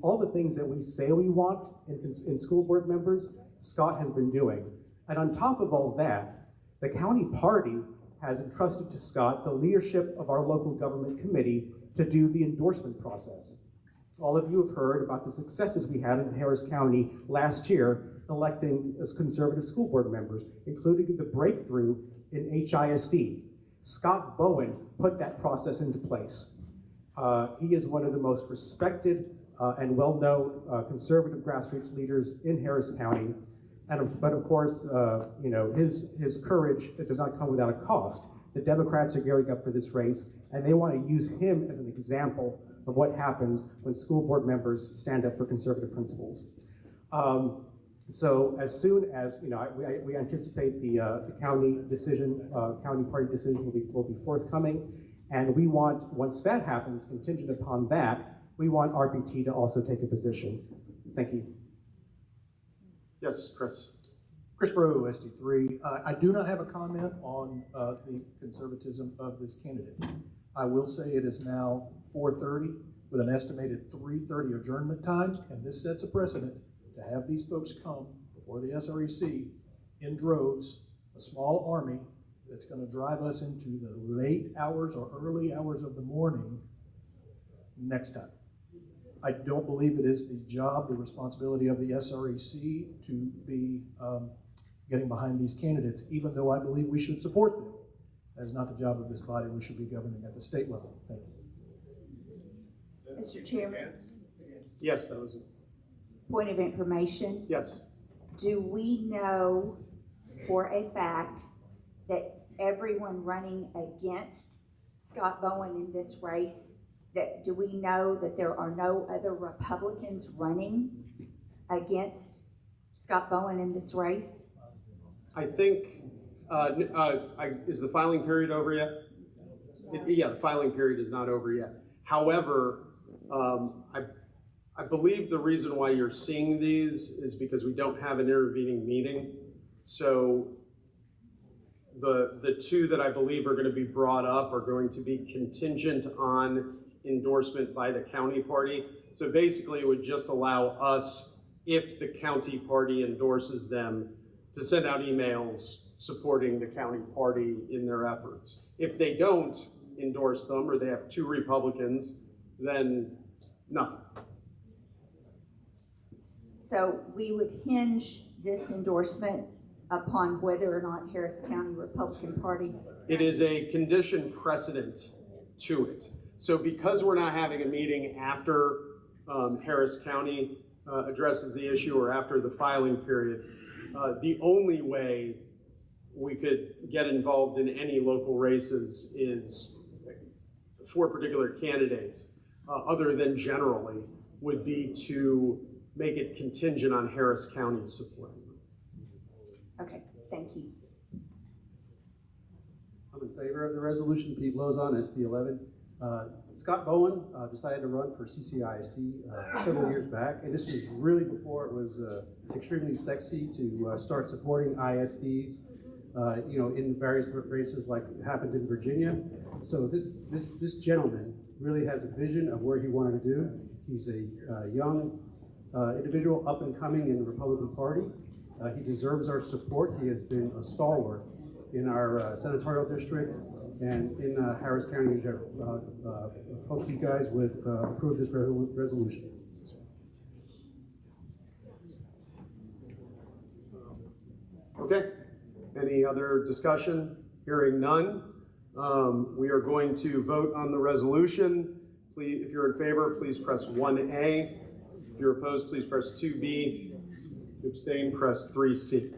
that we say we want in school board members, Scott has been doing. And on top of all that, the county party has entrusted to Scott the leadership of our local government committee to do the endorsement process. All of you have heard about the successes we had in Harris County last year electing as conservative school board members, including the breakthrough in HISD. Scott Bowen put that process into place. He is one of the most respected and well-known conservative grassroots leaders in Harris County. But of course, you know, his courage, it does not come without a cost. The Democrats are gearing up for this race, and they want to use him as an example of what happens when school board members stand up for conservative principles. So as soon as, you know, we anticipate the county decision, county party decision will be forthcoming, and we want, once that happens, contingent upon that, we want RPT to also take a position. Thank you. Yes, Chris. Chris Brew, SD3. I do not have a comment on the conservatism of this candidate. I will say it is now 4:30 with an estimated 3:30 adjournment time, and this sets a precedent to have these folks come before the SREC in droves, a small army that's going to drive us into the late hours or early hours of the morning next time. I don't believe it is the job, the responsibility of the SREC to be getting behind these candidates, even though I believe we should support them. That is not the job of this body. We should be governing at the state level. Thank you. Mr. Chairman. Yes, that was it. Point of information. Yes. Do we know for a fact that everyone running against Scott Bowen in this race, do we know that there are no other Republicans running against Scott Bowen in this race? I think, is the filing period over yet? Yeah, the filing period is not over yet. However, I believe the reason why you're seeing these is because we don't have an intervening meeting. So the two that I believe are going to be brought up are going to be contingent on endorsement by the county party. So basically it would just allow us, if the county party endorses them, to send out emails supporting the county party in their efforts. If they don't endorse them, or they have two Republicans, then nothing. So we would hinge this endorsement upon whether or not Harris County Republican Party. It is a condition precedent to it. So because we're not having a meeting after Harris County addresses the issue or after the filing period, the only way we could get involved in any local races is for particular candidates, other than generally, would be to make it contingent on Harris County support. Okay, thank you. I'm in favor of the resolution. Pete Lozon, SD11. Scott Bowen decided to run for CCISD several years back, and this was really before it was extremely sexy to start supporting ISDs, you know, in various races like happened in Virginia. So this gentleman really has a vision of where he wanted to do. He's a young individual up and coming in the Republican Party. He deserves our support. He has been a stalwart in our senatorial district and in Harris County in general. Hope you guys would approve this resolution. Okay, any other discussion? Hearing none, we are going to vote on the resolution. Please, if you're in favor, please press 1A. If you're opposed, please press 2B. If you abstain, press 3C.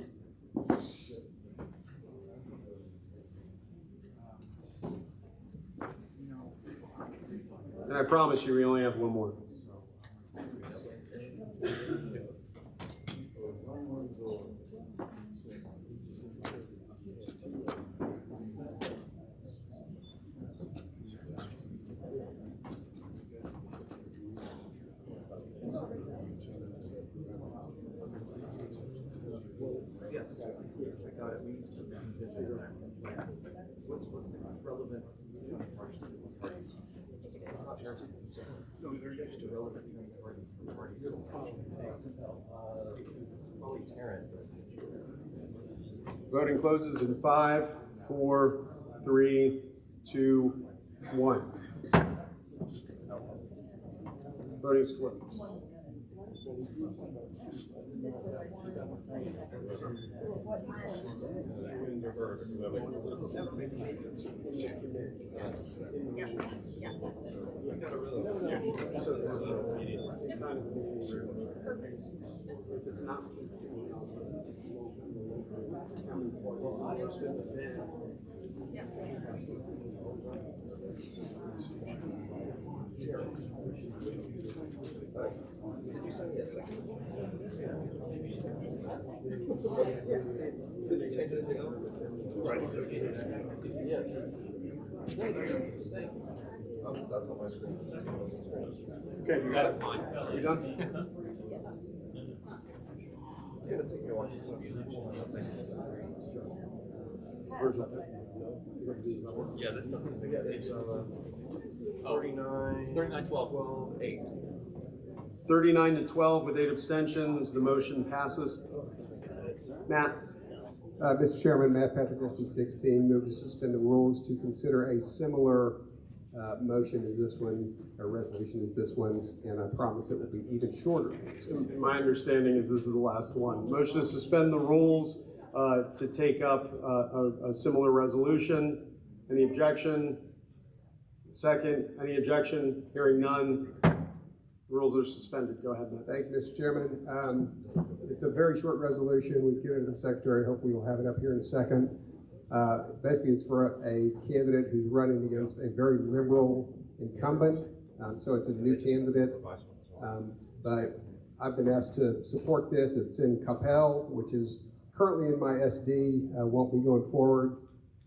And I promise you, we only have one more. Yes, I got it. What's the relevant? Voting closes in 5, 4, 3, 2, 1. Voting is closed. Did you send me a second? Did you change anything else? Right. Oh, that's on my screen. Okay, you got it? You done? It's gonna take me a while to Yeah, that's not. It's 39. 39, 12, 8. 39 to 12 with 8 abstentions, the motion passes. Matt? Mr. Chairman, Matt Patrick, SD 16, move to suspend the rules to consider a similar motion as this one, or resolution as this one, and I promise it will be even shorter. My understanding is this is the last one. Motion to suspend the rules to take up a similar resolution. Any objection? Second, any objection? Hearing none. Rules are suspended. Go ahead, Matt. Thank you, Mr. Chairman. It's a very short resolution. We've given it to the Secretary. Hopefully we'll have it up here in a second. Basically, it's for a candidate who's running against a very liberal incumbent. So it's a new candidate. But I've been asked to support this. It's in Capel, which is currently in my SD, won't be going forward.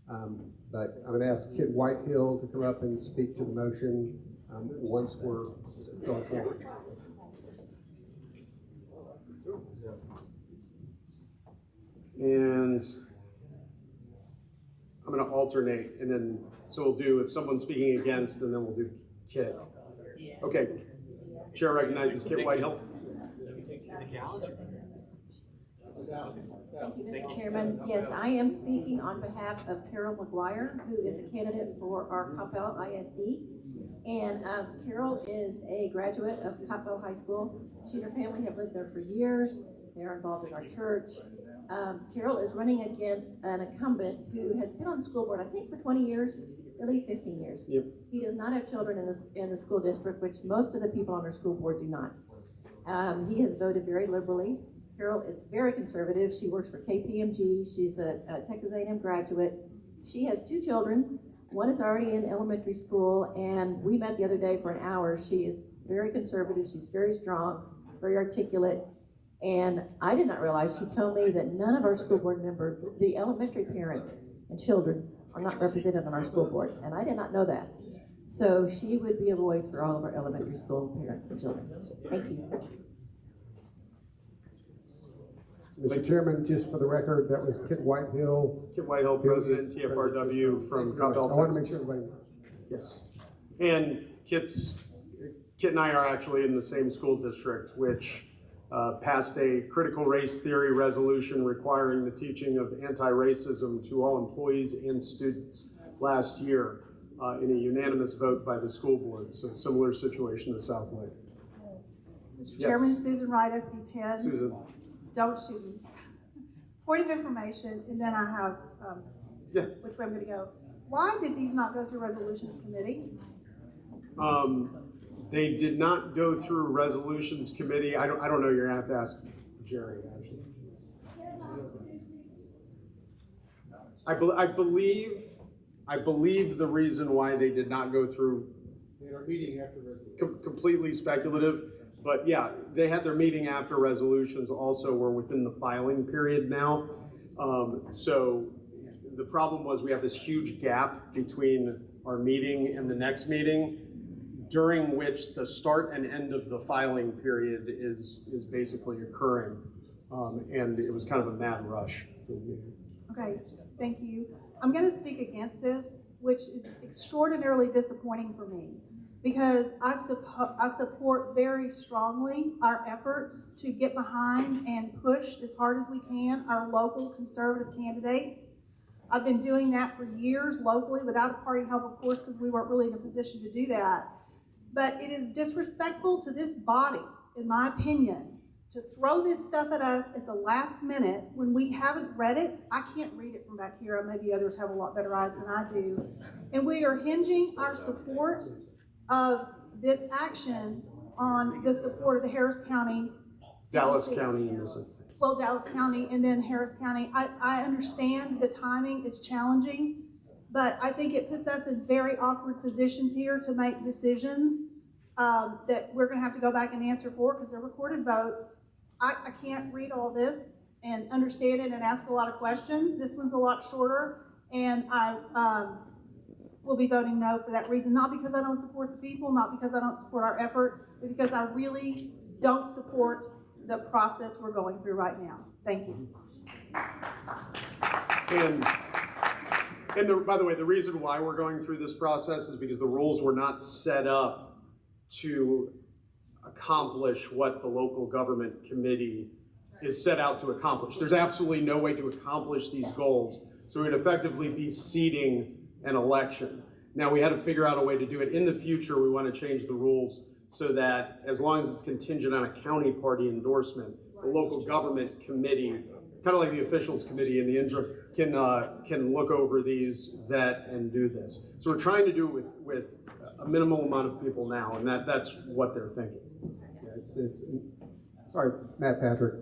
But I'm going to ask Kit Whitehill to come up and speak to the motion once we're going forward. And I'm going to alternate, and then, so we'll do, if someone's speaking against, and then we'll do Kit. Okay. Chair recognizes Kit Whitehill. Thank you, Mr. Chairman. Yes, I am speaking on behalf of Carol McGuire, who is a candidate for our Capel ISD. And Carol is a graduate of Capel High School. She and her family have lived there for years. They're involved in our church. Carol is running against an incumbent who has been on the school board, I think, for 20 years, at least 15 years. Yep. He does not have children in the school district, which most of the people on our school board do not. He has voted very liberally. Carol is very conservative. She works for KPMG. She's a Texas A&M graduate. She has 2 children. One is already in elementary school, and we met the other day for an hour. She is very conservative. She's very strong, very articulate. And I did not realize, she told me that none of our school board members, the elementary parents and children, are not represented on our school board. And I did not know that. So she would be a voice for all of our elementary school parents and children. Thank you. Mr. Chairman, just for the record, that was Kit Whitehill. Kit Whitehill, President, TFRW from Capel, Texas. I want to make sure everybody knows. Yes. And Kit and I are actually in the same school district, which passed a critical race theory resolution requiring the teaching of anti-racism to all employees and students last year in a unanimous vote by the school board. So a similar situation to South Lake. Mr. Chairman, Susan Wright, SD10. Susan. Don't shoot me. Point of information, and then I have which way I'm going to go. Why did these not go through Resolutions Committee? They did not go through Resolutions Committee. I don't know. You're gonna have to ask Jerry. Actually, I believe the reason why they did not go through. They are meeting after resolution. Completely speculative. But yeah, they had their meeting after resolutions. Also, we're within the filing period now. So the problem was we have this huge gap between our meeting and the next meeting, during which the start and end of the filing period is basically occurring. And it was kind of a mad rush for the meeting. Okay, thank you. I'm going to speak against this, which is extraordinarily disappointing for me. because I support very strongly our efforts to get behind and push as hard as we can our local conservative candidates. I've been doing that for years locally without a party help, of course, because we weren't really in a position to do that. But it is disrespectful to this body, in my opinion, to throw this stuff at us at the last minute when we haven't read it. I can't read it from back here. Maybe others have a lot better eyes than I do. And we are hinging our support of this action on the support of the Harris County. Dallas County in this instance. Well, Dallas County and then Harris County. I understand the timing is challenging, but I think it puts us in very awkward positions here to make decisions that we're going to have to go back and answer for because they're recorded votes. I can't read all this and understand it and ask a lot of questions. This one's a lot shorter, and I will be voting no for that reason. Not because I don't support the people, not because I don't support our effort, but because I really don't support the process we're going through right now. Thank you. And by the way, the reason why we're going through this process is because the rules were not set up to accomplish what the local government committee is set out to accomplish. There's absolutely no way to accomplish these goals, so it would effectively be seating an election. Now, we had to figure out a way to do it. In the future, we want to change the rules so that as long as it's contingent on a county party endorsement, the local government committee, kind of like the officials committee in the interim, can look over these, vet, and do this. So we're trying to do it with a minimal amount of people now, and that's what they're thinking. Yeah, sorry, Matt Patrick.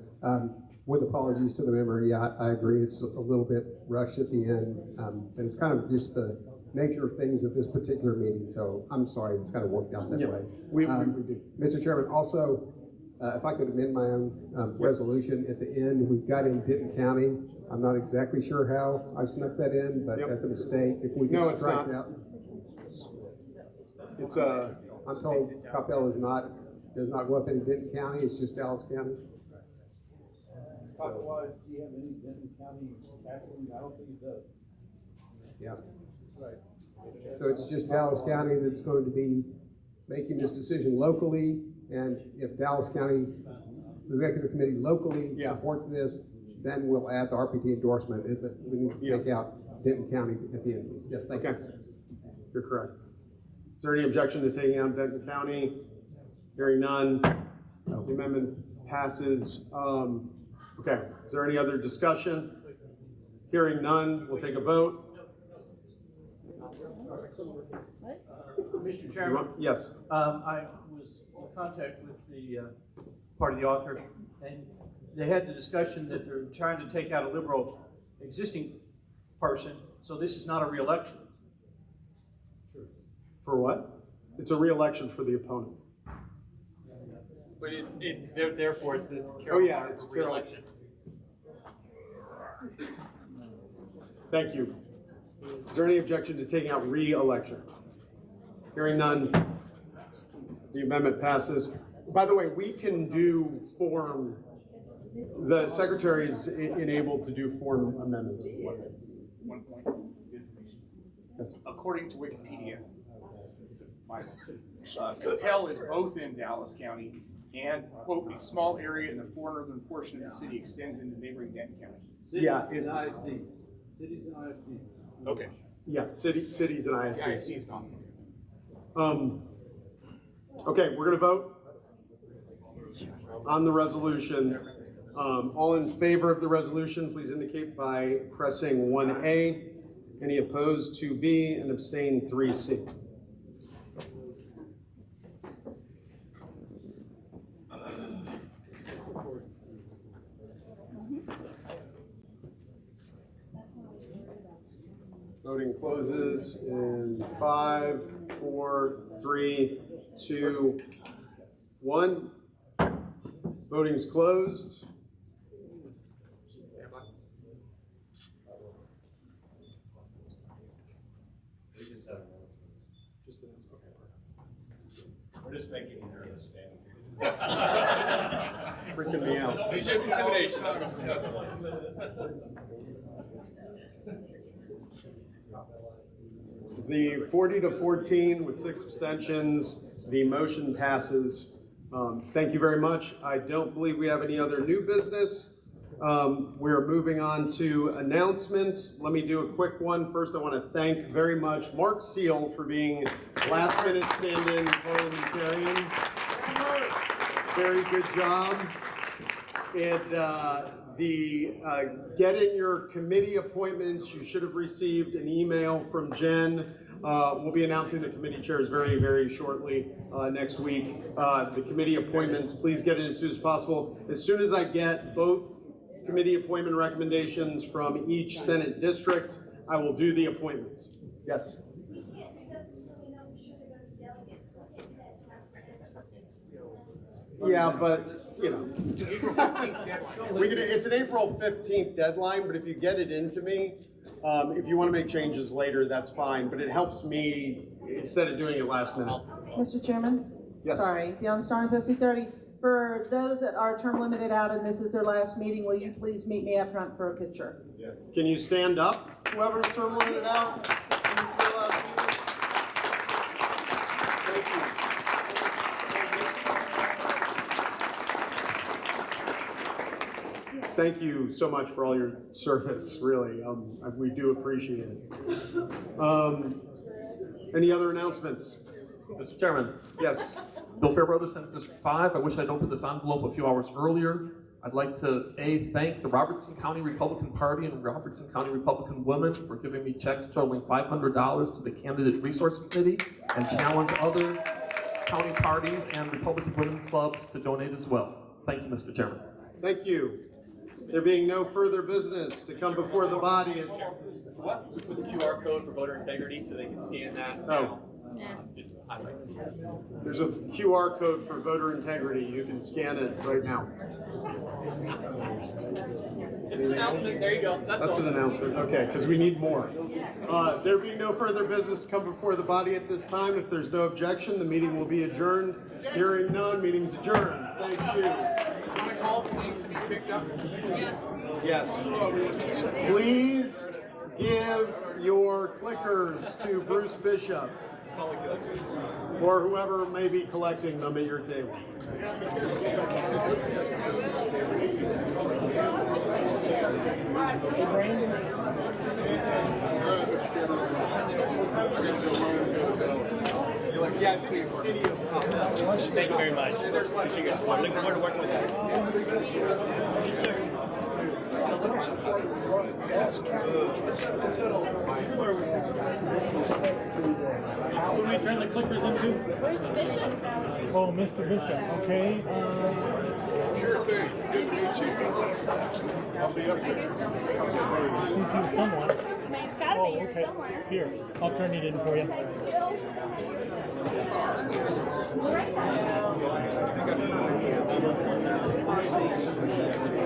With apologies to the member, yeah, I agree. It's a little bit rushed at the end, and it's kind of just the nature of things at this particular meeting. So I'm sorry, it's kind of worked out that way. We do. Mr. Chairman, also, if I could amend my own resolution at the end, we've got in Denton County. I'm not exactly sure how I snuck that in, but that's a mistake. If we can strike that. It's I'm told Coppell does not go up in Denton County. It's just Dallas County. Otherwise, do you have any Denton County taxing? I don't think it does. Yeah. Right. So it's just Dallas County that's going to be making this decision locally, and if Dallas County, the executive committee locally supports this, then we'll add the RPT endorsement. We need to take out Denton County at the end. Yes, thank you. You're correct. Is there any objection to taking out Denton County? Hearing none, the amendment passes. Okay, is there any other discussion? Hearing none, we'll take a vote. Mr. Chairman? Yes. I was in contact with the part of the author, and they had the discussion that they're trying to take out a liberal existing person, so this is not a re-election. For what? It's a re-election for the opponent. But therefore it says Carol it's re-election. Thank you. Is there any objection to taking out re-election? Hearing none, the amendment passes. By the way, we can do form, the secretary is enabled to do form amendments. One point. Yes. According to Wikipedia, Capel is both in Dallas County and, quote, a small area in the far northern portion of the city extends into neighboring Denton County. Cities and ISD. Cities and ISD. Okay. Yeah, cities and ISDs. Yeah, ISDs not. Okay, we're gonna vote on the resolution. All in favor of the resolution, please indicate by pressing 1A. Any opposed, 2B, and abstain, 3C. Voting closes in 5, 4, 3, 2, 1. Voting's closed. We're just making you nervous, Freaking me out. It's just intimidation. The 40-14 with 6 abstentions, the motion passes. Thank you very much. I don't believe we have any other new business. We're moving on to announcements. Let me do a quick one. First, I want to thank very much Mark Seal for being last minute stand-in parliamentarian. Very good job. Get in your committee appointments. You should have received an email from Jen. We'll be announcing the committee chairs very, very shortly next week. The committee appointments, please get it as soon as possible. As soon as I get both committee appointment recommendations from each Senate district, I will do the appointments. Yes? Yeah, but, you know. It's an April 15th deadline, but if you get it into me, if you want to make changes later, that's fine, but it helps me instead of doing it last minute. Mr. Chairman? Yes. Sorry, Deanna Starnes, SC30. For those that are term limited out and this is their last meeting, will you please meet me up front for a picture? Can you stand up, whoever's term limited out? Can you still out? Thank you. Thank you so much for all your service, really. We do appreciate it. Any other announcements? Mr. Chairman. Yes. Bill Fairbrother, Senate District 5. I wish I'd opened this envelope a few hours earlier. I'd like to, thank the Robertson County Republican Party and Robertson County Republican women for giving me checks totaling $500 to the Candidate Resource Committee, and challenge other county parties and Republican women clubs to donate as well. Thank you, Mr. Chairman. Thank you. There being no further business to come before the body. What? We put the QR code for voter integrity so they can scan that. Oh. Just highlight it. There's a QR code for voter integrity. You can scan it right now. It's an announcement. There you go. That's an announcement. Okay, because we need more. There being no further business to come before the body at this time, if there's no objection, the meeting will be adjourned. Hearing none, meeting's adjourned. Thank you. Want to call police to be picked up? Yes. Please give your clickers to Bruce Bishop or whoever may be collecting them at your table. Hey, Brandon. Yeah, it's the city of Thank you very much. There's like Looking forward to working with you. Who do we turn the clickers into? Bruce Bishop. Oh, Mr. Bishop, okay. Sure thing. Good to meet you. I'll be up there. He's here somewhere. It's gotta Oh, be here okay. somewhere. Here, I'll turn it in for you. Thank you.